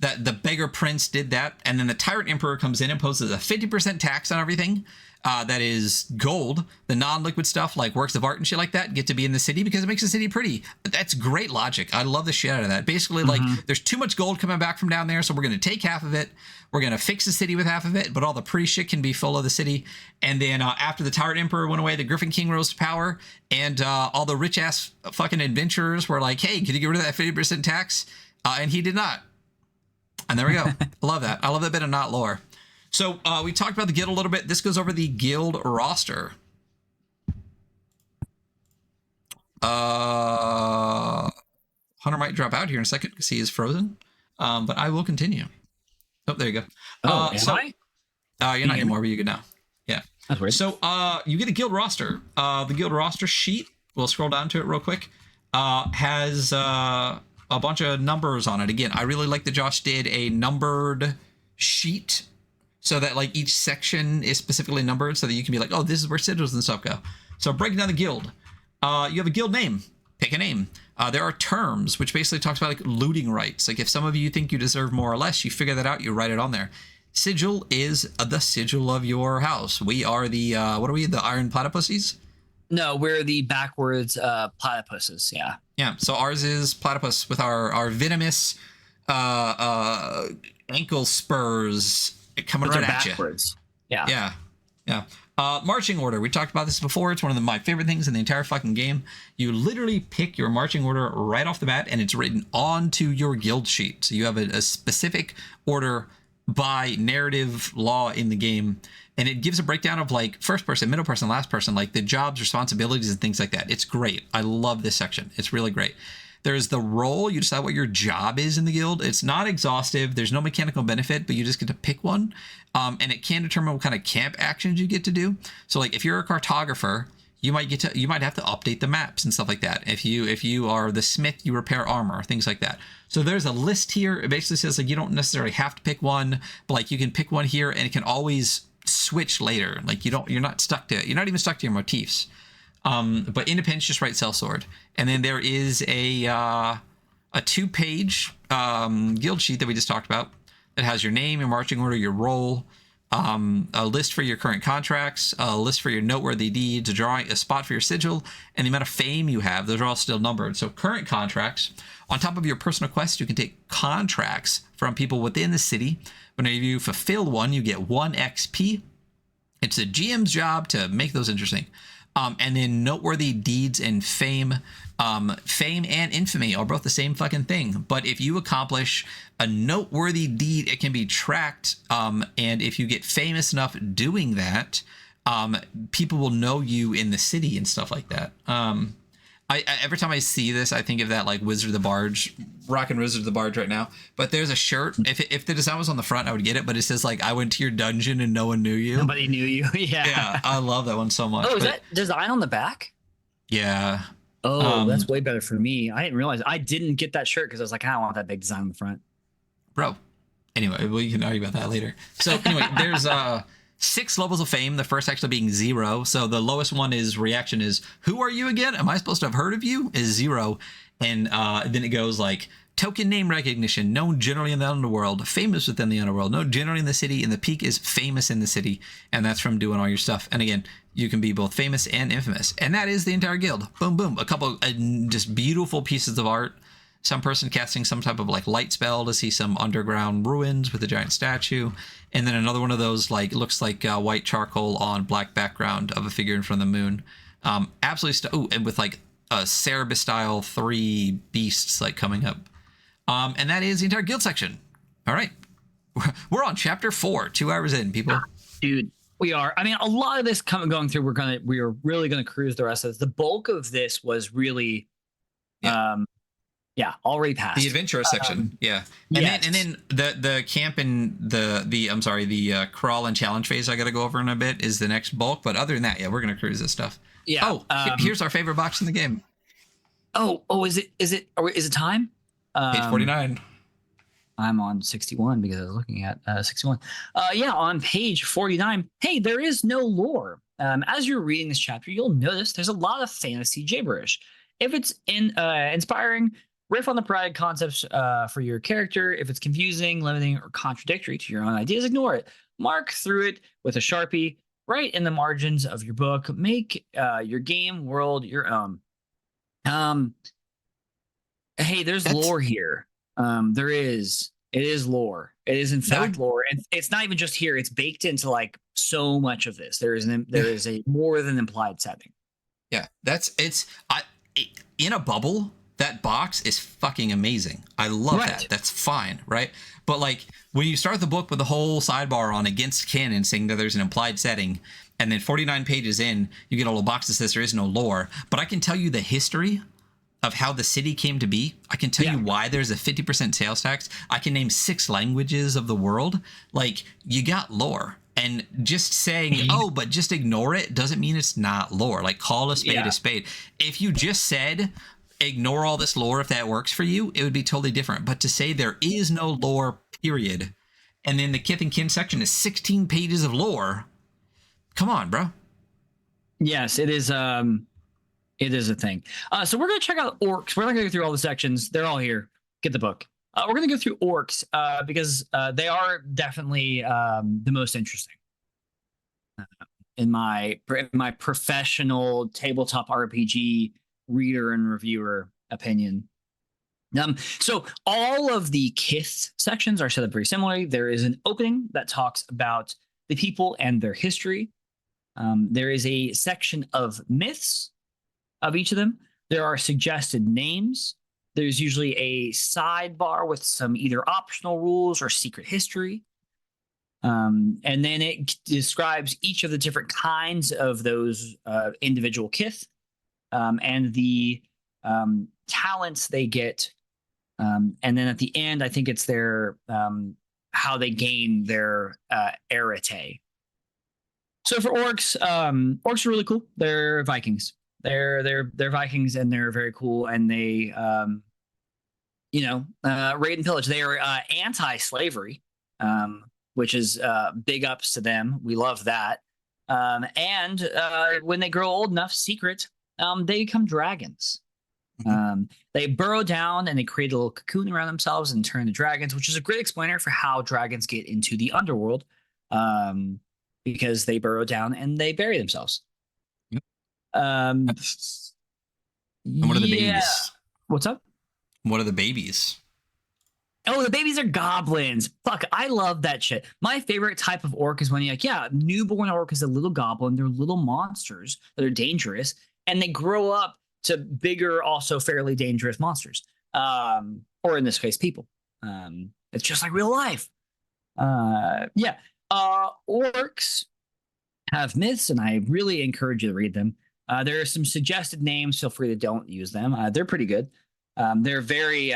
That the beggar prince did that, and then the tyrant emperor comes in and imposes a 50% tax on everything that is gold. The non-liquid stuff like works of art and shit like that get to be in the city because it makes the city pretty. That's great logic. I love the shit out of that. Basically, like, there's too much gold coming back from down there, so we're going to take half of it. We're going to fix the city with half of it, but all the pretty shit can be full of the city. And then after the tyrant emperor went away, the Griffin King rose to power, and all the rich-ass fucking adventurers were like, hey, can you get rid of that 50% tax? And he did not. And there we go. I love that. I love that bit of not lore. So we talked about the guild a little bit. This goes over the guild roster. Hunter might drop out here in a second because he is frozen. But I will continue. Oh, there you go. Am I? You're not anymore, but you can now. Yeah. That's weird. So you get a guild roster. The guild roster sheet, we'll scroll down to it real quick, has a bunch of numbers on it. Again, I really like that Josh did a numbered sheet so that like each section is specifically numbered so that you can be like, oh, this is where sigils and stuff go. So breaking down the guild, you have a guild name. Pick a name. There are terms, which basically talks about like looting rights. Like if some of you think you deserve more or less, you figure that out, you write it on there. Sigil is the sigil of your house. We are the, what are we, the iron platypuses? No, we're the backwards platypuses. Yeah. Yeah. So ours is platypus with our venomous ankle spurs coming right at you. Yeah. Yeah. Yeah. Marching order. We talked about this before. It's one of my favorite things in the entire fucking game. You literally pick your marching order right off the bat, and it's written onto your guild sheet. So you have a specific order by narrative law in the game, and it gives a breakdown of like first person, middle person, last person, like the jobs, responsibilities, and things like that. It's great. I love this section. It's really great. There's the role. You decide what your job is in the guild. It's not exhaustive. There's no mechanical benefit, but you just get to pick one. And it can determine what kind of camp actions you get to do. So like if you're a cartographer, you might have to update the maps and stuff like that. If you are the smith, you repair armor, things like that. So there's a list here. It basically says like you don't necessarily have to pick one, but like you can pick one here and it can always switch later. Like you're not even stuck to your motifs. But independents just write sellsword. And then there is a 2-page guild sheet that we just talked about that has your name, your marching order, your role, a list for your current contracts, a list for your noteworthy deeds, a spot for your sigil, and the amount of fame you have. Those are all still numbered. So current contracts, on top of your personal quests, you can take contracts from people within the city. Whenever you fulfill one, you get 1 XP. It's a GM's job to make those interesting. And then noteworthy deeds and fame. Fame and infamy are both the same fucking thing. But if you accomplish a noteworthy deed, it can be tracked. And if you get famous enough doing that, people will know you in the city and stuff like that. I every time I see this, I think of that like Wizard of the Barge, rockin' Wizard of the Barge right now. But there's a shirt. If the design was on the front, I would get it. But it says like, I went to your dungeon and no one knew you. Nobody knew you. Yeah. Yeah, I love that one so much. Oh, is that design on the back? Yeah. Oh, that's way better for me. I didn't realize. I didn't get that shirt because I was like, I don't want that big design on the front. Bro. Anyway, we can argue about that later. So anyway, there's 6 levels of fame, the first actually being 0. So the lowest one is reaction is, who are you again? Am I supposed to have heard of you? Is 0. And then it goes like, token name recognition, known generally in the underworld, famous within the underworld, known generally in the city, and the peak is famous in the city. And that's from doing all your stuff. And again, you can be both famous and infamous. And that is the entire guild. Boom, boom. A couple just beautiful pieces of art. Some person casting some type of like light spell to see some underground ruins with a giant statue. And then another one of those like looks like white charcoal on black background of a figure in front of the moon. Absolutely. And with like a Cerebus style 3 beasts like coming up. And that is the entire guild section. All right. We're on chapter 4, 2 hours in, people. Dude, we are. I mean, a lot of this going through, we are really going to cruise the rest of this. The bulk of this was really, already passed. The adventurous section, yeah. And then the camp and the crawl and challenge phase I got to go over in a bit is the next bulk. But other than that, yeah, we're gonna cruise this stuff. Yeah. Oh, here's our favorite box in the game. Is it time? Page 49. I'm on 61 because I was looking at 61. On page 49. Hey, there is no lore. As you're reading this chapter, you'll notice there's a lot of fantasy gibberish. If it's inspiring, riff on the pride concepts for your character. If it's confusing, limiting, or contradictory to your own ideas, ignore it. Mark through it with a Sharpie. Write in the margins of your book. Make your game world your own. Hey, there's lore here. There is. It is lore. It is in fact lore, and it's not even just here. It's baked into like so much of this. There is a more than implied setting. Yeah, in a bubble. That box is fucking amazing. I love that. That's fine, right? But like when you start the book with the whole sidebar on against canon saying that there's an implied setting, and then 49 pages in, you get a little box that says there is no lore. But I can tell you the history of how the city came to be. I can tell you why there's a 50% sales tax. I can name 6 languages of the world. Like, you got lore. And just saying, but just ignore it doesn't mean it's not lore. Like, call a spade a spade. If you just said ignore all this lore if that works for you, it would be totally different. But to say there is no lore, period, and then the Kith and Kin section is 16 pages of lore, come on, bro. Yes, it is. It is a thing. So we're gonna check out orcs. We're not gonna go through all the sections. They're all here. Get the book. We're gonna go through orcs because they are definitely the most interesting in my professional tabletop RPG reader and reviewer opinion. So all of the Kith sections are set up very similarly. There is an opening that talks about the people and their history. There is a section of myths of each of them. There are suggested names. There's usually a sidebar with some either optional rules or secret history. And then it describes each of the different kinds of those individual Kith and the talents they get. And then at the end, I think it's their how they gain their arete. So for orcs, orcs are really cool. They're Vikings. They're Vikings, and they're very cool. And they, raid and pillage. They are anti-slavery, which is big ups to them. We love that. And when they grow old enough, secret, they become dragons. They burrow down and they create a little cocoon around themselves and turn into dragons, which is a great explainer for how dragons get into the underworld, because they burrow down and they bury themselves. Yep. And what are the babies? What's up? What are the babies? Oh, the babies are goblins. Fuck, I love that shit. My favorite type of orc is when you're like, yeah, newborn orc is a little goblin. They're little monsters that are dangerous, and they grow up to bigger, also fairly dangerous monsters. Or in this case, people. It's just like real life. Orcs have myths, and I really encourage you to read them. There are some suggested names. Feel free to don't use them. They're pretty good. They're very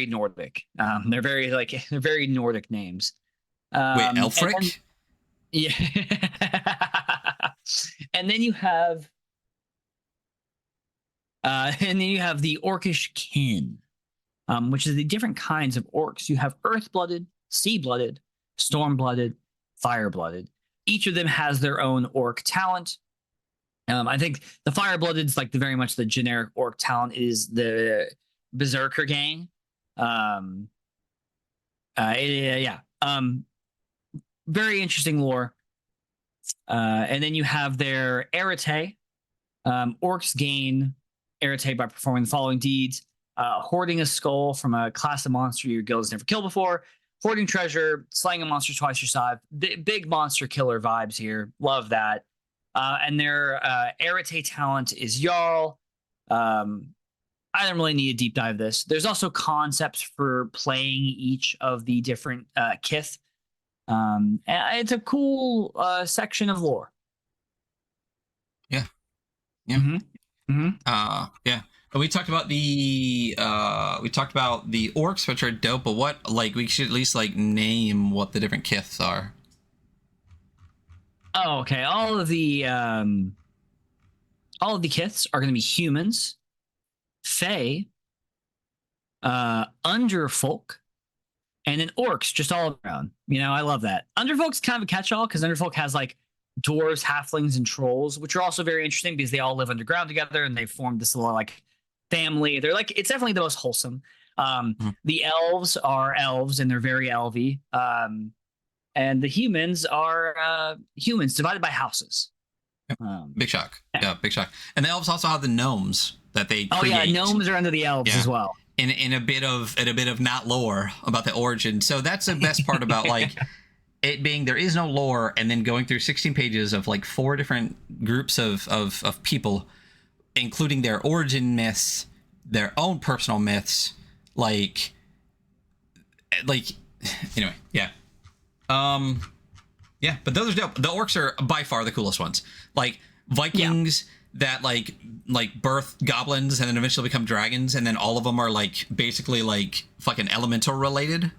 Nordic. They're very Nordic names. Wait, Elfric? Yeah. And then you have the orcish kin, which is the different kinds of orcs. You have earth-blooded, sea-blooded, storm-blooded, fire-blooded. Each of them has their own orc talent. I think the fire-blooded is like very much the generic orc talent is the Berserker gang. Very interesting lore. And then you have their arete. Orcs gain arete by performing the following deeds: hoarding a skull from a class of monster your guild has never killed before, hoarding treasure, slaying a monster twice your size. Big monster killer vibes here. Love that. And their arete talent is Jarl. I don't really need a deep dive this. There's also concepts for playing each of the different Kith. And it's a cool section of lore. Yeah. Mm-hmm. Yeah. But we talked about the orcs, which are dope. But what, like, we should at least like name what the different Kiths are. Oh, okay. All of the Kiths are going to be humans, Fae, Underfolk, and then orcs, just all around. I love that. Underfolk's kind of a catch-all because Underfolk has like dwarves, halflings, and trolls, which are also very interesting because they all live underground together and they formed this little like family. They're like, it's definitely the most wholesome. The elves are elves and they're very elvy. And the humans are humans divided by houses. Big shock. Yeah, big shock. And the elves also have the gnomes that they create. Oh yeah, gnomes are under the elves as well. In a bit of not lore about the origin. So that's the best part about like it being there is no lore, and then going through 16 pages of like 4 different groups of people, including their origin myths, their own personal myths, like anyway, yeah. Yeah, but those are dope. The orcs are by far the coolest ones. Like Vikings that like birth goblins and then eventually become dragons, and then all of them are like basically like fucking elemental related.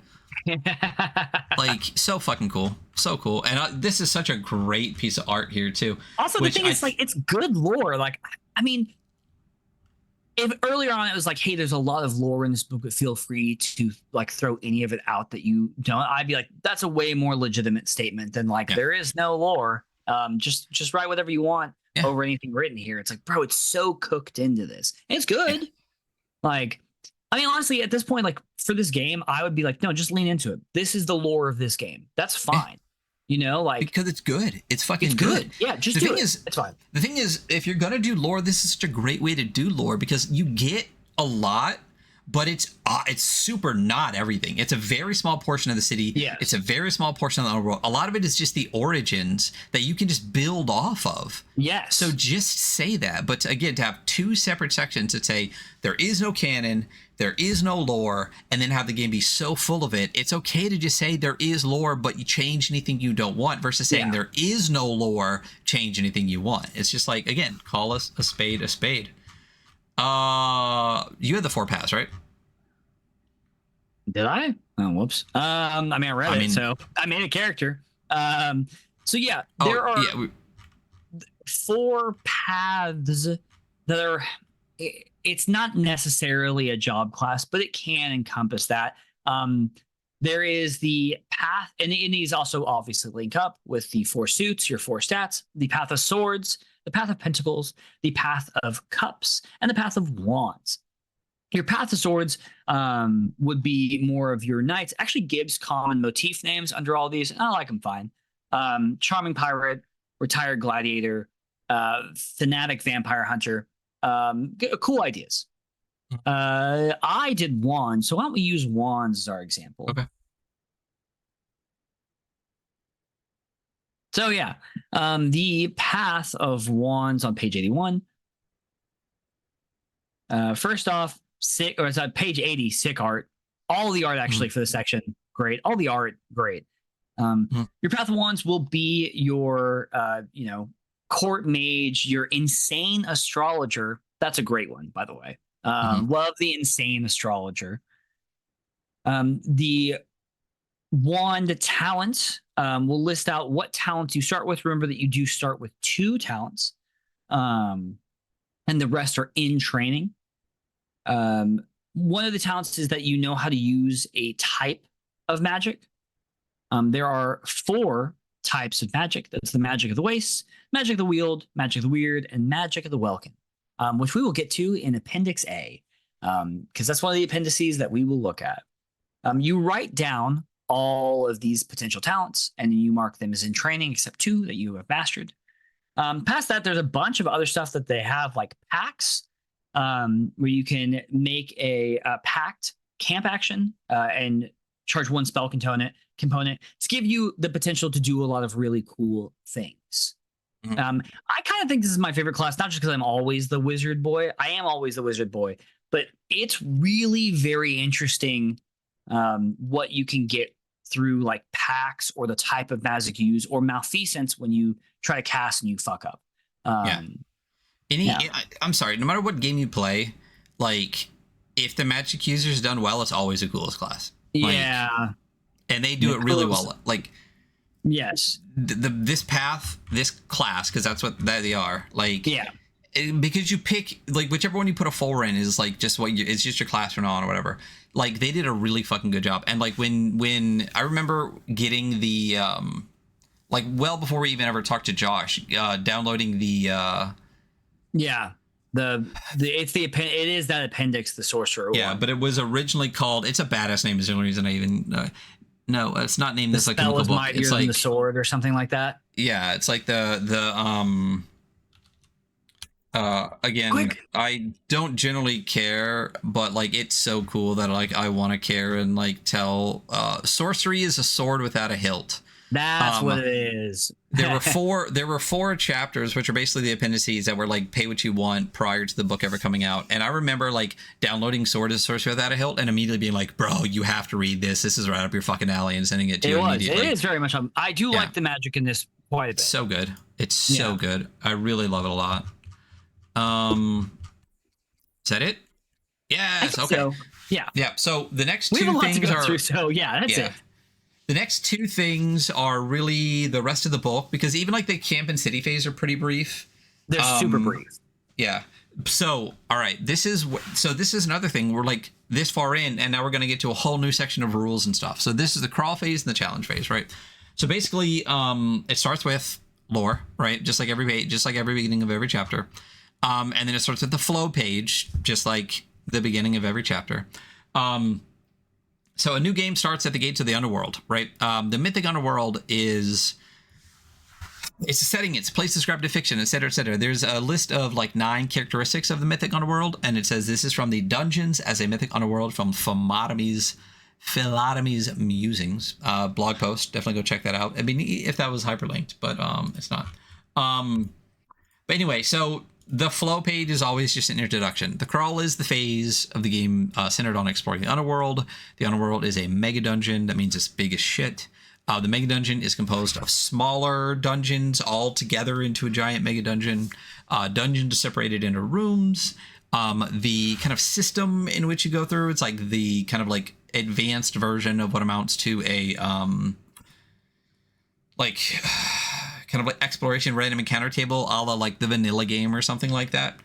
Like so fucking cool, so cool. And this is such a great piece of art here too. Also, the thing is, like, it's good lore. Like, I mean, if earlier on it was like, hey, there's a lot of lore in this book, but feel free to like throw any of it out that you don't, I'd be like, that's a way more legitimate statement than like, there is no lore. Just write whatever you want over anything written here. It's like, bro, it's so cooked into this. And it's good. Like, I mean, honestly, at this point, like for this game, I would be like, no, just lean into it. This is the lore of this game. That's fine. You know, like, because it's good. It's fucking good. Yeah, just do it. It's fine. The thing is, if you're gonna do lore, this is such a great way to do lore because you get a lot, but it's super not everything. It's a very small portion of the city. Yeah. It's a very small portion of the world. A lot of it is just the origins that you can just build off of. Yes. So just say that. But again, to have two separate sections that say there is no canon, there is no lore, and then have the game be so full of it, it's okay to just say there is lore, but you change anything you don't want versus saying there is no lore, change anything you want. It's just like, again, call us a spade a spade. You had the 4 paths, right? Did I? Oh, whoops. I mean, I read it, so I made a character. So yeah, there are 4 paths that are. It's not necessarily a job class, but it can encompass that. There is the path, and these also obviously link up with the 4 suits, your 4 stats, the path of swords, the path of pentacles, the path of cups, and the path of wands. Your path of swords would be more of your knights. Actually gives common motif names under all these, and I like them fine. Charming pirate, retired gladiator, fanatic vampire hunter. Cool ideas. I did wands, so why don't we use wands as our example? Okay. So yeah, the path of wands on page 81. First off, sick, or it's on page 80, sick art. All the art actually for the section, great. All the art, great. Your path of wands will be your, court mage, your insane astrologer. That's a great one, by the way. Love the insane astrologer. The wand talent will list out what talents you start with. Remember that you do start with 2 talents, and the rest are in training. One of the talents is that you know how to use a type of magic. There are 4 types of magic. That's the magic of the waste, magic of the wield, magic of the weird, and magic of the welkin, which we will get to in Appendix A, because that's one of the appendices that we will look at. You write down all of these potential talents, and you mark them as in training, except 2 that you have mastered. Past that, there's a bunch of other stuff that they have, like packs, where you can make a pact camp action and charge 1 spell component to give you the potential to do a lot of really cool things. I kind of think this is my favorite class, not just because I'm always the wizard boy. I am always the wizard boy, but it's really very interesting what you can get through like packs or the type of magic you use or malfeasance when you try to cast and you fuck up. I'm sorry, no matter what game you play, like if the magic user's done well, it's always the coolest class. And they do it really well. Like, yes, this class, because that's what they are. Like, because you pick like whichever one you put a 4 in is like just it's just your class from now on or whatever. Like they did a really fucking good job. And like when I remember getting the like well before we even ever talked to Josh, downloading the it is that appendix, the sorcerer one. But it was originally called, it's a badass name is the only reason I even no, it's not named this like a book. It's like the sword or something like that. Yeah, it's like again, quick. I don't generally care, but like it's so cool that like I want to care and like tell sorcery is a sword without a hilt. That's what it is. There were four chapters, which are basically the appendices that were like pay what you want prior to the book ever coming out. And I remember like downloading Sword as Sorcery Without a Hilt and immediately being like, bro, you have to read this. This is right up your fucking alley, and sending it to you immediately. It is very much. I do like the magic in this quite a bit. So good. It's so good. I really love it a lot. Is that it? Yes. Okay. So. Yeah. Yeah. So the next two things are. That's it. The next two things are really the rest of the book, because even like the camp and city phase are pretty brief. They're super brief. Yeah. So, all right, this is another thing. We're like this far in, and now we're going to get to a whole new section of rules and stuff. So this is the crawl phase and the challenge phase, right? So basically, it starts with lore, right? Just like every page, just like every beginning of every chapter. And then it starts with the flow page, just like the beginning of every chapter. So a new game starts at the gates of the underworld, right? The mythic underworld is... it's a setting, it's a place described to fiction, etc., etc. There's a list of like 9 characteristics of the mythic underworld, and it says this is from the Dungeons as a Mythic Underworld from Philotomy's Musings blog post. Definitely go check that out. I mean, if that was hyperlinked, but it's not. But anyway, so the flow page is always just an introduction. The crawl is the phase of the game centered on exploring the underworld. The underworld is a mega dungeon. That means it's big as shit. The mega dungeon is composed of smaller dungeons all together into a giant mega dungeon. Dungeons are separated into rooms. The kind of system in which you go through, it's like the kind of like advanced version of what amounts to a like kind of like exploration random encounter table, a la like the vanilla game or something like that.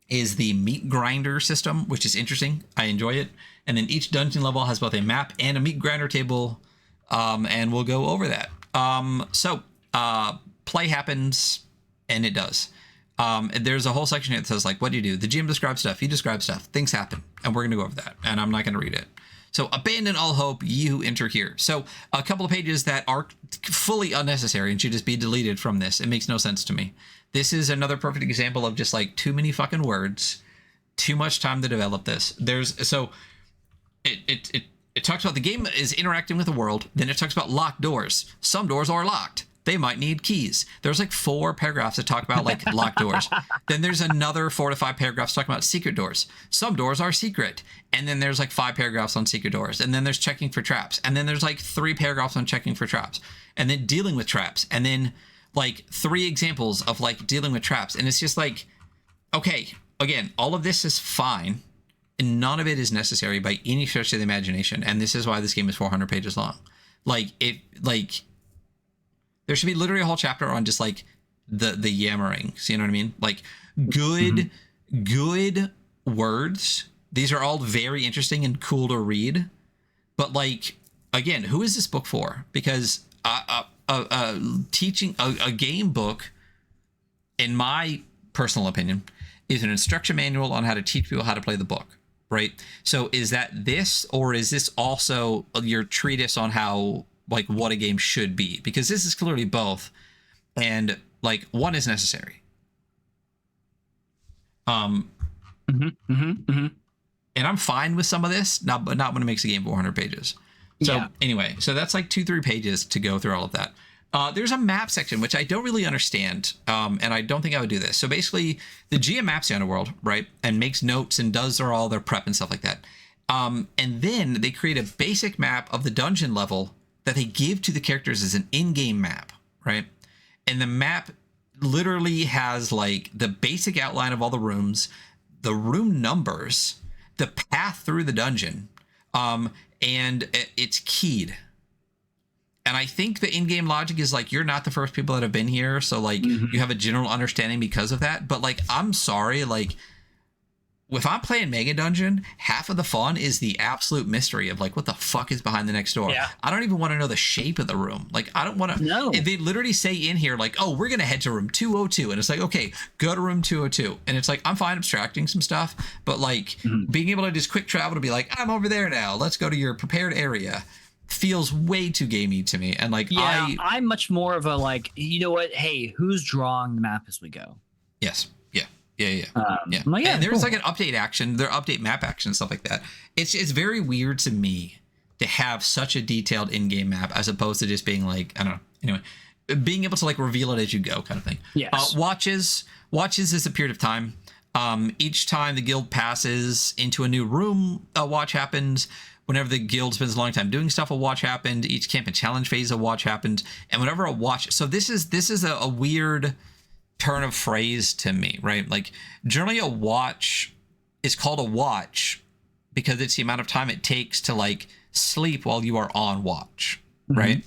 Is the meat grinder system, which is interesting. I enjoy it. And then each dungeon level has both a map and a meat grinder table. And we'll go over that. So play happens, and it does. There's a whole section here that says, like, what do you do? The GM describes stuff. You describe stuff. Things happen. And we're going to go over that. And I'm not going to read it. So abandon all hope, you enter here. So a couple of pages that are fully unnecessary and should just be deleted from this. It makes no sense to me. This is another perfect example of just like too many fucking words, too much time to develop this. It talks about the game is interacting with the world. Then it talks about locked doors. Some doors are locked. They might need keys. There's like 4 paragraphs that talk about like locked doors. Then there's another 4 to 5 paragraphs talking about secret doors. Some doors are secret. And then there's like 5 paragraphs on secret doors. And then there's checking for traps. And then there's like 3 paragraphs on checking for traps. And then dealing with traps. And then like 3 examples of like dealing with traps. And it's just like, okay, again, all of this is fine. And none of it is necessary by any stretch of the imagination. And this is why this game is 400 pages long. There should be literally a whole chapter on just like the yammering. So you know what I mean? Like good words. These are all very interesting and cool to read. But like, again, who is this book for? Because teaching a game book, in my personal opinion, is an instruction manual on how to teach people how to play the book. Right. So is that this, or is this also your treatise on how, like, what a game should be? Because this is clearly both. And like one is necessary. And I'm fine with some of this, but not when it makes a game 400 pages. So anyway, so that's like 2-3 pages to go through all of that. There's a map section, which I don't really understand, and I don't think I would do this. So basically, the GM maps the underworld, right, and makes notes and does all their prep and stuff like that. And then they create a basic map of the dungeon level that they give to the characters as an in-game map, right? And the map literally has like the basic outline of all the rooms, the room numbers, the path through the dungeon, and it's keyed. And I think the in-game logic is like, you're not the first people that have been here. So like you have a general understanding because of that. But like, I'm sorry, like if I'm playing Megadungeon, half of the fun is the absolute mystery of like, what the fuck is behind the next door? Yeah. I don't even want to know the shape of the room. Like, I don't want to know. They literally say in here, like, oh, we're going to head to room 202. And it's like, okay, go to room 202. And it's like, I'm fine abstracting some stuff, but like being able to just quick travel to be like, I'm over there now. Let's go to your prepared area. Feels way too gamey to me. And like, I'm much more of a like, you know what? Hey, who's drawing the map as we go? Yes. Yeah. Like, and there's like an update action, their update map action, stuff like that. It's very weird to me to have such a detailed in-game map as opposed to just being like, I don't know. Anyway, being able to like reveal it as you go, kind of thing. Yes. Watches is a period of time. Each time the guild passes into a new room, a watch happens. Whenever the guild spends a long time doing stuff, a watch happened. Each camp and challenge phase, a watch happened. And whenever a watch, so this is a weird turn of phrase to me, right? Like generally a watch is called a watch because it's the amount of time it takes to like sleep while you are on watch, right?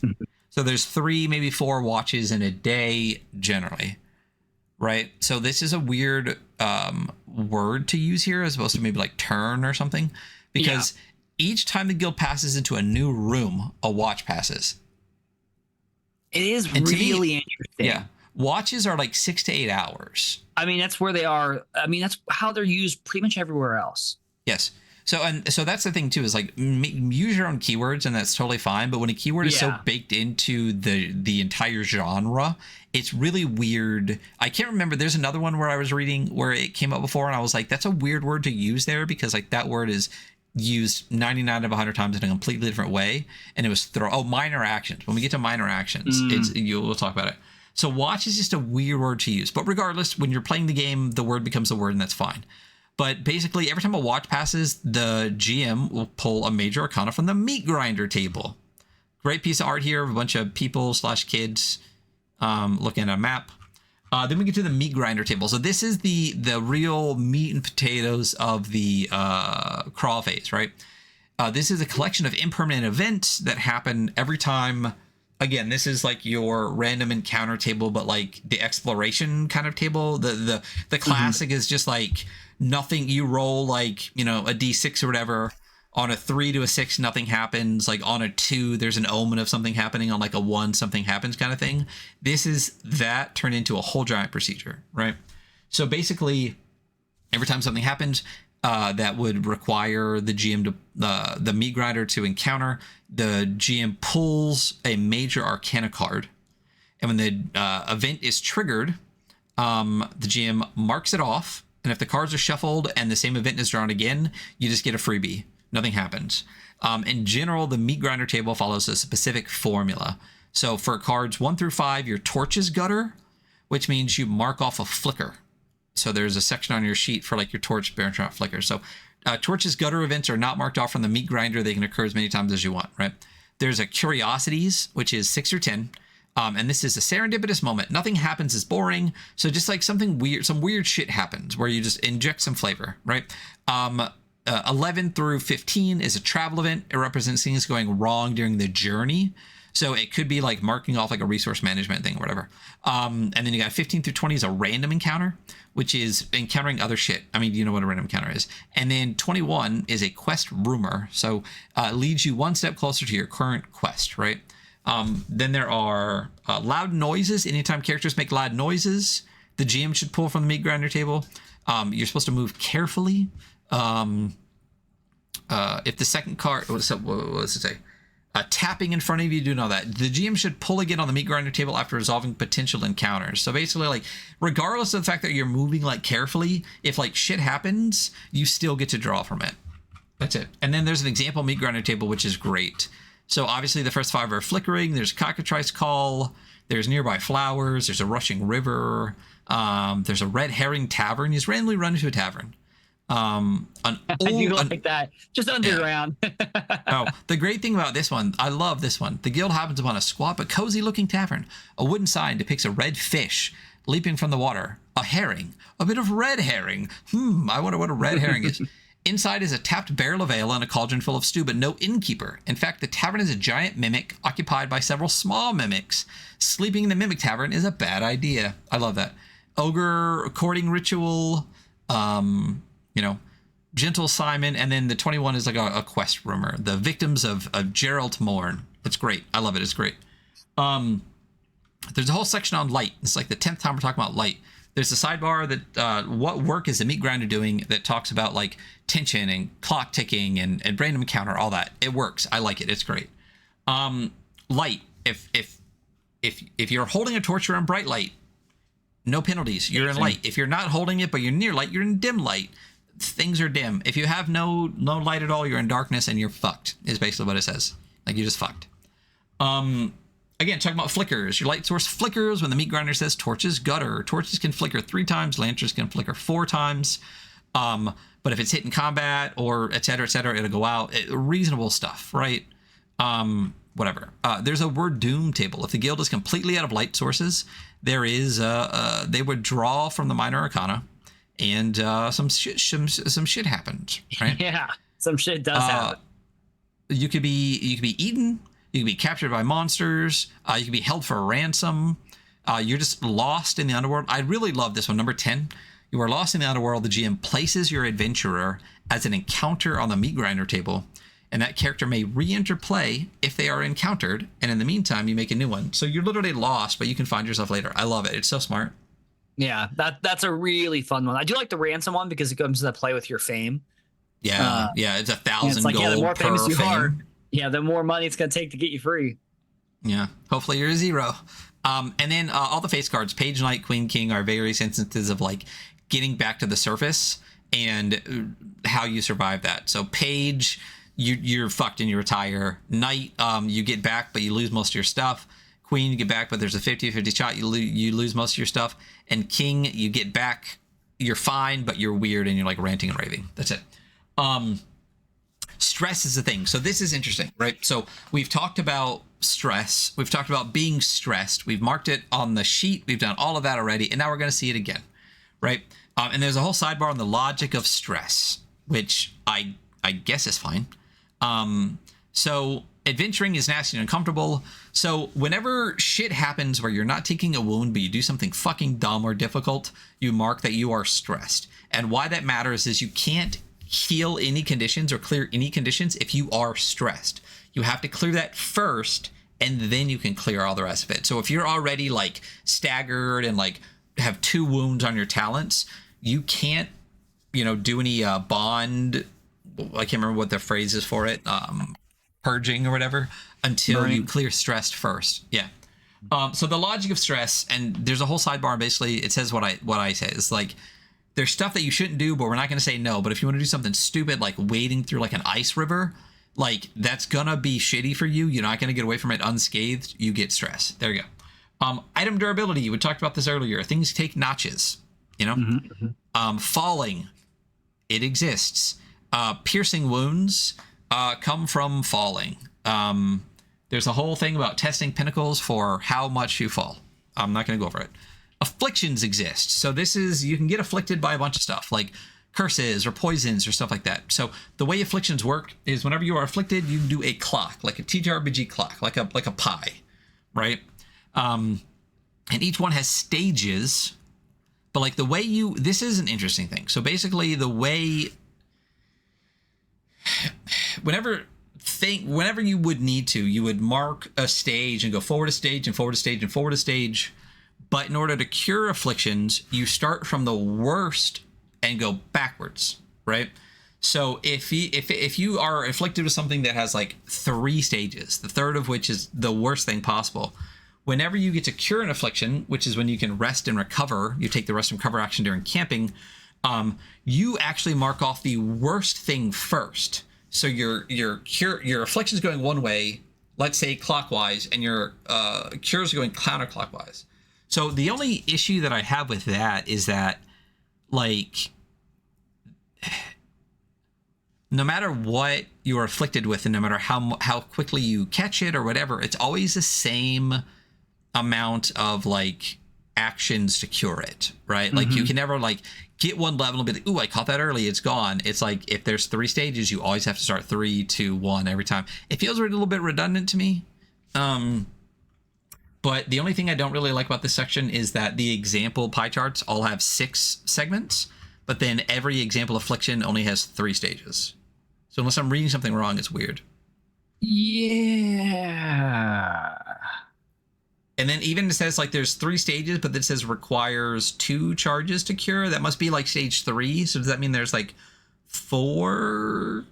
So there's 3, maybe 4 watches in a day generally. right? So this is a weird word to use here, as opposed to maybe like turn or something, because each time the guild passes into a new room, a watch passes. It is really interesting. Yeah. Watches are like 6 to 8 hours. I mean, that's where they are. I mean, that's how they're used pretty much everywhere else. Yes. So that's the thing too, is like use your own keywords, and that's totally fine. But when a keyword is so baked into the entire genre, it's really weird. I can't remember. There's another one where I was reading where it came up before, and I was like, that's a weird word to use there, because like that word is used 99 of 100 times in a completely different way. And it was minor actions. When we get to minor actions, we'll talk about it. So watch is just a weird word to use. But regardless, when you're playing the game, the word becomes the word, and that's fine. But basically, every time a watch passes, the GM will pull a major arcana from the meat grinder table. Great piece of art here of a bunch of people / kids looking at a map. Then we get to the meat grinder table. So this is the real meat and potatoes of the crawl phase, right? This is a collection of impermanent events that happen every time. Again, this is like your random encounter table, but like the exploration kind of table. The classic is just like nothing. You roll like, a D6 or whatever. On a 3 to a 6, nothing happens. Like on a 2, there's an omen of something happening. On like a 1, something happens kind of thing. This is that turned into a whole giant procedure, right? So basically, every time something happens that would require the GM to the meat grinder to encounter, the GM pulls a major arcana card, and when the event is triggered, the GM marks it off. And if the cards are shuffled and the same event is drawn again, you just get a freebie. Nothing happens. In general, the meat grinder table follows a specific formula. So for cards 1 through 5, your torch is gutter, which means you mark off a flicker. So there's a section on your sheet for like your torch, bear trap, flicker. So torches, gutter events are not marked off from the meat grinder. They can occur as many times as you want, right? There's a curiosities, which is 6 or 10. And this is a serendipitous moment. Nothing happens is boring. So just like something weird, some weird shit happens where you just inject some flavor, right? 11 through 15 is a travel event. It represents things going wrong during the journey. So it could be like marking off like a resource management thing or whatever. And then you got 15 through 20 is a random encounter, which is encountering other shit. I mean, you know what a random encounter is. And then 21 is a quest rumor. So it leads you one step closer to your current quest, right? Then there are loud noises. Anytime characters make loud noises, the GM should pull from the meat grinder table. You're supposed to move carefully. If the second card, what does it say? Tapping in front of you, do know that. The GM should pull again on the meat grinder table after resolving potential encounters. So basically, like, regardless of the fact that you're moving like carefully, if like shit happens, you still get to draw from it. That's it. And then there's an example meat grinder table, which is great. So obviously the first 5 are flickering. There's cockatrice call. There's nearby flowers. There's a rushing river. There's a red herring tavern. You just randomly run into a tavern. Like that, just underground. Oh, the great thing about this one, I love this one. The guild happens upon a squat but cozy looking tavern. A wooden sign depicts a red fish leaping from the water. A herring, a bit of red herring. I wonder what a red herring is. Inside is a tapped barrel of ale and a cauldron full of stew, but no innkeeper. In fact, the tavern is a giant mimic occupied by several small mimics. Sleeping in the mimic tavern is a bad idea. I love that. Ogre courting ritual. Gentle Simon, and then the 21 is like a quest rumor. The victims of Gerald Morn. It's great. I love it. It's great. There's a whole section on light. It's like the 10th time we're talking about light. There's a sidebar that what work is the meat grinder doing that talks about like tension and clock ticking and random encounter, all that. It works. I like it. It's great. Light. If you're holding a torch, you're in bright light. No penalties. You're in light. If you're not holding it, but you're near light, you're in dim light. Things are dim. If you have no light at all, you're in darkness and you're fucked, is basically what it says. Like, you're just fucked. Again, talking about flickers. Your light source flickers when the meat grinder says torches gutter. Torches can flicker 3 times. Lanterns can flicker 4 times. But if it's hit in combat or et cetera, it'll go out. Reasonable stuff, right? Whatever. There's a word doom table. If the guild is completely out of light sources, there is they would draw from the minor arcana, and some shit happens, right? Yeah, some shit does happen. You could be eaten. You could be captured by monsters. You could be held for a ransom. You're just lost in the underworld. I really love this one. Number 10. You are lost in the underworld. The GM places your adventurer as an encounter on the meat grinder table, and that character may re-enter play if they are encountered, and in the meantime, you make a new one. So you're literally lost, but you can find yourself later. I love it. It's so smart. Yeah, that's a really fun one. I do like the ransom one because it comes into play with your fame. Yeah, it's 1,000 like, gold yeah, the more per famous you fame. are, yeah, the more money it's going to take to get you free. Yeah, hopefully you're a 0. And then all the face cards, Page, Knight, Queen, King, are various instances of like getting back to the surface and how you survive that. So Page, you're fucked and you retire. Knight, you get back, but you lose most of your stuff. Queen, you get back, but there's a 50-50 shot. You lose most of your stuff. And King, you get back, you're fine, but you're weird and you're like ranting and raving. That's it. Stress is the thing. So this is interesting, right? So we've talked about stress. We've talked about being stressed. We've marked it on the sheet. We've done all of that already. And now we're going to see it again, right? And there's a whole sidebar on the logic of stress, which I guess is fine. So adventuring is nasty and uncomfortable. So whenever shit happens where you're not taking a wound, but you do something fucking dumb or difficult, you mark that you are stressed. And why that matters is you can't heal any conditions or clear any conditions if you are stressed. You have to clear that first, and then you can clear all the rest of it. So if you're already like staggered and like have 2 wounds on your talents, you can't, do any bond. I can't remember what the phrase is for it. Purging or whatever until you clear stressed first. Yeah. So the logic of stress, and there's a whole sidebar. Basically, it says what I say. It's like there's stuff that you shouldn't do, but we're not going to say no. But if you want to do something stupid like wading through like an ice river, like that's gonna be shitty for you. You're not going to get away from it unscathed. You get stress. There you go. Item durability. We talked about this earlier. Things take notches. Falling. It exists. Piercing wounds come from falling. There's a whole thing about testing pinnacles for how much you fall. I'm not going to go over it. Afflictions exist. So you can get afflicted by a bunch of stuff like curses or poisons or stuff like that. So the way afflictions work is whenever you are afflicted, you do a clock, like a ttrpg clock, like a pie, right? And each one has stages, but like the way this is an interesting thing. So basically the way, whenever you would need to, you would mark a stage and go forward a stage and forward a stage and forward a stage. But in order to cure afflictions, you start from the worst and go backwards, right? So if you are afflicted with something that has like 3 stages, the third of which is the worst thing possible, whenever you get to cure an affliction, which is when you can rest and recover, you take the rest and recover action during camping, you actually mark off the worst thing first. So your affliction's going one way, let's say clockwise, and your cures are going counterclockwise. So the only issue that I have with that is that, like, no matter what you're afflicted with, and no matter how quickly you catch it or whatever, it's always the same amount of like actions to cure it, right? Like you can never like get one level and be like, ooh, I caught that early, it's gone. It's like if there's 3 stages, you always have to start 3, 2, 1 every time. It feels a little bit redundant to me. But the only thing I don't really like about this section is that the example pie charts all have 6 segments, but then every example affliction only has 3 stages. So unless I'm reading something wrong, it's weird. Yeah. And then even it says like there's 3 stages, but it says requires 2 charges to cure. That must be like stage 3. So does that mean there's like 4?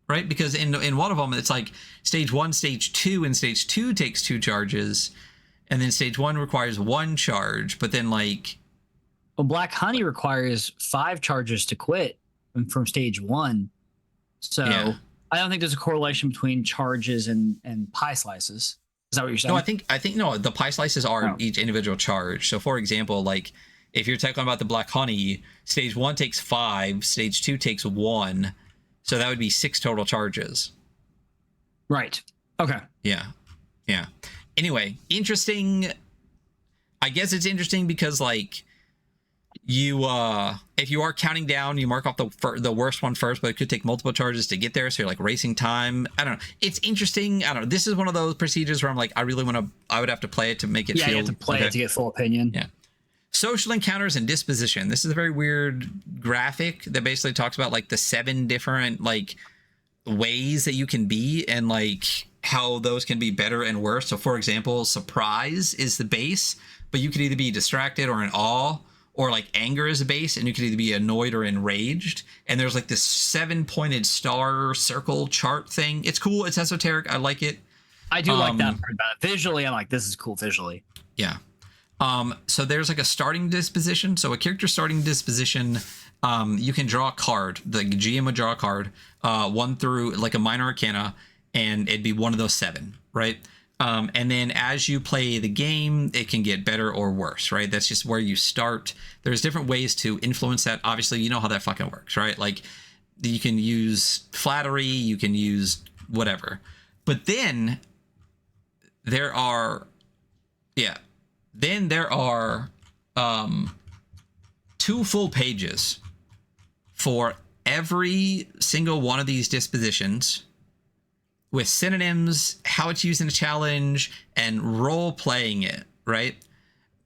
Right? Because in one of them, it's like stage 1, stage 2, and stage 2 takes 2 charges. And then stage 1 requires 1 charge. But then like... Well, Black Honey requires 5 charges to quit from stage 1. So yeah. I don't think there's a correlation between charges and pie slices. Is that what you're saying? No, I think no, the pie slices are each individual charge. So for example, like if you're talking about the Black Honey, stage 1 takes 5, stage 2 takes 1. So that would be 6 total charges. Right. Okay. Yeah. Yeah. Anyway, interesting. I guess it's interesting because like you if you are counting down, you mark off the worst one first, but it could take multiple charges to get there, so you're like racing time. I don't know, it's interesting. I don't know, this is one of those procedures where I'm like, I would have to play it to make it feel, you have to play it to get full opinion. Yeah. Social encounters and disposition. This is a very weird graphic that basically talks about like the 7 different like ways that you can be and like how those can be better and worse. So for example, surprise is the base, but you could either be distracted or in awe, or like anger is a base, and you could either be annoyed or enraged. And there's like this 7-pointed star circle chart thing. It's cool. It's esoteric. I like it. I do like that part about it. Visually, I'm like, this is cool visually. Yeah. So there's like a starting disposition. So a character starting disposition, you can draw a card. The GM would draw a card, 1 through like a minor arcana, and it'd be one of those 7, right? And then as you play the game, it can get better or worse, right? That's just where you start. There's different ways to influence that. Obviously, you know how that fucking works, right? Like you can use flattery, you can use whatever. But then there are, 2 full pages for every single one of these dispositions, with synonyms, how it's used in a challenge, and role playing it, right?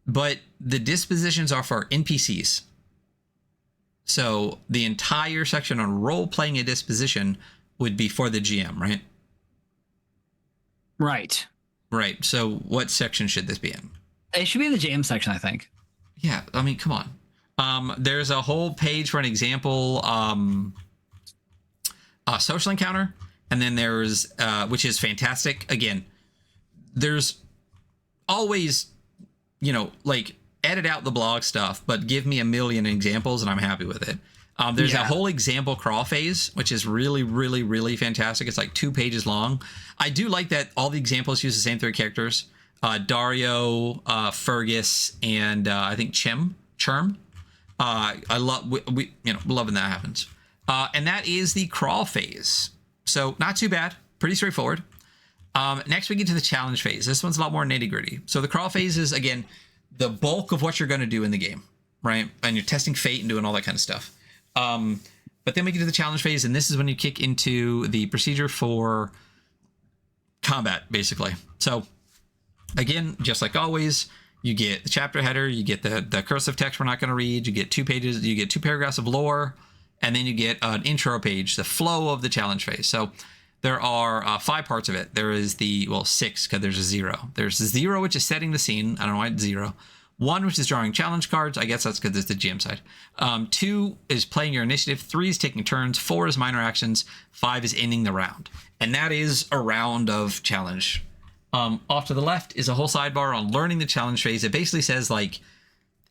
But the dispositions are for NPCs. So the entire section on role playing a disposition would be for the GM, right? Right. Right. So what section should this be in? It should be in the GM section, I think. Yeah, I mean, come on. There's a whole page for an example, social encounter. And then there's, which is fantastic. Again, there's always, like edit out the blog stuff, but give me a million examples and I'm happy with it. There's a whole example crawl phase, which is really, really, really fantastic. It's like 2 pages long. I do like that all the examples use the same 3 characters. Dario, Fergus, and I think Churm. I love, loving that happens. And that is the crawl phase. So not too bad, pretty straightforward. Next we get to the challenge phase. This one's a lot more nitty gritty. So the crawl phase is, again, the bulk of what you're going to do in the game, right? And you're testing fate and doing all that kind of stuff. But then we get to the challenge phase, and this is when you kick into the procedure for combat, basically. So again, just like always, you get the chapter header, you get the cursive text we're not going to read, you get 2 pages, you get 2 paragraphs of lore, and then you get an intro page, the flow of the challenge phase. So there are 5 parts of it. There is 6, because there's a 0. There's the 0, which is setting the scene. I don't know why it's 0. 1, which is drawing challenge cards. I guess that's because it's the GM side. 2 is playing your initiative. 3 is taking turns. 4 is minor actions. 5 is ending the round. And that is a round of challenge. Off to the left is a whole sidebar on learning the challenge phase. It basically says, like,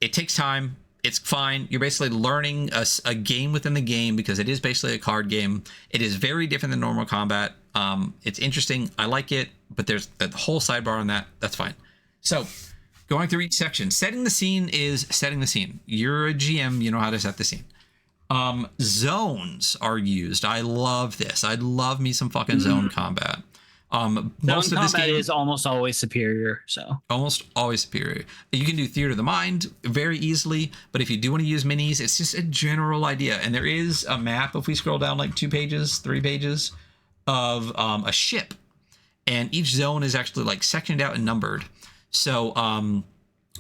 it takes time. It's fine. You're basically learning a game within the game, because it is basically a card game. It is very different than normal combat. It's interesting. I like it, but there's that whole sidebar on that. That's fine. So going through each section, setting the scene is setting the scene. You're a GM. You know how to set the scene. Zones are used. I love this. I love me some fucking zone combat. Most of this game is almost always superior. So almost always superior. You can do theater of the mind very easily, but if you do want to use minis, it's just a general idea. And there is a map, if we scroll down like 2 pages, 3 pages, of a ship, and each zone is actually like sectioned out and numbered. So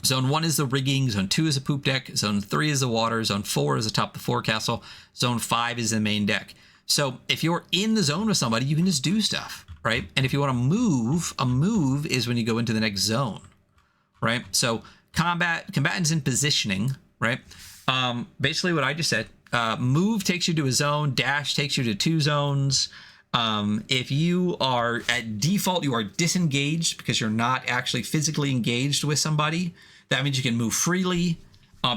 zone 1 is the rigging, zone 2 is the poop deck, zone 3 is the water, zone 4 is atop the forecastle, zone 5 is the main deck. So if you're in the zone with somebody, you can just do stuff, right? And if you want to move, a move is when you go into the next zone, right? So combatants in positioning, right? Basically what I just said, move takes you to a zone, dash takes you to 2 zones. If you are at default, you are disengaged because you're not actually physically engaged with somebody. That means you can move freely.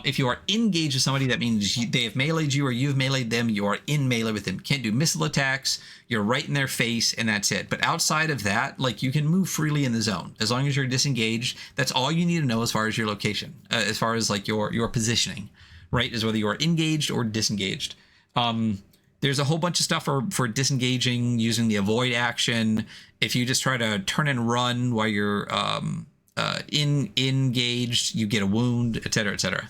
If you are engaged with somebody, that means they have meleeed you or you've meleeed them. You are in melee with them. Can't do missile attacks. You're right in their face, and that's it. But outside of that, like, you can move freely in the zone as long as you're disengaged. That's all you need to know as far as your location, as far as like your positioning, right? Is whether you are engaged or disengaged. There's a whole bunch of stuff for disengaging using the avoid action. If you just try to turn and run while you're engaged, you get a wound, etc., etc.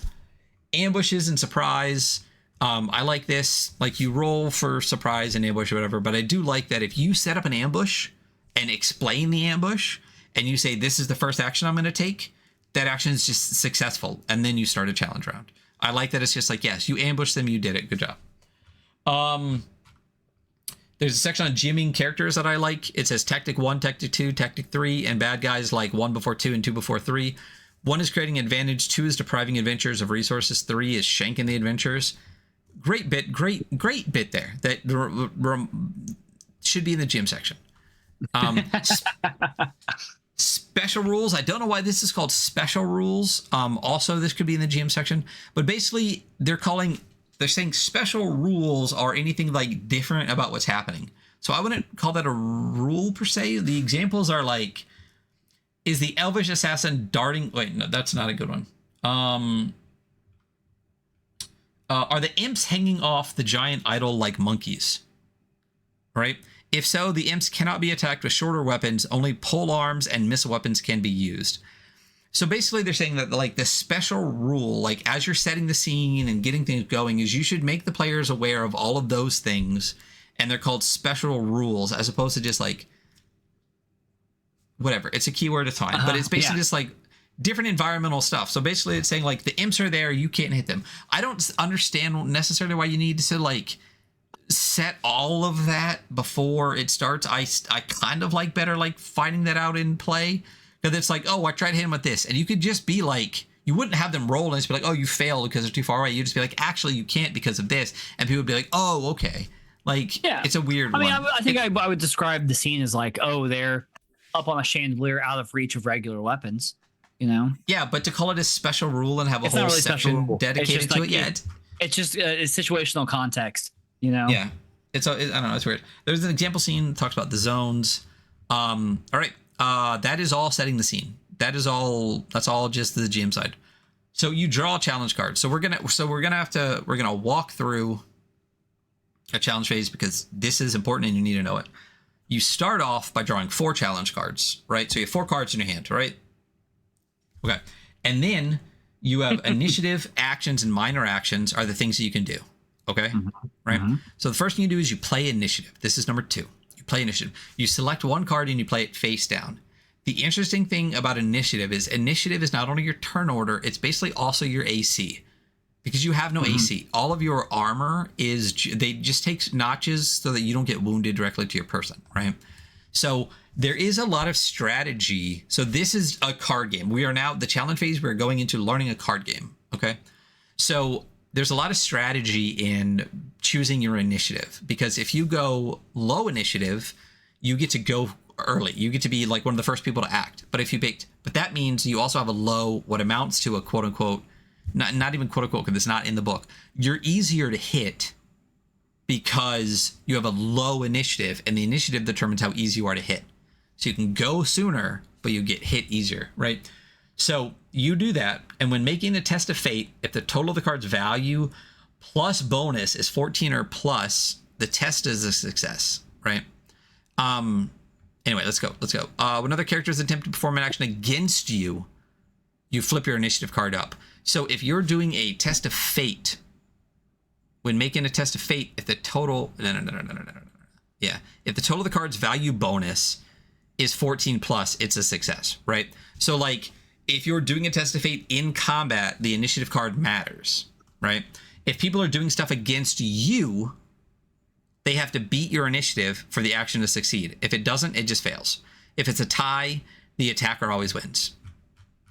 ambushes and surprise. I like this. Like, you roll for surprise and ambush or whatever, but I do like that if you set up an ambush and explain the ambush and you say, this is the first action I'm going to take, that action is just successful. And then you start a challenge round. I like that it's just like, yes, you ambushed them, you did it. Good job. There's a section on GMing characters that I like. It says Tactic 1, Tactic 2, Tactic 3, and bad guys like 1 before 2 and 2 before 3. 1 is creating advantage, 2 is depriving adventurers of resources, 3 is shanking the adventurers. Great bit there that should be in the GM section. Special rules. I don't know why this is called special rules. Also, this could be in the GM section, but basically they're saying special rules are anything like different about what's happening. So I wouldn't call that a rule per se. The examples are like, is the Elvish Assassin darting? Wait, no, that's not a good one. Are the imps hanging off the giant idol like monkeys? Right? If so, the imps cannot be attacked with shorter weapons. Only pole arms and missile weapons can be used. So basically they're saying that like the special rule, like as you're setting the scene and getting things going, is you should make the players aware of all of those things. And they're called special rules as opposed to just like, whatever. It's a keyword at a time, but it's basically just like different environmental stuff. So basically it's saying like the imps are there, you can't hit them. I don't understand necessarily why you need to like set all of that before it starts. I kind of like better like finding that out in play, because it's like, oh, I tried to hit him with this, and you could just be like, you wouldn't have them roll and just be like, oh, you failed because they're too far away. You just be like, actually you can't because of this, and people would be like, oh, okay. Like, yeah, it's a weird one. I think I would describe the scene as like, oh, they're up on a chandelier out of reach of regular weapons, you know? Yeah, but to call it a special rule and have a whole section dedicated to it yet. It's just it's situational context, you know? Yeah. I don't know, it's weird. There's an example scene that talks about the zones. All right. That is all setting the scene. That's all just the GM side. So you draw a challenge card. So we're gonna walk through a challenge phase because this is important and you need to know it. You start off by drawing 4 challenge cards, right? So you have 4 cards in your hand, right? Okay. And then you have initiative, actions, and minor actions are the things that you can do. Okay. Right. So the first thing you do is you play initiative. This is number 2. You play initiative. You select one card and you play it face down. The interesting thing about initiative is not only your turn order, it's basically also your AC, because you have no AC. All of your armor they just take notches so that you don't get wounded directly to your person. Right. So there is a lot of strategy. So this is a card game. We are now the challenge phase. We're going into learning a card game. Okay. So there's a lot of strategy in choosing your initiative, because if you go low initiative, you get to go early. You get to be like one of the first people to act. But that means you also have a low, what amounts to a quote unquote, not even quote unquote, because it's not in the book. You're easier to hit because you have a low initiative, and the initiative determines how easy you are to hit. So you can go sooner, but you get hit easier, right? So you do that, and when making a test of fate, if the total of the card's value plus bonus is 14 or plus, the test is a success, right? Anyway, let's go. When other characters attempt to perform an action against you, you flip your initiative card up. So if you're doing a test of fate, when making a test of fate, if the total if the total of the card's value bonus is 14 plus, it's a success, right? So like, if you're doing a test of fate in combat, the initiative card matters, right? If people are doing stuff against you, they have to beat your initiative for the action to succeed. If it doesn't, it just fails. If it's a tie, the attacker always wins.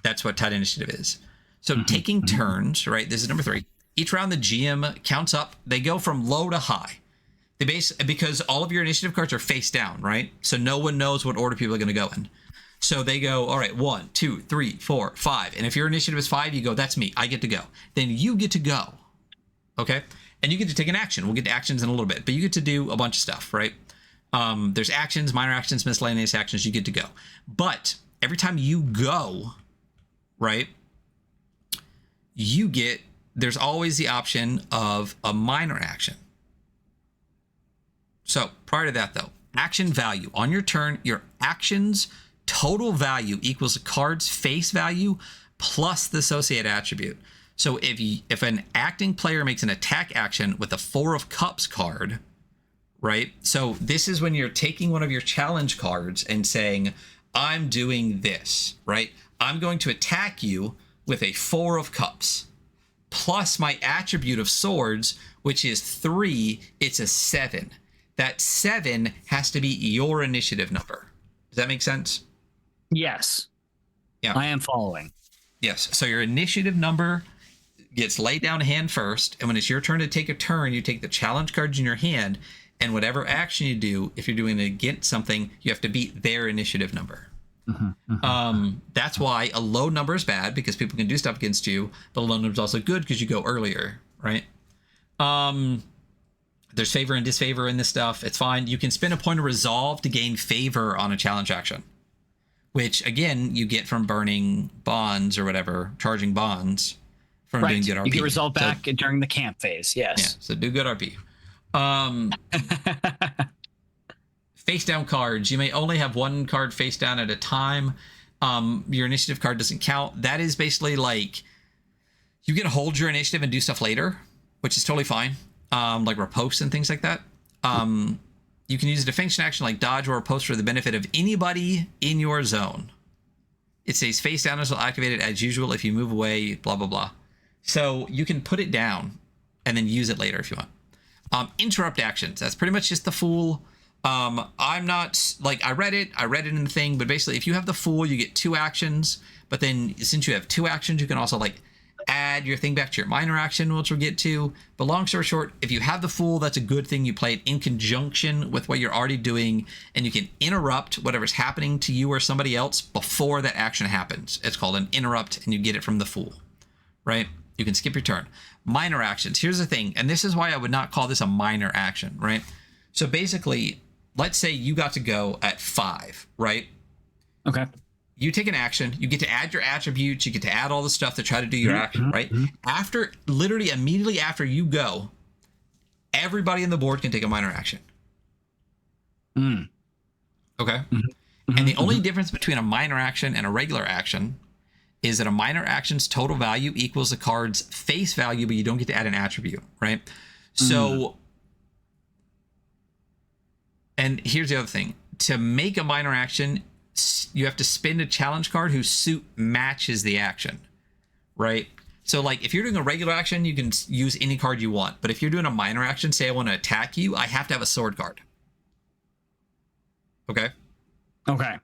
That's what tied initiative is. So taking turns, right? This is number 3. Each round the GM counts up. They go from low to high. Because all of your initiative cards are face down, right? So no one knows what order people are going to go in. So they go, all right, 1, 2, 3, 4, 5. And if your initiative is 5, you go, that's me. I get to go. Then you get to go. Okay. And you get to take an action. We'll get to actions in a little bit, but you get to do a bunch of stuff, right? There's actions, minor actions, miscellaneous actions. You get to go. But every time you go, right, there's always the option of a minor action. So prior to that, though, action value. On your turn, your actions total value equals the card's face value plus the associated attribute. So if an acting player makes an attack action with a 4 of Cups card, right? So this is when you're taking one of your challenge cards and saying, I'm doing this, right? I'm going to attack you with a 4 of Cups plus my attribute of swords, which is 3. It's a 7. That 7 has to be your initiative number. Does that make sense? Yes. Yeah. I am following. Yes. So your initiative number gets laid down hand first, and when it's your turn to take a turn, you take the challenge cards in your hand, and whatever action you do, if you're doing it against something, you have to beat their initiative number. That's why a low number is bad, because people can do stuff against you, but a low number is also good because you go earlier, right? There's favor and disfavor in this stuff. It's fine. You can spend a point of resolve to gain favor on a challenge action, which again you get from burning bonds or whatever, charging bonds from doing good RP. You get resolve back during the camp phase. Yes. Yeah. So do good RP. Face down cards. You may only have one card face down at a time. Your initiative card doesn't count. That is basically like you can hold your initiative and do stuff later, which is totally fine. Like riposte and things like that. You can use a defense action like dodge or riposte for the benefit of anybody in your zone. It stays face down as will activate it as usual if you move away, blah, blah, blah. So you can put it down and then use it later if you want. Interrupt actions. That's pretty much just the Fool. I'm not like I read it in the thing, but basically if you have the Fool, you get 2 actions. But then since you have 2 actions, you can also like add your thing back to your minor action, which we'll get to. But long story short, if you have the Fool, that's a good thing. You play it in conjunction with what you're already doing, and you can interrupt whatever's happening to you or somebody else before that action happens. It's called an interrupt, and you get it from the Fool, right? You can skip your turn. Minor actions. Here's the thing, and this is why I would not call this a minor action, right? So basically, let's say you got to go at 5, right? Okay. You take an action, you get to add your attributes, you get to add all the stuff to try to do your action, right? After, literally immediately after you go, everybody on the board can take a minor action. Okay? And the only difference between a minor action and a regular action is that a minor action's total value equals the card's face value, but you don't get to add an attribute, right? So, and here's the other thing. To make a minor action, you have to spend a challenge card whose suit matches the action, right? So like if you're doing a regular action, you can use any card you want. But if you're doing a minor action, say I want to attack you, I have to have a sword card. Okay? Okay.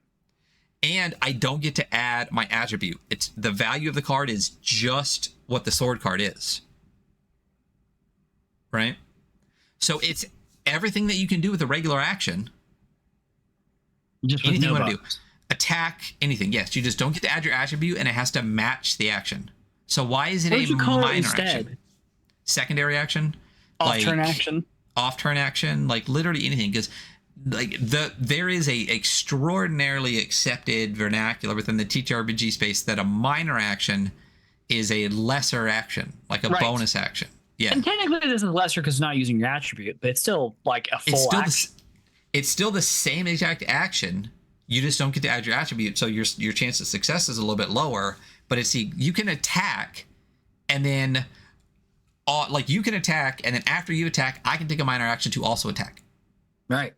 And I don't get to add my attribute. It's the value of the card is just what the sword card is. Right? So it's everything that you can do with a regular action. Just anything you want to do. Attack, anything. Yes, you just don't get to add your attribute, and it has to match the action. So why is it a minor action? Secondary action? Off-turn action? Off-turn action, like literally anything. Because like there is a extraordinarily accepted vernacular within the ttrpg space that a minor action is a lesser action, like a bonus action. Yeah. And technically this is lesser because it's not using your attribute, but it's still like a full action. It's still the same exact action. You just don't get to add your attribute, so your chance of success is a little bit lower. But it's you can attack, and then like you can attack, and then after you attack, I can take a minor action to also attack. Right.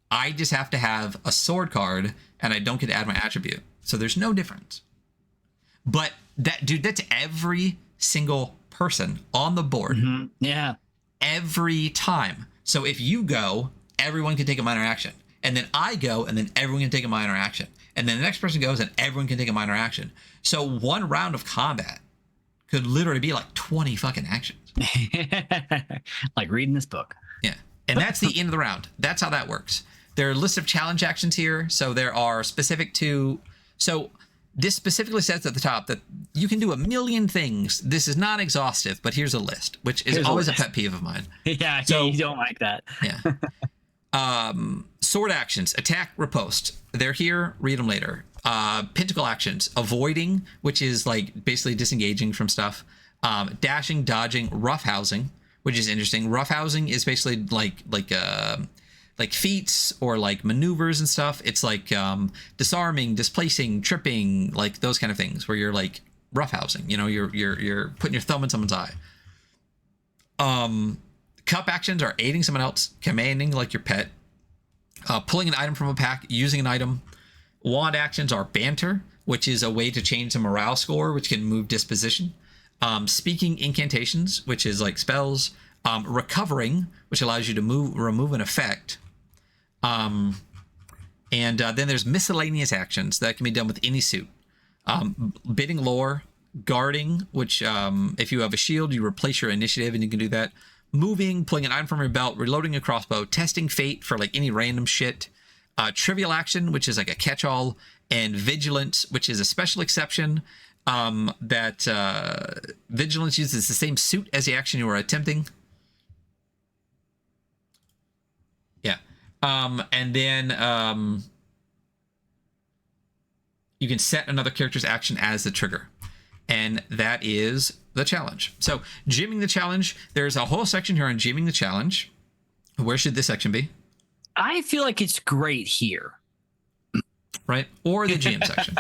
I just have to have a sword card, and I don't get to add my attribute. So there's no difference. But that's every single person on the board. Yeah. Every time. So if you go, everyone can take a minor action. And then I go, and then everyone can take a minor action. And then the next person goes, and everyone can take a minor action. So one round of combat could literally be like 20 fucking actions. Like reading this book. Yeah. And that's the end of the round. That's how that works. There are a list of challenge actions here. So there are specific to... So this specifically says at the top that you can do a million things. This is not exhaustive, but here's a list, which is always a pet peeve of mine. Yeah, so, you don't like that. Yeah. Sword actions, attack, riposte. They're here, read them later. Pentacle actions, avoiding, which is like basically disengaging from stuff. Dashing, dodging, roughhousing, which is interesting. Roughhousing is basically like feats or like maneuvers and stuff. It's like disarming, displacing, tripping, like those kind of things where you're like roughhousing. You know, you're putting your thumb in someone's eye. Cup actions are aiding someone else, commanding like your pet, pulling an item from a pack, using an item. Wand actions are banter, which is a way to change the morale score, which can move disposition. Speaking incantations, which is like spells. Recovering, which allows you to remove an effect. And then there's miscellaneous actions that can be done with any suit. Bidding lore, guarding, which if you have a shield, you replace your initiative and you can do that. Moving, pulling an item from your belt, reloading a crossbow, testing fate for like any random shit. Trivial action, which is like a catch-all, and vigilance, which is a special exception that vigilance uses the same suit as the action you are attempting. Yeah. And then you can set another character's action as the trigger. And that is the challenge. So gymming the challenge, there's a whole section here on gymming the challenge. Where should this section be? I feel like it's great here. Right? Or the GM section.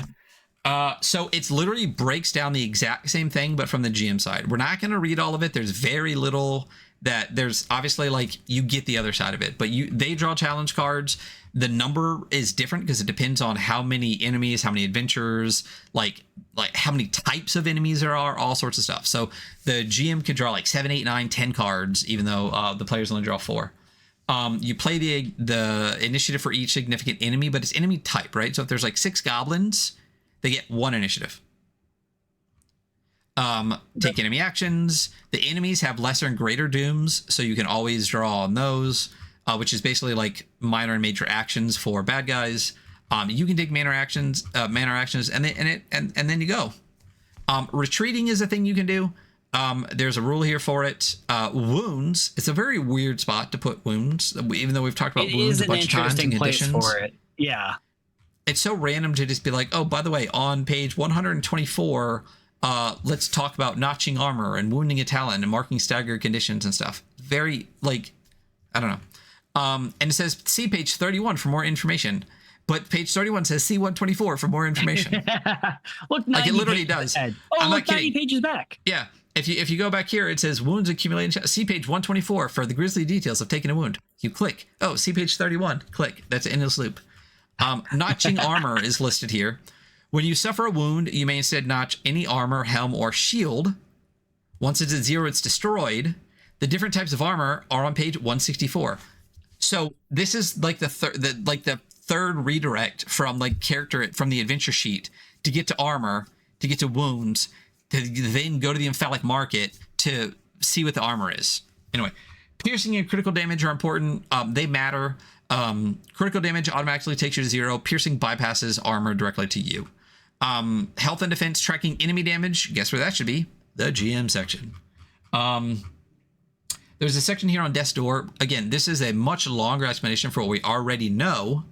So it's literally breaks down the exact same thing, but from the GM side. We're not going to read all of it. There's very little that there's obviously like you get the other side of it, but they draw challenge cards. The number is different because it depends on how many enemies, how many adventurers, like how many types of enemies there are, all sorts of stuff. So the GM can draw like 7, 8, 9, 10 cards, even though the players only draw 4. You play the initiative for each significant enemy, but it's enemy type, right? So if there's like 6 goblins, they get 1 initiative. Take enemy actions. The enemies have lesser and greater dooms, so you can always draw on those, which is basically like minor and major actions for bad guys. You can take manner actions, and then you go. Retreating is a thing you can do. There's a rule here for it. Wounds. It's a very weird spot to put wounds, even though we've talked about wounds a bunch of times in conditions. For it. Yeah. It's so random to just be like, oh, by the way, on page 124, let's talk about notching armor and wounding a talent and marking staggered conditions and stuff. Very, like, I don't know. And it says, see page 31 for more information. But page 31 says, see 124 for more information. Look, like, it literally does. Oh, I'm look, 90 pages back. Yeah. If you go back here, it says wounds accumulating. See page 124 for the grisly details of taking a wound. You click. Oh, see page 31. Click. That's an endless loop. Notching armor is listed here. When you suffer a wound, you may instead notch any armor, helm, or shield. Once it's at 0, it's destroyed. The different types of armor are on page 164. So this is like the third redirect from like character from the adventure sheet to get to armor, to get to wounds, to then go to the emphatic market to see what the armor is. Anyway, piercing and critical damage are important. They matter. Critical damage automatically takes you to 0. Piercing bypasses armor directly to you. Health and defense tracking enemy damage. Guess where that should be? The GM section. There's a section here on Death's Door. Again, this is a much longer explanation for what we already know.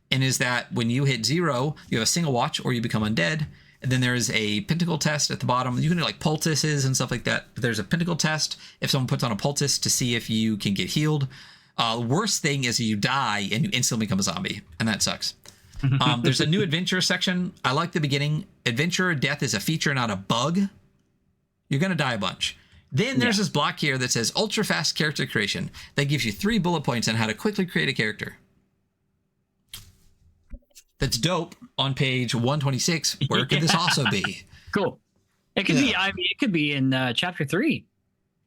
And is that when you hit 0, you have a single watch or you become undead. And then there's a pentacle test at the bottom. You can do like poultices and stuff like that. But there's a pentacle test if someone puts on a poultice to see if you can get healed. Worst thing is you die and you instantly become a zombie. And that sucks. There's a new adventure section. I like the beginning. Adventure death is a feature, not a bug. You're going to die a bunch. Then there's this block here that says ultra fast character creation. That gives you 3 bullet points on how to quickly create a character. That's dope. On page 126, where could this also be? Cool. It could be. I mean, it could be in chapter 3.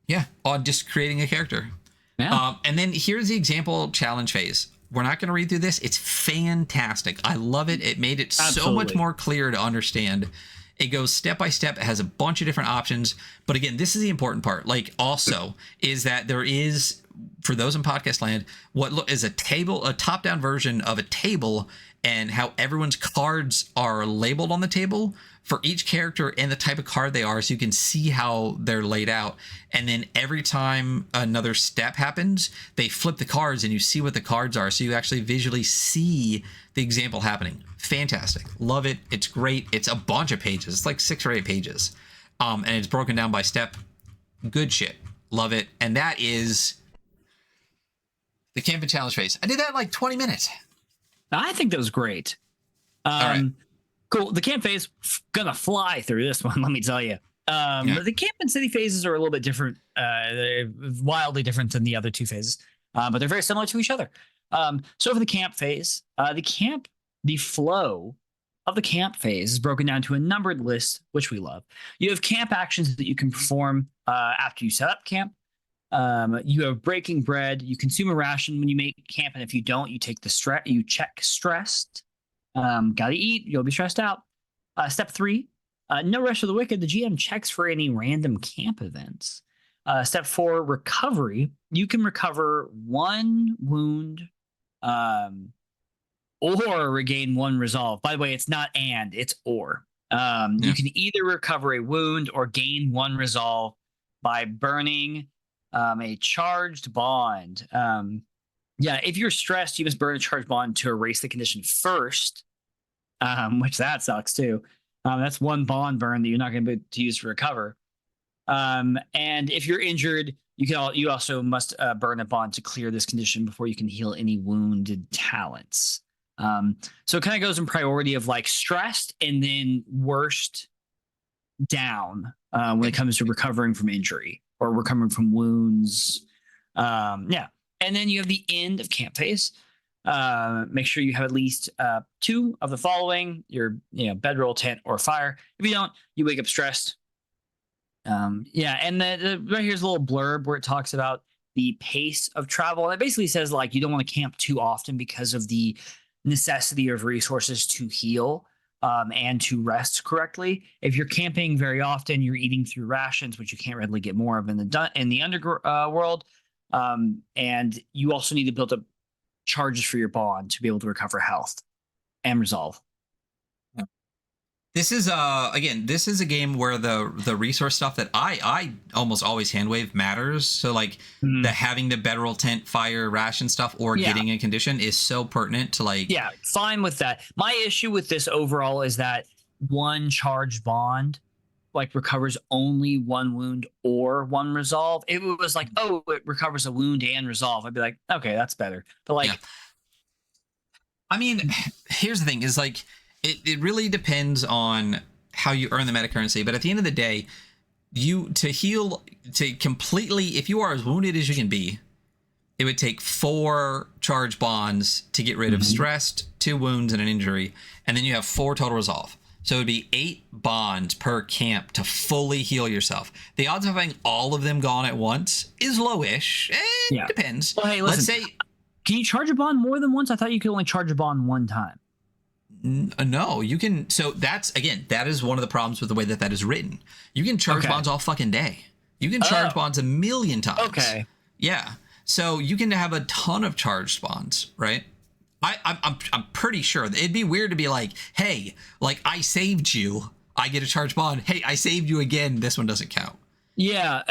Yeah, on just creating a character. Yeah. And then here's the example challenge phase. We're not going to read through this. It's fantastic. I love it. It made it so much more clear to understand. It goes step by step. It has a bunch of different options. But again, this is the important part. Like also is that there is, for those in podcast land, what is a table, a top-down version of a table, and how everyone's cards are labeled on the table for each character and the type of card they are, so you can see how they're laid out. And then every time another step happens, they flip the cards and you see what the cards are, so you actually visually see the example happening. Fantastic. Love it. It's great. It's a bunch of pages. It's like 6 or 8 pages. And it's broken down by step. Good shit. Love it. And that is the campaign challenge phase. I did that in like 20 minutes. I think that was great. All right. Cool. The camp phase, gonna fly through this one, let me tell you. But the camp and city phases are a little bit different, they're wildly different than the other two phases, but they're very similar to each other. So for the camp phase, the flow of the camp phase is broken down to a numbered list, which we love. You have camp actions that you can perform after you set up camp. You have breaking bread. You consume a ration when you make camp, and if you don't, you take the stress. You check stressed. Gotta eat. You'll be stressed out. Step 3. No rest of the wicked. The GM checks for any random camp events. Step 4, recovery. You can recover 1 wound or regain 1 resolve. By the way, it's not and, it's or. You can either recover a wound or gain 1 resolve by burning a charged bond. If you're stressed, you must burn a charged bond to erase the condition first, which that sucks too. That's 1 bond burn that you're not going to be able to use to recover. And if you're injured, you also must burn a bond to clear this condition before you can heal any wounded talents. So it kind of goes in priority of like stressed and then worst down when it comes to recovering from injury or recovering from wounds. And then you have the end of camp phase. Make sure you have at least 2 of the following: your bedroll, tent, or fire. If you don't, you wake up stressed. And right here's a little blurb where it talks about the pace of travel. And it basically says like you don't want to camp too often because of the necessity of resources to heal and to rest correctly. If you're camping very often, you're eating through rations, which you can't readily get more of in the underworld. And you also need to build up charges for your bond to be able to recover health and resolve. This is this is a game where the resource stuff that I almost always hand wave matters. So like the having the bedroll, tent, fire, ration stuff, or getting a condition is so pertinent to like. Yeah, fine with that. My issue with this overall is that 1 charged bond like recovers only 1 wound or 1 resolve. It was like, oh, it recovers a wound and resolve. I'd be like, okay, that's better. But like, I mean, here's the thing: is like. It really depends on how you earn the meta currency, but at the end of the day, to completely, if you are as wounded as you can be, it would take 4 charge bonds to get rid of stressed, 2 wounds, and an injury, and then you have 4 total resolve. So it would be 8 bonds per camp to fully heal yourself. The odds of having all of them gone at once is lowish. It depends. Well, hey, listen, let's say, can you charge a bond more than once? I thought you could only charge a bond 1 time. No, you can. So that is one of the problems with the way that is written. You can charge bonds all fucking day. You can charge bonds a million times. Okay. Yeah. So you can have a ton of charged bonds, right? I'm pretty sure it'd be weird to be like, hey, like I saved you, I get a charged bond. Hey, I saved you again. This one doesn't count. Yeah,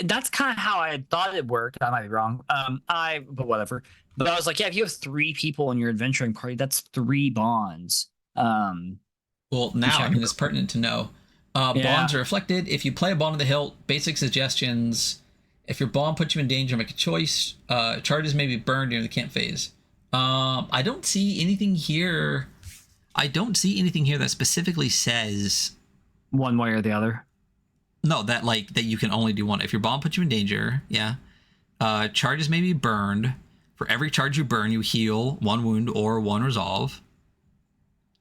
that's kind of how I thought it worked. I might be wrong. But whatever. But I was like, yeah, if you have 3 people in your adventuring party, that's 3 bonds. Well, now it's pertinent to know. Bonds are reflected. If you play a bond of the hilt, basic suggestions. If your bond puts you in danger, make a choice. Charges may be burned during the camp phase. I don't see anything here. That specifically says one way or the other. No, that you can only do one. If your bond puts you in danger, charges may be burned. For every charge you burn, you heal 1 wound or 1 resolve.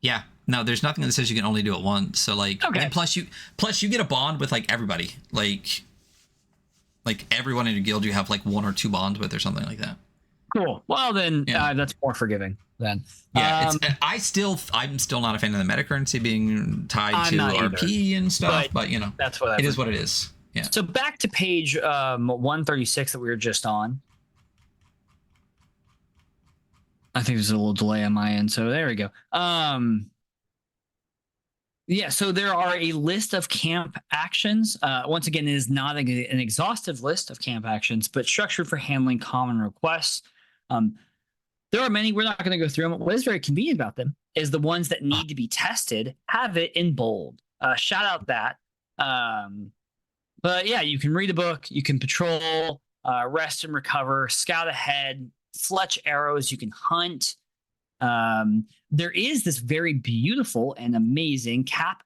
Yeah. No, there's nothing that says you can only do it once. So and plus you get a bond with everybody. Like everyone in your guild you have 1 or 2 bonds with or something like that. Cool. Well then, that's more forgiving then. Yeah. I'm still not a fan of the meta currency being tied to RP and stuff, but that's what it is what it is. Yeah. So back to page 136 that we were just on. I think there's a little delay on my end, so there we go. So there are a list of camp actions. Once again, it is not an exhaustive list of camp actions, but structured for handling common requests. There are many. We're not going to go through them. What is very convenient about them is the ones that need to be tested have it in bold. Shout out that. But yeah, you can read a book. You can patrol, rest and recover, scout ahead, fletch arrows. You can hunt. There is this very beautiful and amazing camp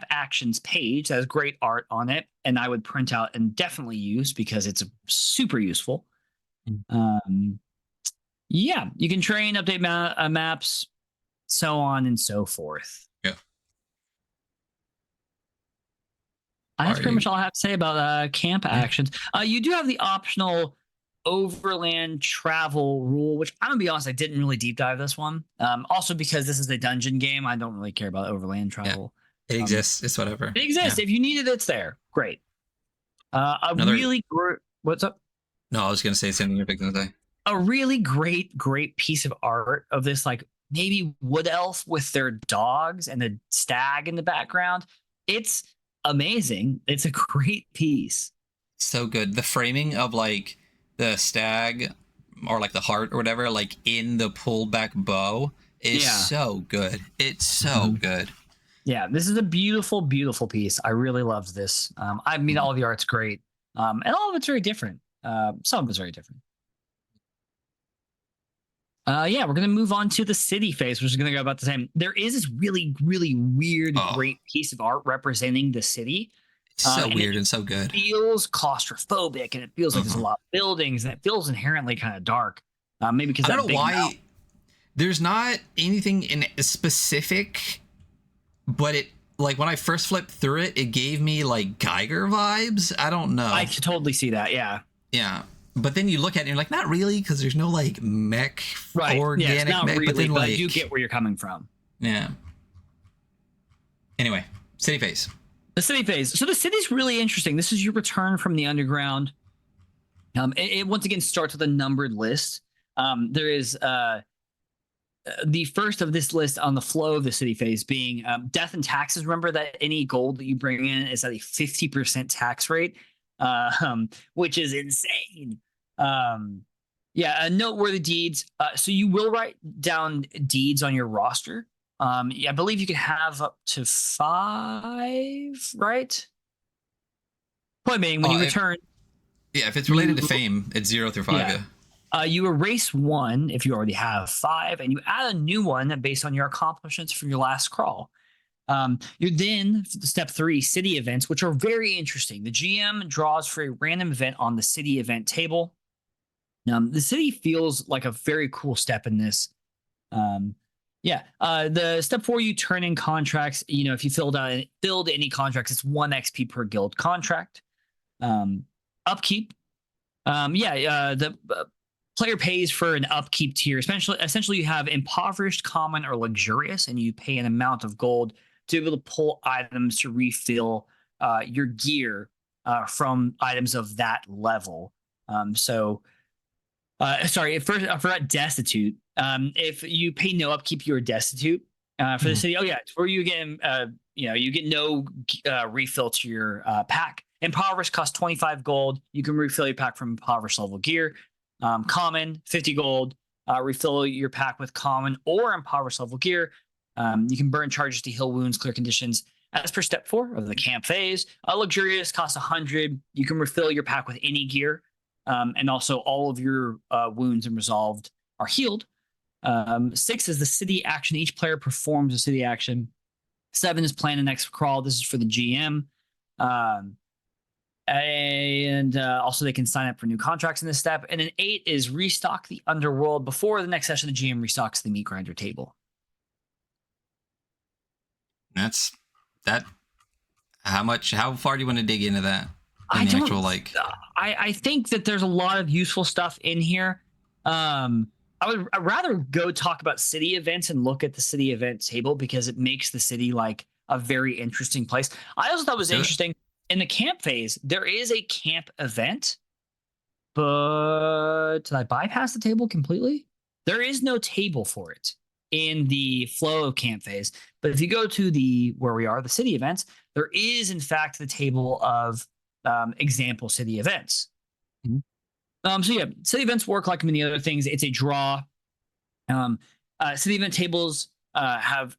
actions page that has great art on it, and I would print out and definitely use because it's super useful. Yeah, you can train, update maps, so on and so forth. Yeah. That's pretty much all I have to say about camp actions. You do have the optional overland travel rule, which I'm gonna be honest, I didn't really deep dive this one. Also because this is a dungeon game, I don't really care about overland travel. Yeah. It exists. It's whatever. It exists. Yeah. If you need it, it's there. Great. What's up? No, I was gonna say something you're picking to say. A really great piece of art of this, like maybe wood elf with their dogs and the stag in the background. It's amazing. It's a great piece. So good. The framing of like the stag or like the heart or whatever, like in the pulled back bow is so good. It's so good. Yeah, this is a beautiful, beautiful piece. I really loved this. I mean, all of the art's great. And all of it's very different. Some of it's very different. Yeah, we're going to move on to the city phase, which is going to go about the same. There is this really, really weird, great piece of art representing the city. It's so weird and so good. It feels claustrophobic, and it feels like there's a lot of buildings, and it feels inherently kind of dark. Maybe because I don't know why there's not anything in specific, but it, like when I first flipped through it, it gave me like Geiger vibes. I don't know. I could totally see that. Yeah. Yeah. But then you look at it and you're like, not really, because there's no like mech, organic it's not mech. Really, but then like, I do get where you're coming from. Yeah. Anyway, city phase. The city phase. So the city's really interesting. This is your return from the underground. It once again starts with a numbered list. There is the first of this list on the flow of the city phase being death and taxes. Remember that any gold that you bring in is at a 50% tax rate, which is insane. Noteworthy deeds. So you will write down deeds on your roster. I believe you can have up to 5, right? Point being, when you return. If it's related to fame, it's 0 through 5. You erase 1 if you already have 5, and you add a new one based on your accomplishments from your last crawl. You're then step 3, city events, which are very interesting. The GM draws for a random event on the city event table. The city feels like a very cool step in this. The step 4, you turn in contracts. If you filled any contracts, it's 1 XP per guild contract. Upkeep. The player pays for an upkeep tier. Essentially, you have impoverished, common, or luxurious, and you pay an amount of gold to be able to pull items to refill your gear from items of that level. First I forgot destitute. If you pay no upkeep, you're destitute for the city. It's where you get you get no refill to your pack. Impoverished costs 25 gold. You can refill your pack from impoverished level gear. Common, 50 gold. Refill your pack with common or impoverished level gear. You can burn charges to heal wounds, clear conditions. As per step 4 of the camp phase, luxurious costs 100. You can refill your pack with any gear. And also all of your wounds and resolved are healed. 6 is the city action. Each player performs a city action. 7 is plan the next crawl. This is for the GM. Also they can sign up for new contracts in this step. And then 8 is restock the underworld. Before the next session, the GM restocks the meat grinder table. That's that. How far do you want to dig into that? I think that there's a lot of useful stuff in here. I'd rather go talk about city events and look at the city event table because it makes the city like a very interesting place. I also thought it was interesting in the camp phase, there is a camp event, but did I bypass the table completely? There is no table for it in the flow of camp phase. But if you go to the city events, there is in fact the table of example city events. City events work like many other things. It's a draw. City event tables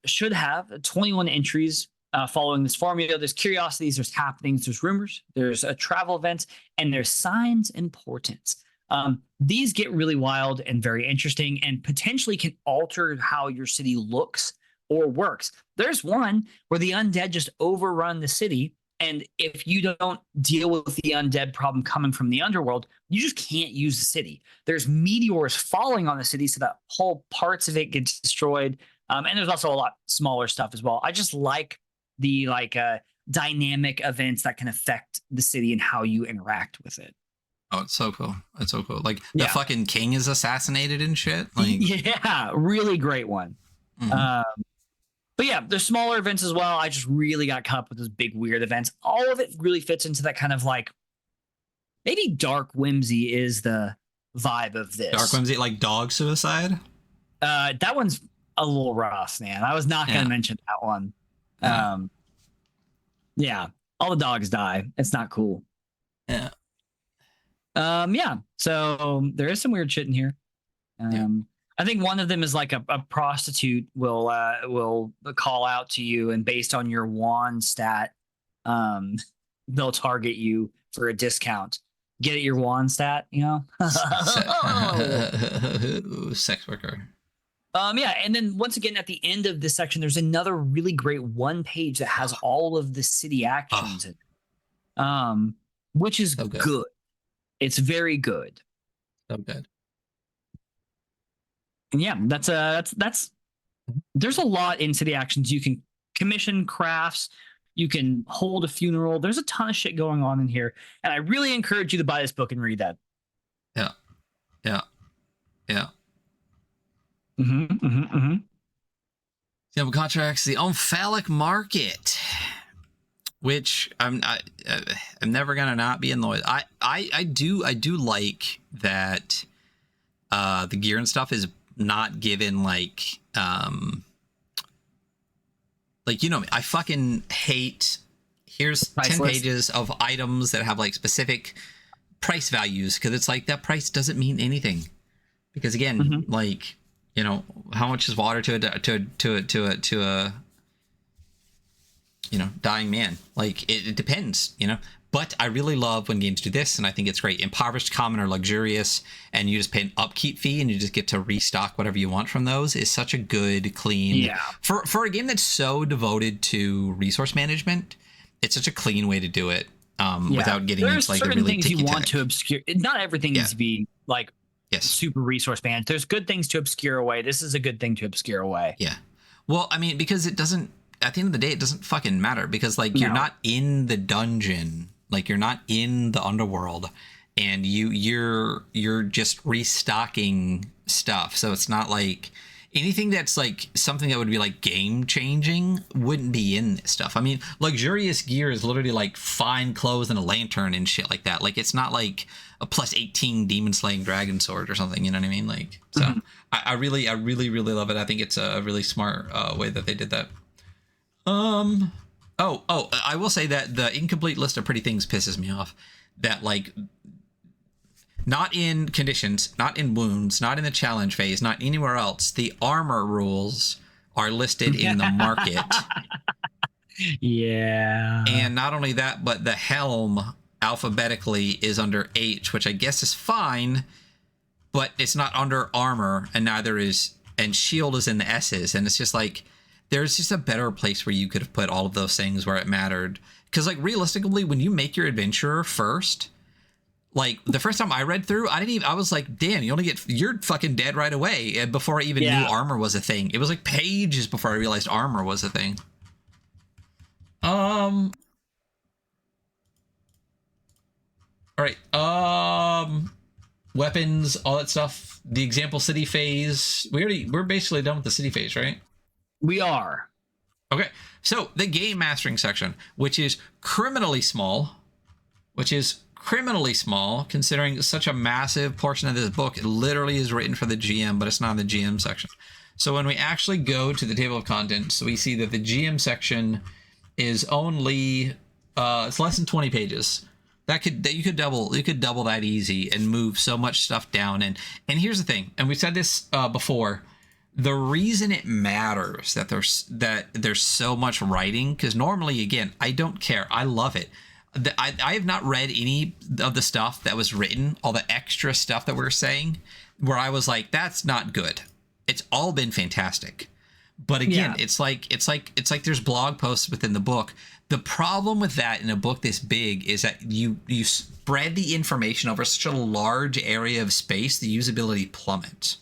should have 21 entries following this formula. There's curiosities, there's happenings, there's rumors, there's travel events, and there's signs and portents. These get really wild and very interesting and potentially can alter how your city looks or works. There's one where the undead just overrun the city. And if you don't deal with the undead problem coming from the underworld, you just can't use the city. There's meteors falling on the city, so that whole parts of it get destroyed. And there's also a lot smaller stuff as well. I just like the dynamic events that can affect the city and how you interact with it. Oh, it's so cool. It's so cool. Like the fucking king is assassinated and shit. Like, yeah, really great one. Mm-hmm. But yeah, there's smaller events as well. I just really got caught up with those big weird events. All of it really fits into that kind of like, maybe dark whimsy is the vibe of this. Dark whimsy, like dog suicide? That one's a little rough, man. I was not going to mention that one. Yeah, all the dogs die. It's not cool. Yeah. So there is some weird shit in here. I think one of them is like a prostitute will call out to you, and based on your wand stat, they'll target you for a discount. Get it, your wand stat, you know? Sex worker. And then once again at the end of this section, there's another really great one page that has all of the city actions in it, which is so good. It's very good. So good. And yeah, that's there's a lot in city actions. You can commission crafts, you can hold a funeral. There's a ton of shit going on in here, and I really encourage you to buy this book and read that. Yeah. Gamble contracts, the Omphalic Market, which I'm never gonna not be annoyed. I do like that the gear and stuff is not given like you know me, I fucking hate here's price 10 list. Pages of items that have like specific price values, because it's like that price doesn't mean anything, because again like, you know, how much is water to a you know, dying man? Like it depends, you know. But I really love when games do this, and I think it's great. Impoverished, common, or luxurious, and you just pay an upkeep fee, and you just get to restock whatever you want from those, is such a good, clean... For a game that's so devoted to resource management, it's such a clean way to do it without getting into like the really things you want to obscure. Not everything needs to be like super resource managed. There's good things to obscure away. This is a good thing to obscure away. Yeah. Well, I mean, because it doesn't... At the end of the day, it doesn't fucking matter, because like you're not in the dungeon. Like you're not in the underworld, and you're just restocking stuff. So it's not like anything that's like something that would be like game changing wouldn't be in this stuff. I mean, luxurious gear is literally like fine clothes and a lantern and shit like that. Like it's not like a plus 18 demon slaying dragon sword or something. You know what I mean? Like, so I really love it. I think it's a really smart way that they did that. I will say that the incomplete list of pretty things pisses me off. That like, not in conditions, not in wounds, not in the challenge phase, not anywhere else, the armor rules are listed in the market. Yeah. And not only that, but the helm alphabetically is under H, which I guess is fine, but it's not under armor, and neither is, and shield is in the S's, and it's just like, there's just a better place where you could have put all of those things where it mattered. Because, like, realistically, when you make your adventurer first, like, the first time I read through, I was like, damn, you're fucking dead right away. And before I even knew armor was a thing. It was like pages before I realized armor was a thing. All right. Weapons, all that stuff. The example city phase. We're basically done with the city phase, right? We are. Okay, so the game mastering section, which is criminally small, considering such a massive portion of this book literally is written for the GM, but it's not in the GM section. So when we actually go to the table of contents, we see that the GM section is only it's less than 20 pages. You could double that easy and move so much stuff down. And here's the thing, and we said this before. The reason it matters that there's so much writing, because normally, again, I don't care. I love it. I have not read any of the stuff that was written, all the extra stuff that we're saying, where I was like, that's not good. It's all been fantastic. But again, it's like there's blog posts within the book. The problem with that in a book this big is that you spread the information over such a large area of space, the usability plummets.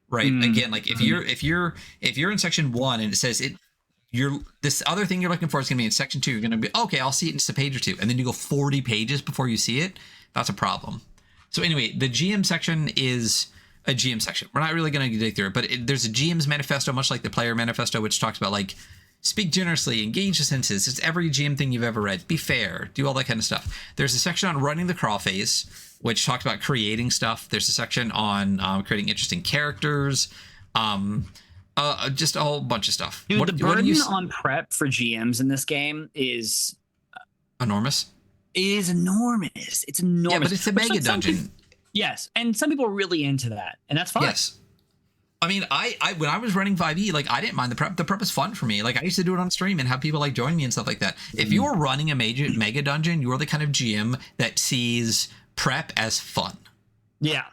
Right. Again, like if you're in section 1 and it says this other thing you're looking for is going to be in section 2, you're going to be, okay, I'll see it in just a page or two. And then you go 40 pages before you see it. That's a problem. So anyway, the GM section is a GM section. We're not really going to dig through it, but there's a GM's manifesto, much like the player manifesto, which talks about like speak generously, engage the senses. It's every GM thing you've ever read. Be fair, do all that kind of stuff. There's a section on running the crawl phase, which talks about creating stuff. There's a section on creating interesting characters. Just a whole bunch of stuff. Dude, the burden on prep for GMs in this game is enormous. It is enormous. It's enormous. Yeah, but it's a Megadungeon. Yes, and some people are really into that, and that's fine. Yes. I mean, I when I was running 5e, like I didn't mind the prep. The prep was fun for me. Like I used to do it on stream and have people like join me and stuff like that. If you are running a Megadungeon, you're the kind of GM that sees prep as fun. Yeah.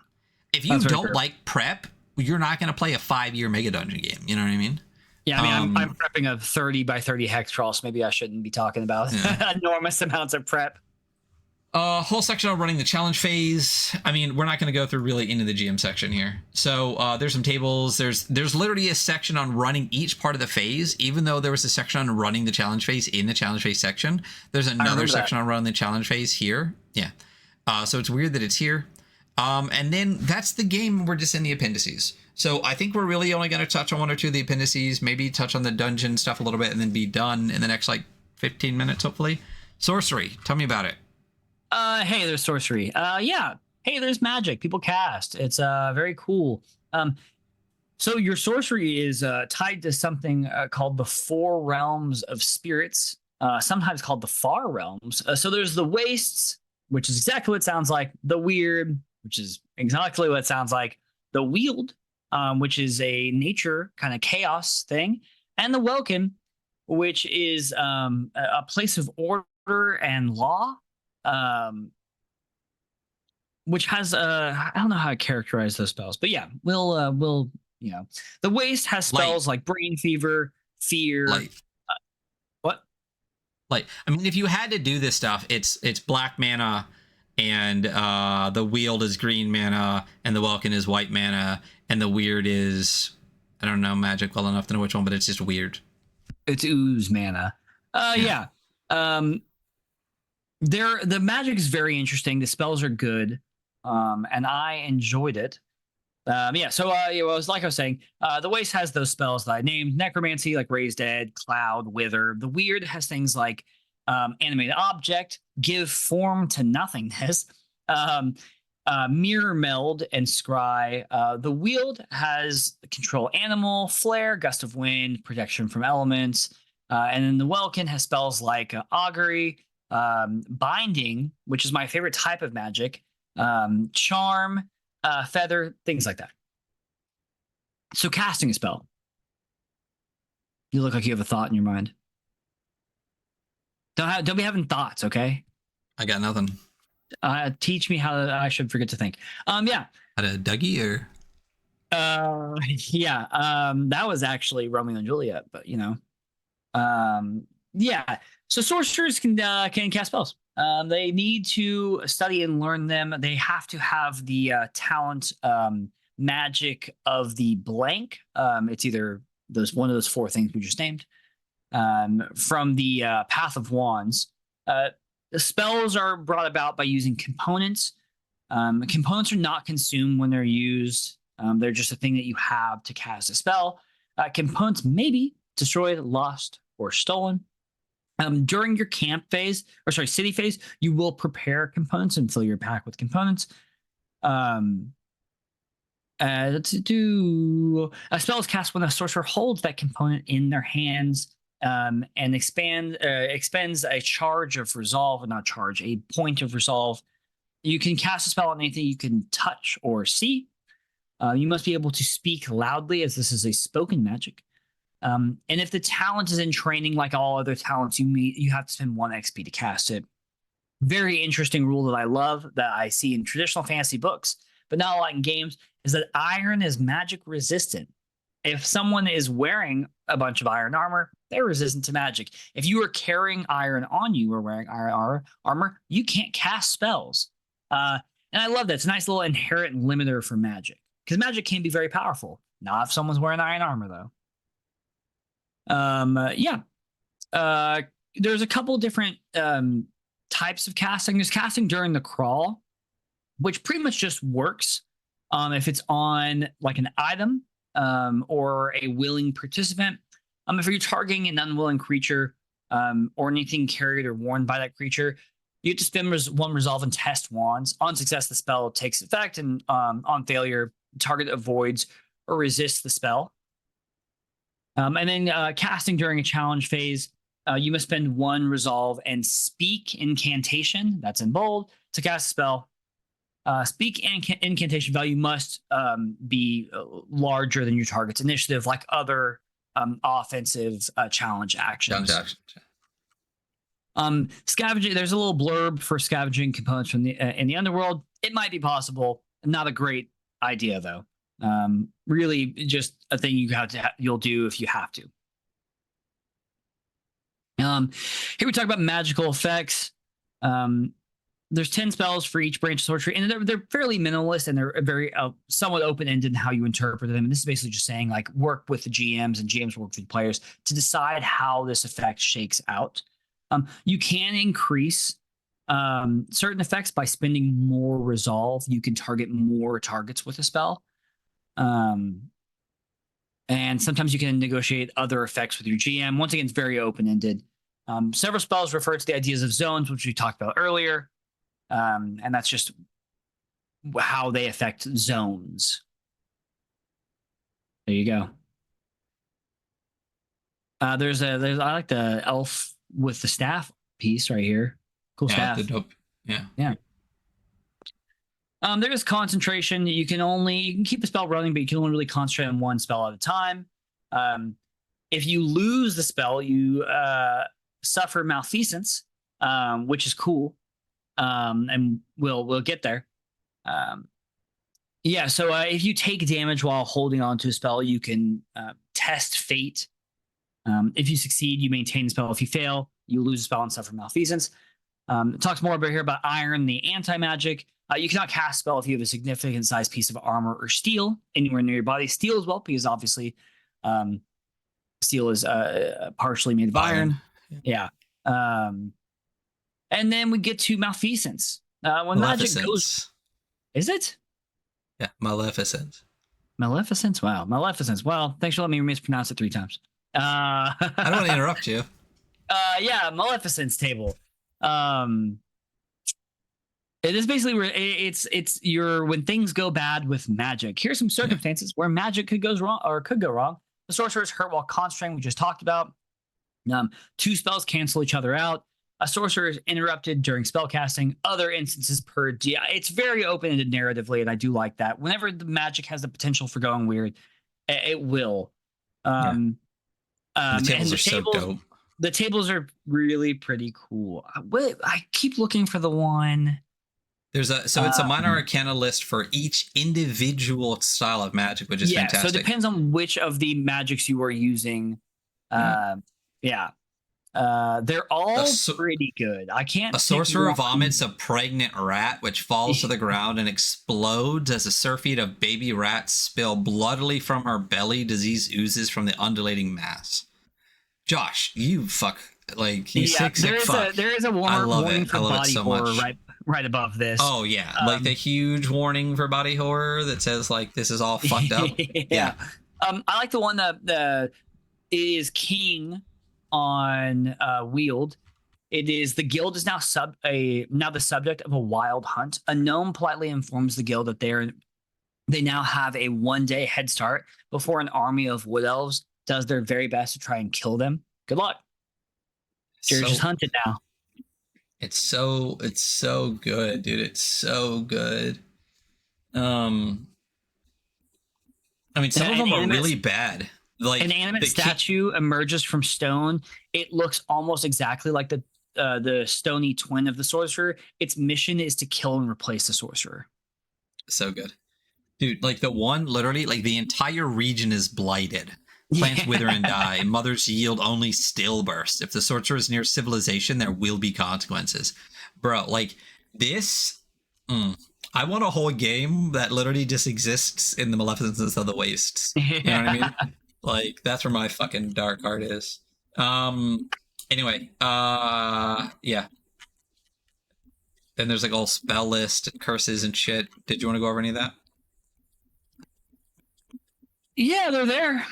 If you don't like prep, you're not going to play a 5-year Megadungeon game. You know what I mean? Yeah, I mean, I'm prepping a 30 by 30 hex crawl, so maybe I shouldn't be talking about enormous amounts of prep. Whole section on running the challenge phase. I mean, we're not going to go through really into the GM section here. So there's some tables. There's literally a section on running each part of the phase, even though there was a section on running the challenge phase in the challenge phase section. There's another section on running the challenge phase here. Yeah. So it's weird that it's here. And then that's the game. We're just in the appendices. So I think we're really only going to touch on 1 or 2 of the appendices, maybe touch on the dungeon stuff a little bit, and then be done in the next like 15 minutes, hopefully. Sorcery. Tell me about it. Hey, there's sorcery. Yeah. Hey, there's magic. People cast. It's very cool. So your sorcery is tied to something called the 4 realms of spirits, sometimes called the far realms. So there's the wastes, which is exactly what it sounds like. The weird, which is exactly what it sounds like. The wield, which is a nature kind of chaos thing. And the welkin, which is a place of order and law. Which has I don't know how to characterize those spells, but yeah, we'll the waste has spells like brain fever, fear. What? Like, I mean, if you had to do this stuff, it's black mana, and the wield is green mana, and the welkin is white mana, and the weird is, I don't know magic well enough to know which one, but it's just weird. It's ooze mana. Yeah. The magic is very interesting. The spells are good, and I enjoyed it. So it was like I was saying, the waste has those spells that I named: necromancy, like raise dead, cloud, wither. The weird has things like animated object, give form to nothingness, mirror meld, and scry. The wield has control animal, flare, gust of wind, protection from elements, and then the welkin has spells like augury. Binding, which is my favorite type of magic, charm, feather, things like that. So casting a spell. You look like you have a thought in your mind. Don't be having thoughts, okay? I got nothing. Teach me how I should forget to think. Yeah. Had a Dougie or? Yeah. That was actually Romeo and Juliet, but yeah. So sorcerers can cast spells. They need to study and learn them. They have to have the talent magic of the blank. It's either one of those 4 things we just named. From the Path of Wands. The spells are brought about by using components. Components are not consumed when they're used. They're just a thing that you have to cast a spell. Components may be destroyed, lost, or stolen. During your city phase, you will prepare components and fill your pack with components. Let's do a spell is cast when a sorcerer holds that component in their hands and expends a charge of resolve, a point of resolve. You can cast a spell on anything you can touch or see. You must be able to speak loudly, as this is a spoken magic. And if the talent is in training, like all other talents, you have to spend 1 XP to cast it. very interesting rule that I love that I see in traditional fantasy books, but not a lot in games, is that iron is magic resistant. If someone is wearing a bunch of iron armor, they're resistant to magic. If you are carrying iron on you or wearing iron armor, you can't cast spells. And I love that. It's a nice little inherent limiter for magic, because magic can be very powerful. Not if someone's wearing iron armor, though. There's a couple different types of casting. There's casting during the crawl, which pretty much just works if it's on like an item or a willing participant. If you're targeting an unwilling creature or anything carried or worn by that creature, you have to spend one resolve and test wands. On success, the spell takes effect, and on failure, the target avoids or resists the spell. And then casting during a challenge phase, you must spend one resolve and speak incantation, that's in bold, to cast a spell. Speak incantation value must be larger than your target's initiative, like other offensive challenge actions. Scavenging, there's a little blurb for scavenging components from the in the underworld. It might be possible. Not a great idea, though. Really just a thing you'll do if you have to. Here we talk about magical effects. There's 10 spells for each branch of sorcery, and they're fairly minimalist, and they're very somewhat open-ended in how you interpret them. And this is basically just saying, like, work with the GMs, and GMs work with the players to decide how this effect shakes out. You can increase certain effects by spending more resolve. You can target more targets with a spell. And sometimes you can negotiate other effects with your GM. Once again, it's very open-ended. Several spells refer to the ideas of zones, which we talked about earlier. And that's just how they affect zones. There you go. I like the elf with the staff piece right here. Cool staff. Yeah. There is concentration. You can keep a spell running, but you can only really concentrate on one spell at a time. If you lose the spell, you suffer malfeasance, which is cool. And we'll get there. So if you take damage while holding on to a spell, you can test fate. If you succeed, you maintain the spell. If you fail, you lose the spell and suffer malfeasance. It talks more about iron, the anti-magic. You cannot cast a spell if you have a significant sized piece of armor or steel anywhere near your body. Steel as well, because obviously steel is partially made of iron. Yeah. And then we get to malfeasance. When magic goes... Is it? Yeah, maleficence. Maleficence? Wow. Maleficence. Well, thanks for letting me mispronounce it 3 times. I don't want to interrupt you. Maleficence table. It is basically where it's when things go bad with magic. Here's some circumstances where magic could go wrong. The sorcerer is hurt while concentrating, we just talked about. 2 spells cancel each other out. A sorcerer is interrupted during spell casting. Other instances per it's very open-ended narratively, and I do like that. Whenever the magic has the potential for going weird, it will. The tables are so dope. The tables are really pretty cool. I keep looking for the one. It's a minor arcana list for each individual style of magic, which is fantastic. So it depends on which of the magics you are using. They're all pretty good. I can't. A sorcerer vomits a pregnant rat, which falls to the ground and explodes as a surfeit of baby rats spill bloodily from her belly. Disease oozes from the undulating mass. Josh, you fuck. Like, you sick fuck. There is a warning for body horror right above this. Oh, yeah. Like the huge warning for body horror that says, like, this is all fucked up. Yeah. I like the one that is king on Wield. It is the guild is now the subject of a wild hunt. A gnome politely informs the guild that they now have a 1-day head start before an army of wood elves does their very best to try and kill them. Good luck. You're just hunted now. It's so good, dude. It's so good. I mean, some of them are really bad. Like an animate statue emerges from stone. It looks almost exactly like the the stony twin of the sorcerer. Its mission is to kill and replace the sorcerer. So good. Dude, like the one, literally, like the entire region is blighted. Plants wither and die. Mothers yield only stillburst. If the sorcerer is near civilization, there will be consequences. Bro, like this, I want a whole game that literally just exists in the maleficence of the wastes. You know what I mean? Like, that's where my fucking dark heart is. Anyway, yeah. Then there's like all spell list and curses and shit. Did you want to go over any of that? Yeah, they're there.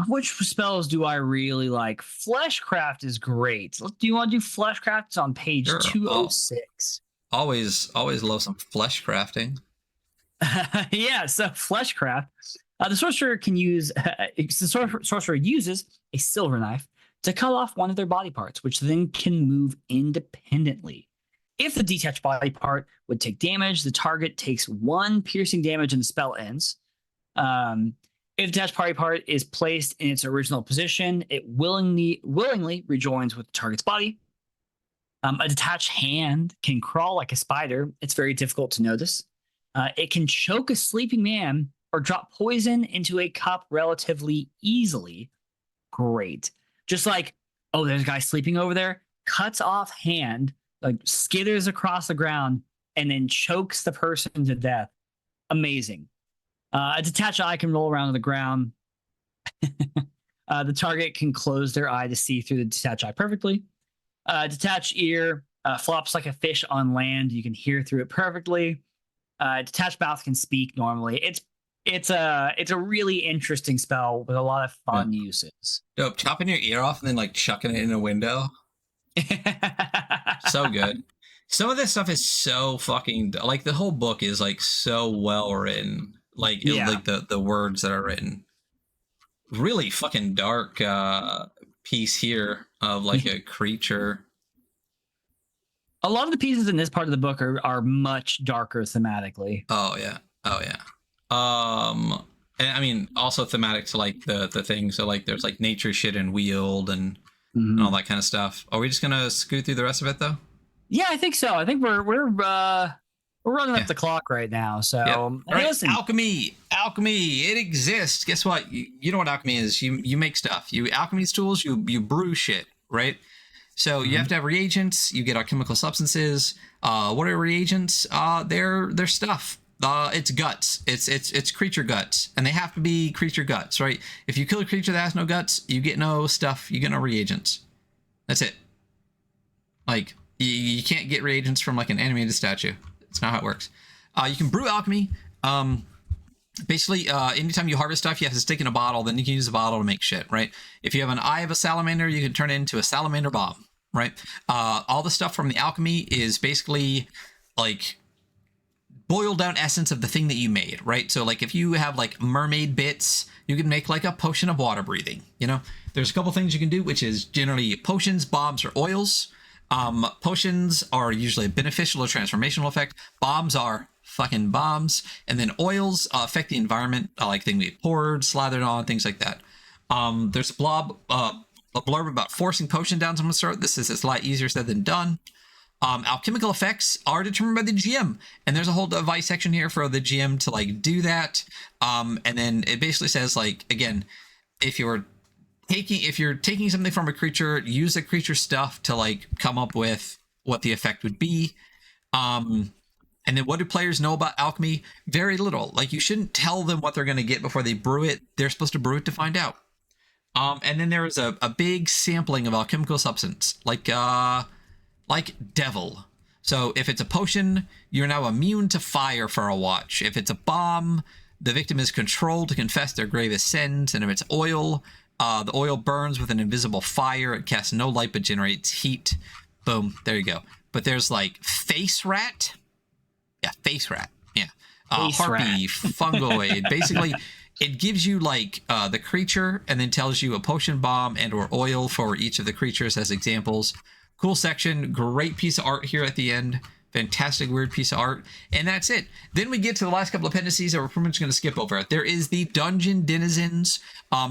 Which spells do I really like? Fleshcraft is great. Do you want to do Fleshcraft? It's on page 206. Always love some flesh crafting. Yeah, so Fleshcraft. The sorcerer can use. The sorcerer uses a silver knife to cut off one of their body parts, which then can move independently. If the detached body part would take damage, the target takes 1 piercing damage and the spell ends. If the detached body part is placed in its original position, it willingly rejoins with the target's body. A detached hand can crawl like a spider. It's very difficult to notice. It can choke a sleeping man or drop poison into a cup relatively easily. Great. Just like, oh, there's a guy sleeping over there, cuts off hand, like skitters across the ground, and then chokes the person to death. Amazing. A detached eye can roll around on the ground. The target can close their eye to see through the detached eye perfectly. Detached ear flops like a fish on land. You can hear through it perfectly. Detached mouth can speak normally. It's a really interesting spell with a lot of fun uses. Dope. Chopping your ear off and then like chucking it in a window. So good. Some of this stuff is so fucking, like, the whole book is like so well written. Like, like the words that are written. Really fucking dark piece here of like a creature. A lot of the pieces in this part of the book are much darker thematically. Oh yeah. And I mean, also thematic to like the thing. So like, there's like nature shit and wield and all that kind of stuff. Are we just gonna scoot through the rest of it though? Yeah, I think so. I think we're running up the clock right now. So right. Listen. Alchemy, it exists. Guess what? You know what alchemy is? You make stuff. Alchemy's tools. You brew shit, right? So you have to have reagents. You get alchemical substances. What are reagents? They're stuff. It's guts. It's creature guts, and they have to be creature guts, right? If you kill a creature that has no guts, you get no stuff. You get no reagents. That's it. Like, you can't get reagents from like an animated statue. It's not how it works. You can brew alchemy. Basically, anytime you harvest stuff, you have to stick in a bottle. Then you can use the bottle to make shit, right? If you have an eye of a salamander, you can turn it into a salamander bomb, right? All the stuff from the alchemy is basically like boiled down essence of the thing that you made, right? So like if you have like mermaid bits, you can make like a potion of water breathing. You know, there's a couple things you can do, which is generally potions, bombs, or oils. Potions are usually a beneficial or transformational effect. Bombs are fucking bombs. And then oils affect the environment, like things we poured, slathered on, things like that. There's a blurb about forcing potion down someone's throat. This is a lot easier said than done. Alchemical effects are determined by the GM. And there's a whole device section here for the GM to like do that. And then it basically says like, again, if you're taking something from a creature, use the creature stuff to like come up with what the effect would be. And then what do players know about alchemy? Very little. Like, you shouldn't tell them what they're going to get before they brew it. They're supposed to brew it to find out. And then there is a big sampling of alchemical substance, like devil. So if it's a potion, you're now immune to fire for a watch. If it's a bomb, the victim is controlled to confess their gravest sins. And if it's oil, the oil burns with an invisible fire. It casts no light but generates heat. Boom. There you go. But there's like face rat. Yeah, face rat. Yeah. Harpy, fungoid. Basically, it gives you like the creature and then tells you a potion, bomb, and or oil for each of the creatures as examples. Cool section. Great piece of art here at the end. Fantastic weird piece of art. And that's it. Then we get to the last couple of appendices that we're pretty much going to skip over. There is the dungeon denizens.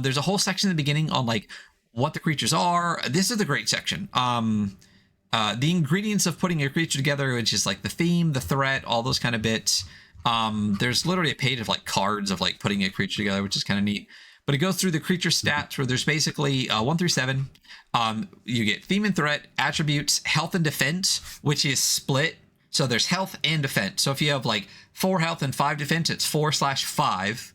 There's a whole section in the beginning on like what the creatures are. This is the great section. The ingredients of putting a creature together, which is like the theme, the threat, all those kind of bits. There's literally a page of like cards of like putting a creature together, which is kind of neat. But it goes through the creature stats where there's basically 1 through 7. You get theme and threat, attributes, health and defense, which is split. So there's health and defense. So if you have like 4 health and 5 defense, it's 4/5.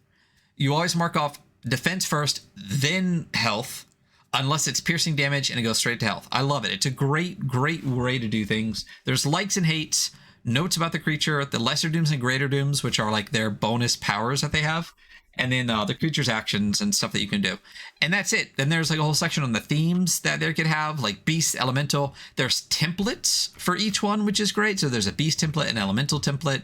You always mark off defense first, then health, unless it's piercing damage and it goes straight to health. I love it. It's a great way to do things. There's likes and hates, notes about the creature, the lesser dooms and greater dooms, which are like their bonus powers that they have. And then the creature's actions and stuff that you can do. And that's it. Then there's like a whole section on the themes that they could have, like beast, elemental. There's templates for each one, which is great. So there's a beast template, an elemental template,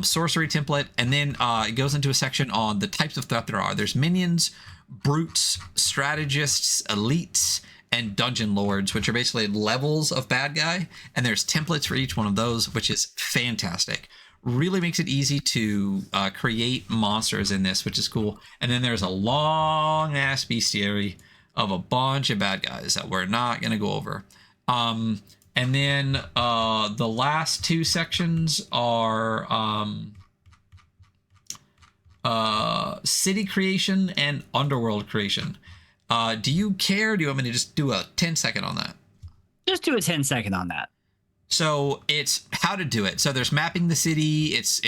sorcery template. And then it goes into a section on the types of threat there are. There's minions, brutes, strategists, elites, and dungeon lords, which are basically levels of bad guy. And there's templates for each one of those, which is fantastic. Really makes it easy to create monsters in this, which is cool. And then there's a long ass bestiary of a bunch of bad guys that we're not going to go over. And then the last 2 sections are city creation and underworld creation. Do you care? Do you want me to just do a 10-second on that? Just do a 10-second on that. So it's how to do it. So there's mapping the city. It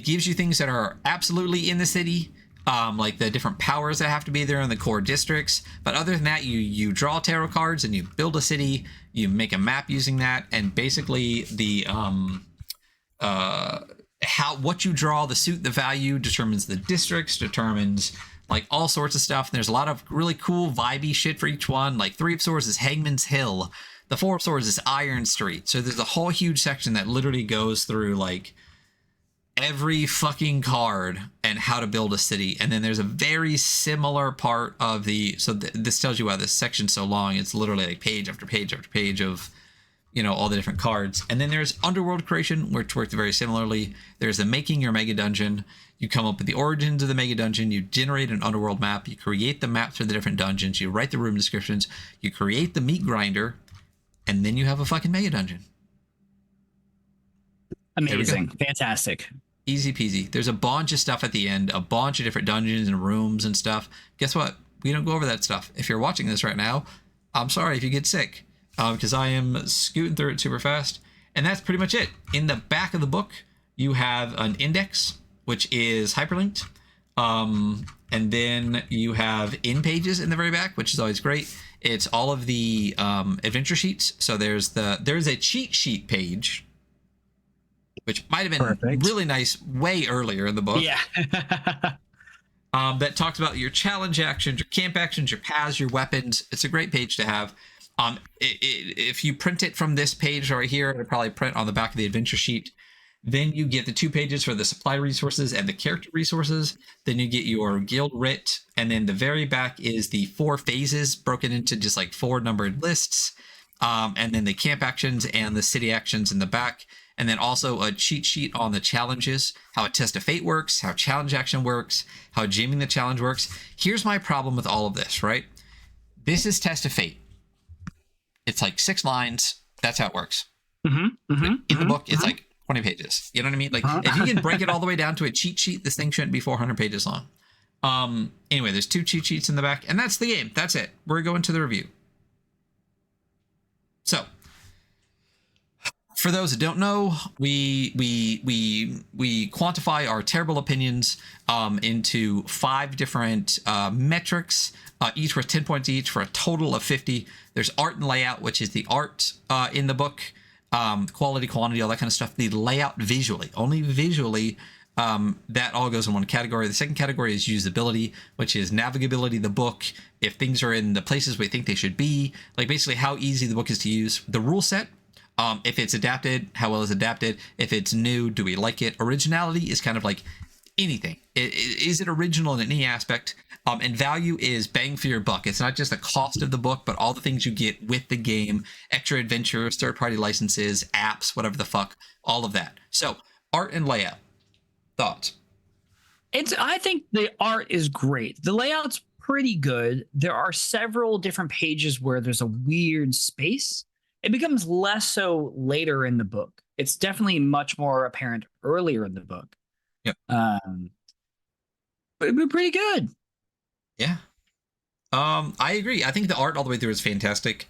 gives you things that are absolutely in the city, like the different powers that have to be there in the core districts. But other than that, you draw tarot cards and you build a city. You make a map using that, and basically the what you draw, the suit, the value determines the districts, determines like all sorts of stuff. And there's a lot of really cool vibey shit for each one. Like 3 of Swords is Hangman's Hill. The 4 of Swords is Iron Street. So there's a whole huge section that literally goes through like every fucking card and how to build a city. And then there's a very similar part of this tells you why this section's so long. It's literally like page after page after page of, all the different cards. And then there's underworld creation, which works very similarly. There's the making your Megadungeon. You come up with the origins of the Megadungeon. You generate an underworld map. You create the maps for the different dungeons. You write the room descriptions. You create the meat grinder. And then you have a fucking Megadungeon. Amazing. Fantastic. Easy peasy. There's a bunch of stuff at the end, a bunch of different dungeons and rooms and stuff. Guess what? We don't go over that stuff. If you're watching this right now, I'm sorry if you get sick, because I am scooting through it super fast. And that's pretty much it. In the back of the book, you have an index, which is hyperlinked. And then you have in pages in the very back, which is always great. It's all of the adventure sheets. So there's a cheat sheet page, which might have been really nice way earlier in the book. Yeah. That talks about your challenge actions, your camp actions, your paths, your weapons. It's a great page to have. If you print it from this page right here, it'll probably print on the back of the adventure sheet. Then you get the 2 pages for the supply resources and the character resources. Then you get your guild writ. And then the very back is the 4 phases broken into just like 4 numbered lists. And then the camp actions and the city actions in the back. And then also a cheat sheet on the challenges, how a test of fate works, how challenge action works, how jamming the challenge works. Here's my problem with all of this, right? This is test of fate. It's like 6 lines. That's how it works. In the book, it's like 20 pages. You know what I mean? Like if you can break it all the way down to a cheat sheet, this thing shouldn't be 400 pages long. Anyway, there's 2 cheat sheets in the back, and that's the game. That's it. We're going to the review. So, for those that don't know, we quantify our terrible opinions into 5 different metrics, each worth 10 points each for a total of 50. There's art and layout, which is the art in the book. Quality, quantity, all that kind of stuff. The layout visually, only visually, that all goes in one category. The second category is usability, which is navigability of the book. If things are in the places we think they should be, like basically how easy the book is to use. The rule set, if it's adapted, how well is adapted. If it's new, do we like it? Originality is kind of like anything. Is it original in any aspect? And value is bang for your buck. It's not just the cost of the book, but all the things you get with the game, extra adventures, third-party licenses, apps, whatever the fuck, all of that. So, art and layout. Thoughts? I think the art is great. The layout's pretty good. There are several different pages where there's a weird space. It becomes less so later in the book. It's definitely much more apparent earlier in the book. Yep. But it'd be pretty good. Yeah. I agree. I think the art all the way through is fantastic.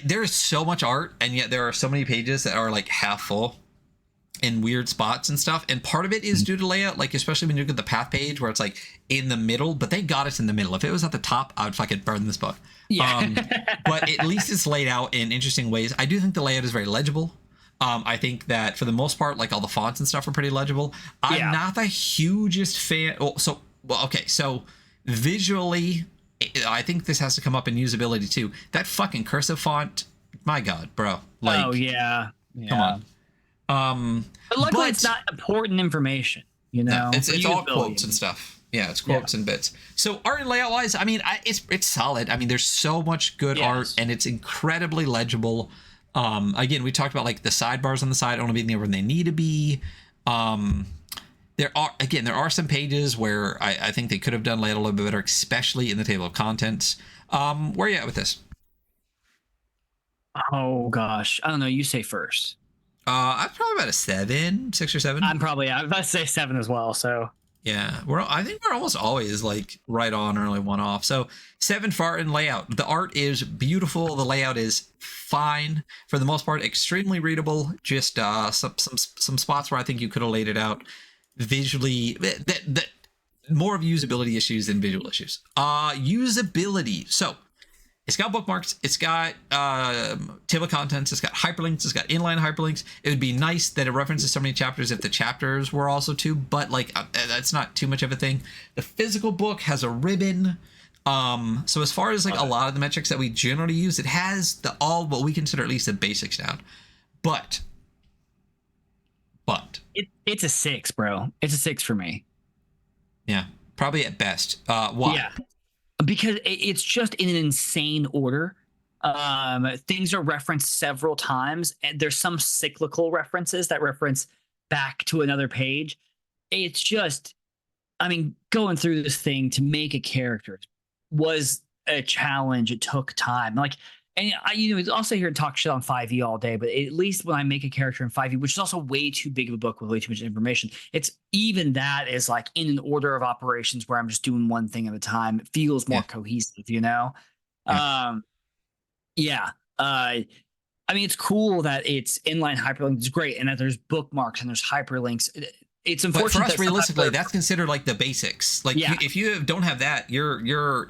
There is so much art, and yet there are so many pages that are like half full in weird spots and stuff. And part of it is due to layout, like especially when you look at the path page where it's like in the middle, but they got us in the middle. If it was at the top, I would fucking burn this book. Yeah. But at least it's laid out in interesting ways. I do think the layout is very legible. I think that for the most part, like all the fonts and stuff are pretty legible. I'm not the hugest fan. So visually, I think this has to come up in usability too. That fucking cursive font, my God, bro. Like, oh yeah. Come on. But luckily, it's not important information. You know, it's all quotes and stuff. Yeah, it's quotes and bits. So art and layout wise, I mean, it's solid. I mean, there's so much good art, and it's incredibly legible. Again, we talked about like the sidebars on the side only being there when they need to be. There are some pages where I think they could have done layout a little bit better, especially in the table of contents. Where are you at with this? Oh gosh, I don't know. You say first. I'm probably about a 6 or 7. I'm about to say 7 as well. So yeah, I think we're almost always like right on or only one off. So 7 for art and layout. The art is beautiful. The layout is fine for the most part, extremely readable. Just some spots where I think you could have laid it out visually. That more of usability issues than visual issues. Usability. So it's got bookmarks, it's got table of contents, it's got hyperlinks, it's got inline hyperlinks. It would be nice that it references so many chapters if the chapters were also too, but like that's not too much of a thing. The physical book has a ribbon. So as far as like a lot of the metrics that we generally use, it has all what we consider at least the basics down. But it's a 6, bro. It's a 6 for me. Yeah, probably at best. Why? Yeah. Because it's just in an insane order. Things are referenced several times, and there's some cyclical references that reference back to another page. It's just, I mean, going through this thing to make a character was a challenge. It took time. Like, and I'll sit here and talk shit on 5e all day, but at least when I make a character in 5e, which is also way too big of a book with way too much information, it's even that is like in an order of operations where I'm just doing one thing at a time. It feels more cohesive, you know? I mean, it's cool that it's inline hyperlinks. It's great. And that there's bookmarks and there's hyperlinks. It's unfortunate. But for us, realistically, that's considered like the basics. Like if you don't have that, you're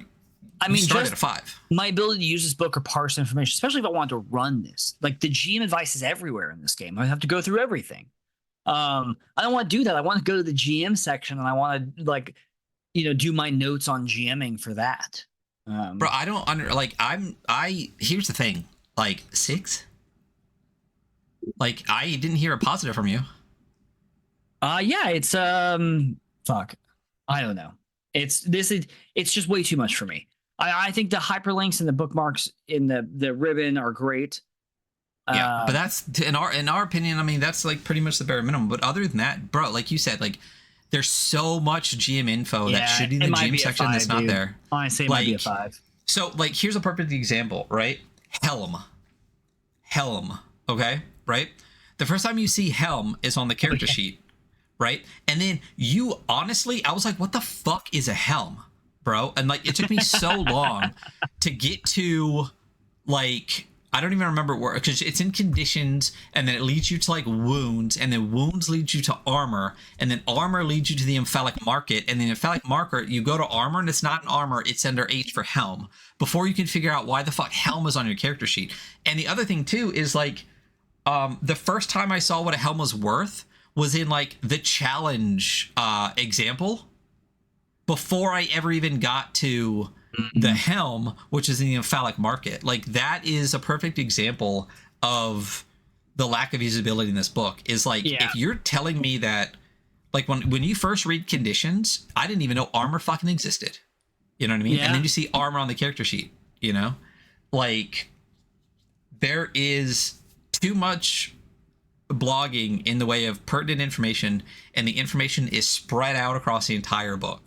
I mean, start at a 5. My ability to use this book or parse information, especially if I want to run this, like the GM advice is everywhere in this game. I have to go through everything. I don't want to do that. I want to go to the GM section and I want to do my notes on GMing for that. Bro, I don't here's the thing, like 6. Like I didn't hear a positive from you. Yeah, it's fuck. I don't know. It's just way too much for me. I think the hyperlinks and the bookmarks in the ribbon are great. Yeah, but that's in our opinion. I mean, that's like pretty much the bare minimum. But other than that, bro, like you said, like there's so much GM info that should be in the GM section that's not there. Honestly, it might be a 5. So like, here's a perfect example, right? Helm. Okay, right. The first time you see Helm is on the character sheet, right? And then I was like, what the fuck is a helm, bro? And like, it took me so long to get to like, I don't even remember where, because it's in conditions, and then it leads you to like wounds, and then wounds leads you to armor, and then armor leads you to the emphalic market, and the emphalic market, you go to armor, and it's not an armor, it's under H for helm, before you can figure out why the fuck helm is on your character sheet. And the other thing too is like, the first time I saw what a helm was worth was in like the challenge example, before I ever even got to the helm, which is in the emphalic market. Like that is a perfect example of the lack of usability in this book. Is like, if you're telling me that, like when you first read conditions, I didn't even know armor fucking existed. You know what I mean? And then you see armor on the character sheet, you know, like there is too much blogging in the way of pertinent information, and the information is spread out across the entire book.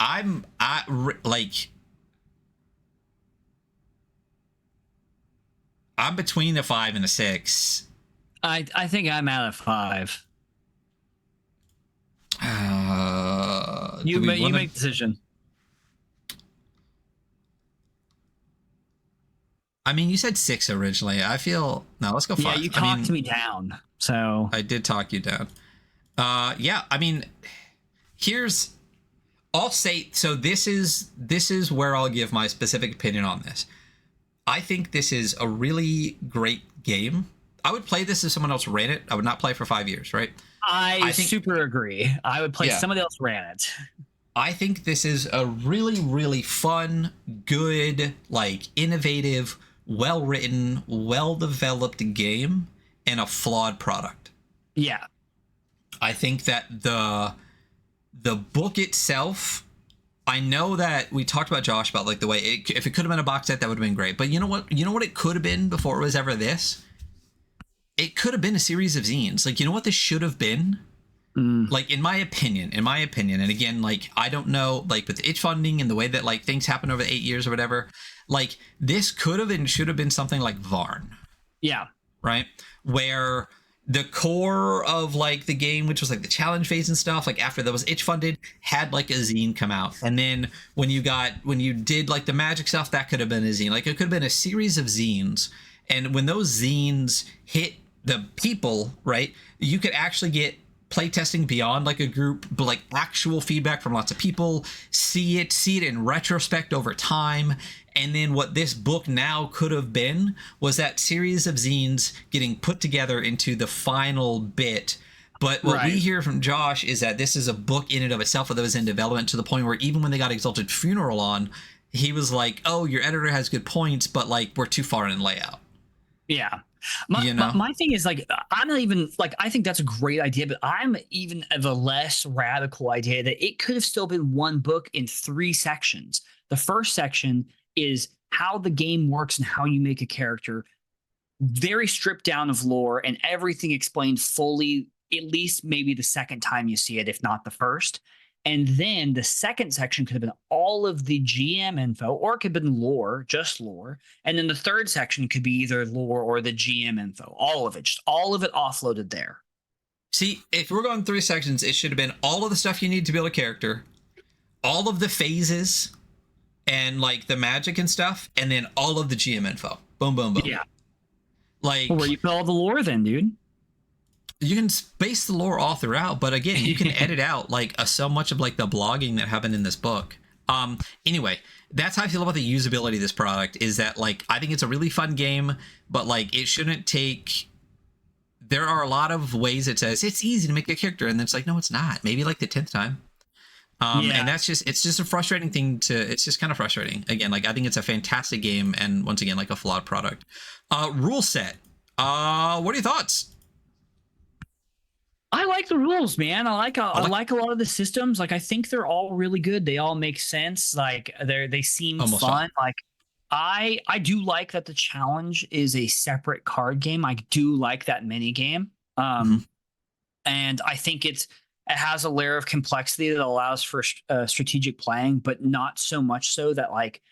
like I'm between a 5 and a 6. I think I'm at a 5. You make the decision. I mean, you said 6 originally. I feel no. Let's go 5. Yeah, you talked me down, so I did talk you down. Yeah. I mean, I'll say so. This is where I'll give my specific opinion on this. I think this is a really great game. I would play this if someone else ran it. I would not play for 5 years, right? I think, super agree. I would play somebody else ran it. I think this is a really, really fun, good, like innovative, well-written, well-developed game and a flawed product. Yeah. I think that the book itself, I know that we talked about Josh about like the way if it could have been a box set, that would have been great. But you know what? You know what it could have been before it was ever this? It could have been a series of zines. Like, you know what this should have been? Like, in my opinion, and again, like, I don't know, like, with itch funding and the way that, like, things happen over 8 years or whatever, like, this could have and should have been something like Varn. Yeah. Right? Where the core of, like, the game, which was, like, the challenge phase and stuff, like, after that was itch funded, had, like, a zine come out. And then when you did, like, the magic stuff, that could have been a zine. Like, it could have been a series of zines. And when those zines hit the people, right, you could actually get playtesting beyond like a group, but like actual feedback from lots of people, see it in retrospect over time. And then what this book now could have been was that series of zines getting put together into the final bit. But what we hear from Josh is that this is a book in and of itself that was in development, to the point where even when they got Exalted Funeral on, he was like, oh, your editor has good points, but like we're too far in layout. Yeah. My thing is, like, I'm not even like, I think that's a great idea, but I'm even of a less radical idea that it could have still been one book in 3 sections. The first section is how the game works and how you make a character, very stripped down of lore, and everything explained fully, at least maybe the second time you see it, if not the first. And then the second section could have been all of the GM info, or it could have been lore, just lore. And then the third section could be either lore or the GM info, all of it, just all of it offloaded there. See, if we're going 3 sections, it should have been all of the stuff you need to build a character, all of the phases, and like the magic and stuff, and then all of the GM info. Boom, boom, boom. Yeah. Like, well, where you put all the lore then, dude? You can space the lore all throughout, but again, you can edit out like so much of like the blogging that happened in this book. Anyway, that's how I feel about the usability of this product, is that like I think it's a really fun game, but like it shouldn't take. There are a lot of ways it says it's easy to make a character, and then it's like, no, it's not. Maybe like the 10th time. And it's just a frustrating thing it's just kind of frustrating. Again, like I think it's a fantastic game, and once again, like a flawed product. Rule set. What are your thoughts? I like the rules, man. I like a lot of the systems. Like, I think they're all really good. They all make sense. Like, they seem almost fun. Like, I do like that the challenge is a separate card game. I do like that mini game. And I think it has a layer of complexity that allows for strategic playing, but not so much so that like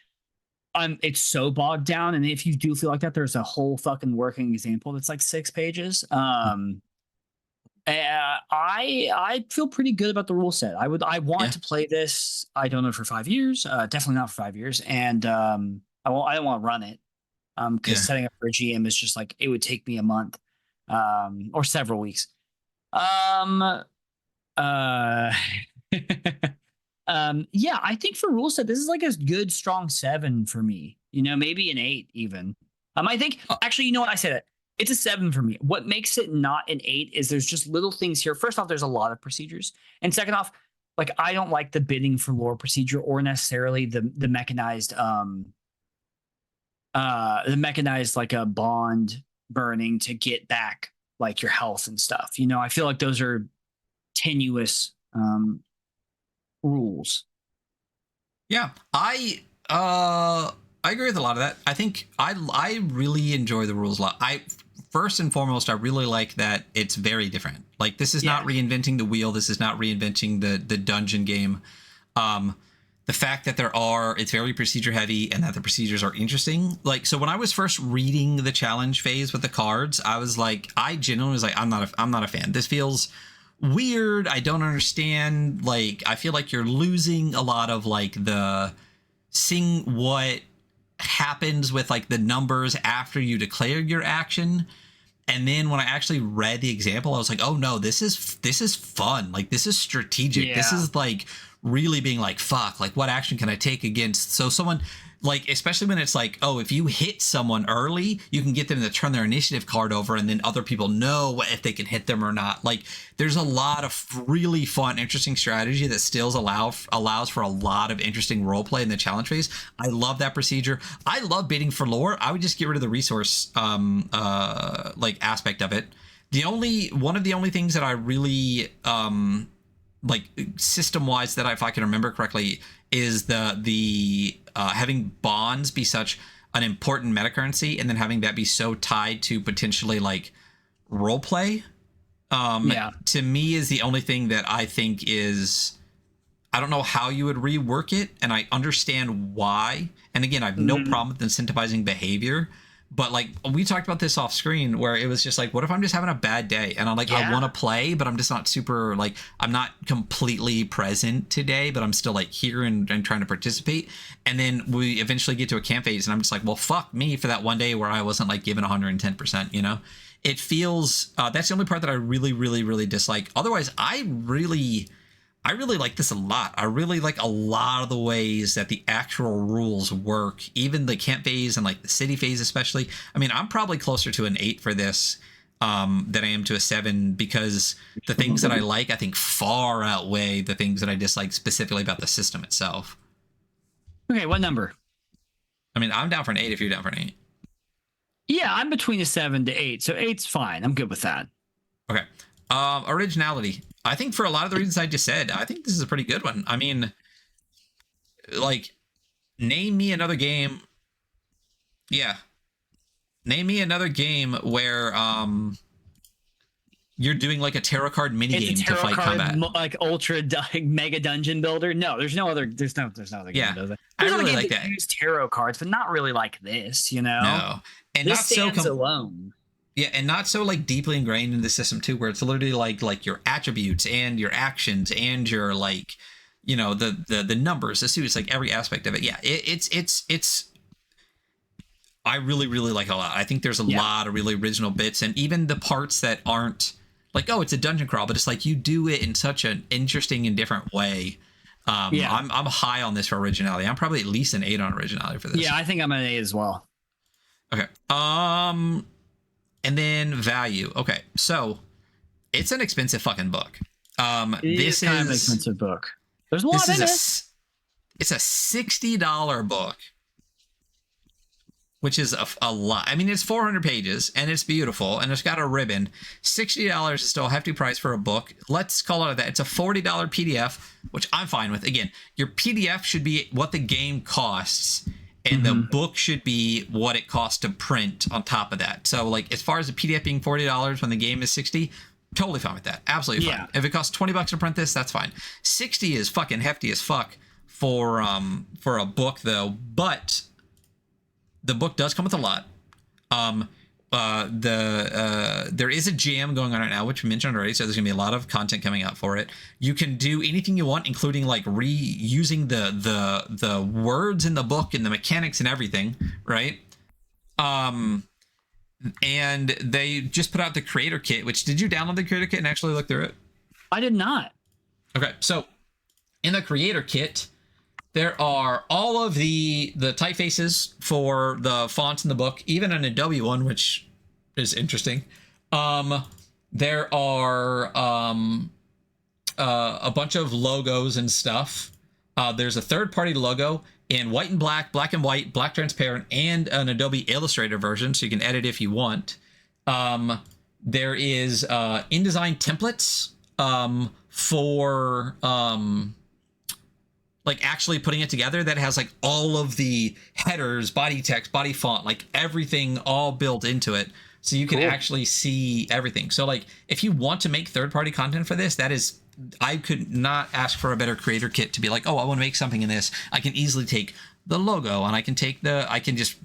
it's so bogged down. And if you do feel like that, there's a whole fucking working example that's like 6 pages. I feel pretty good about the rule set. I want to play this. I don't know, for 5 years. Definitely not for 5 years. And I don't want to run it. Because setting up for a GM is just like, it would take me a month, or several weeks. Yeah, I think for rule set, this is like a good strong 7 for me. You know, maybe an 8 even. I think actually, you know what, I said it. It's a 7 for me. What makes it not an 8 is there's just little things here. First off, there's a lot of procedures. And second off, like, I don't like the bidding for lore procedure, or necessarily the mechanized like a bond burning to get back like your health and stuff. You know, I feel like those are tenuous rules. Yeah, I agree with a lot of that. I think I really enjoy the rules a lot. First and foremost, I really like that it's very different. Like, this is not reinventing the wheel. This is not reinventing the dungeon game. the fact that it's very procedure heavy and that the procedures are interesting. Like, so when I was first reading the challenge phase with the cards, I was like, I genuinely was like, I'm not a fan. This feels weird. I don't understand. Like, I feel like you're losing a lot of like the seeing what happens with like the numbers after you declare your action. And then when I actually read the example, I was like, oh no, this is fun. Like, this is strategic. This is like really being like, fuck, like what action can I take against? So someone like, especially when it's like, oh, if you hit someone early, you can get them to turn their initiative card over and then other people know if they can hit them or not. Like, there's a lot of really fun, interesting strategy that still allows for a lot of interesting role play in the challenge phase. I love that procedure. I love bidding for lore. I would just get rid of the resource like aspect of it. One of the only things that I really like system wise that if I can remember correctly is the having bonds be such an important meta currency and then having that be so tied to potentially like role play to me is the only thing that I think is, I don't know how you would rework it, and I understand why. And again, I have no problem with incentivizing behavior, but like we talked about this off screen where it was just like, what if I'm just having a bad day and I'm like, I want to play, but I'm just not super, like, I'm not completely present today, but I'm still like here and trying to participate. And then we eventually get to a camp phase and I'm just like, well, fuck me for that one day where I wasn't like given 110%, you know? It feels, that's the only part that I really, really, really dislike. Otherwise, I really like this a lot. I really like a lot of the ways that the actual rules work, even the camp phase and like the city phase especially. I mean, I'm probably closer to an 8 for this than I am to a 7 because the things that I like, I think, far outweigh the things that I dislike specifically about the system itself. Okay, what number? I mean, I'm down for an 8 if you're down for an 8. Yeah, I'm between a 7 to 8, so 8's fine. I'm good with that. Okay. Originality. I think for a lot of the reasons I just said, I think this is a pretty good one. I mean, like, name me another game. Yeah. Name me another game where you're doing like a tarot card minigame to fight combat. Like ultra mega dungeon builder. No, there's no other game that does that. I really like that. Use tarot cards, but not really like this, you know? No. And this not stands so alone. Yeah, and not so like deeply ingrained in the system too, where it's literally like your attributes and your actions and your like, you know, the numbers, the suits, like every aspect of it. Yeah, it's. I really, really like it a lot. I think there's a lot of really original bits, and even the parts that aren't like, oh, it's a dungeon crawl, but it's like you do it in such an interesting and different way. I'm high on this for originality. I'm probably at least an 8 on originality for this. Yeah, I think I'm an 8 as well. Okay. And then value. Okay, so it's an expensive fucking book. This is kind of an expensive book. There's a lot in it. It's a $60 book, which is a lot. I mean, it's 400 pages and it's beautiful and it's got a ribbon. $60 is still a hefty price for a book. Let's call it that. It's a $40 PDF, which I'm fine with. Again, your PDF should be what the game costs. And the book should be what it costs to print on top of that. So, like, as far as the PDF being $40 when the game is $60, totally fine with that. Absolutely fine. If it costs $20 to print this, that's fine. $60 is fucking hefty as fuck for a book, though. But the book does come with a lot. There is a jam going on right now, which we mentioned already, so there's gonna be a lot of content coming out for it. You can do anything you want, including like reusing the words in the book and the mechanics and everything, right? And they just put out the creator kit, which, did you download the creator kit and actually look through it? I did not. Okay, so in the creator kit, there are all of the typefaces for the fonts in the book, even an Adobe one, which is interesting. There are a bunch of logos and stuff. There's a third-party logo in white and black, black and white, black transparent, and an Adobe Illustrator version, so you can edit if you want. There is InDesign templates for like actually putting it together that has like all of the headers, body text, body font, like everything all built into it. So you can actually see everything. So like if you want to make third-party content for this, that is I could not ask for a better creator kit to be like, oh, I want to make something in this. I can easily take the logo, and I can just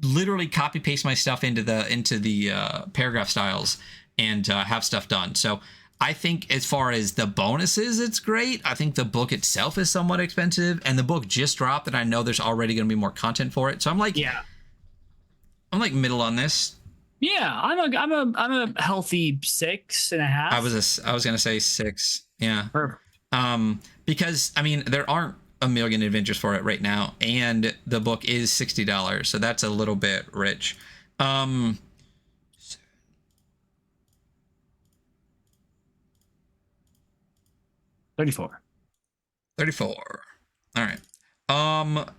literally copy paste my stuff into the paragraph styles and have stuff done. So I think as far as the bonuses, it's great. I think the book itself is somewhat expensive, and the book just dropped, and I know there's already going to be more content for it. So I'm like middle on this. Yeah, I'm a healthy 6.5. I was gonna say 6. Yeah. Perfect. Because I mean there aren't a million adventures for it right now, and the book is $60, so that's a little bit rich. 34. All right.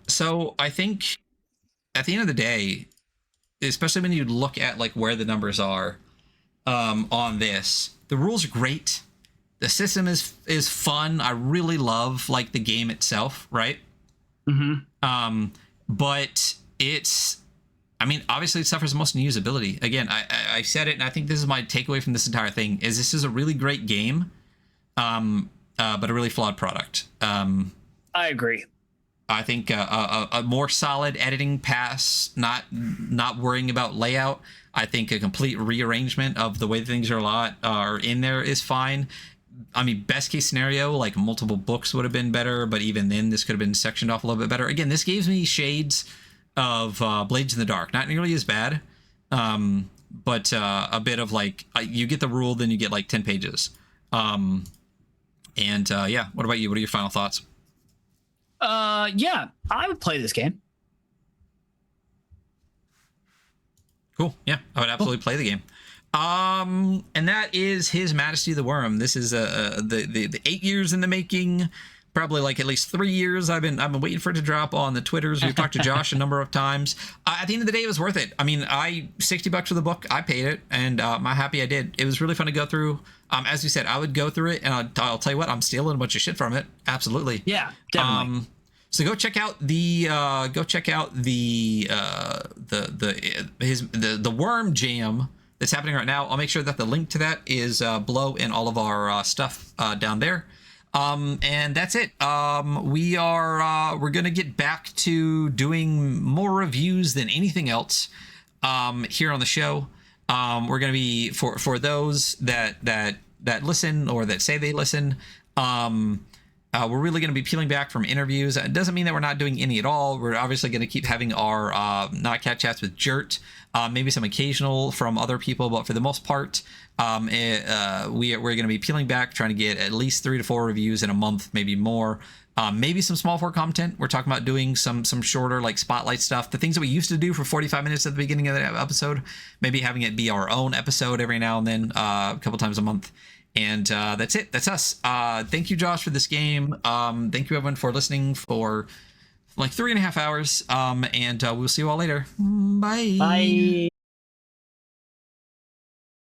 So I think at the end of the day, especially when you look at like where the numbers are on this, the rules are great. The system is fun. I really love like the game itself, right? Mm-hmm. But it's, I mean, obviously it suffers most in usability. Again, I said it, and I think this is my takeaway from this entire thing: is this is a really great game, but a really flawed product. I agree. I think a more solid editing pass, not worrying about layout. I think a complete rearrangement of the way things are in there is fine. I mean, best case scenario, like multiple books would have been better, but even then, this could have been sectioned off a little bit better. Again, this gives me shades of Blades in the Dark. Not nearly as bad, but a bit of like you get the rule, then you get like 10 pages. Yeah, what about you? What are your final thoughts? Yeah, I would play this game. Cool. Yeah, I would absolutely play the game. And that is His Majesty the Worm. This is the 8 years in the making. Probably like at least 3 years. I've been waiting for it to drop on the Twitters. We've talked to Josh a number of times. At the end of the day, it was worth it. I mean, $60 for the book. I paid it, and I'm happy I did. It was really fun to go through. As you said, I would go through it, and I'll tell you what, I'm stealing a bunch of shit from it. Absolutely. Yeah, definitely. So go check out the Worm Jam that's happening right now. I'll make sure that the link to that is below in all of our stuff down there. And that's it. We're gonna get back to doing more reviews than anything else here on the show. We're gonna be for those that listen or that say they listen. We're really going to be peeling back from interviews. It doesn't mean that we're not doing any at all. We're obviously going to keep having our Not Cat Chats with Jert, maybe some occasional from other people, but for the most part, we're going to be peeling back, trying to get at least 3 to 4 reviews in a month, maybe more. Maybe some small form content. We're talking about doing some shorter like spotlight stuff, the things that we used to do for 45 minutes at the beginning of the episode, maybe having it be our own episode every now and then, a couple times a month. And that's it. That's us. Thank you, Josh, for this game. Thank you, everyone, for listening for like 3.5 hours. And we'll see you all later. Bye. Bye.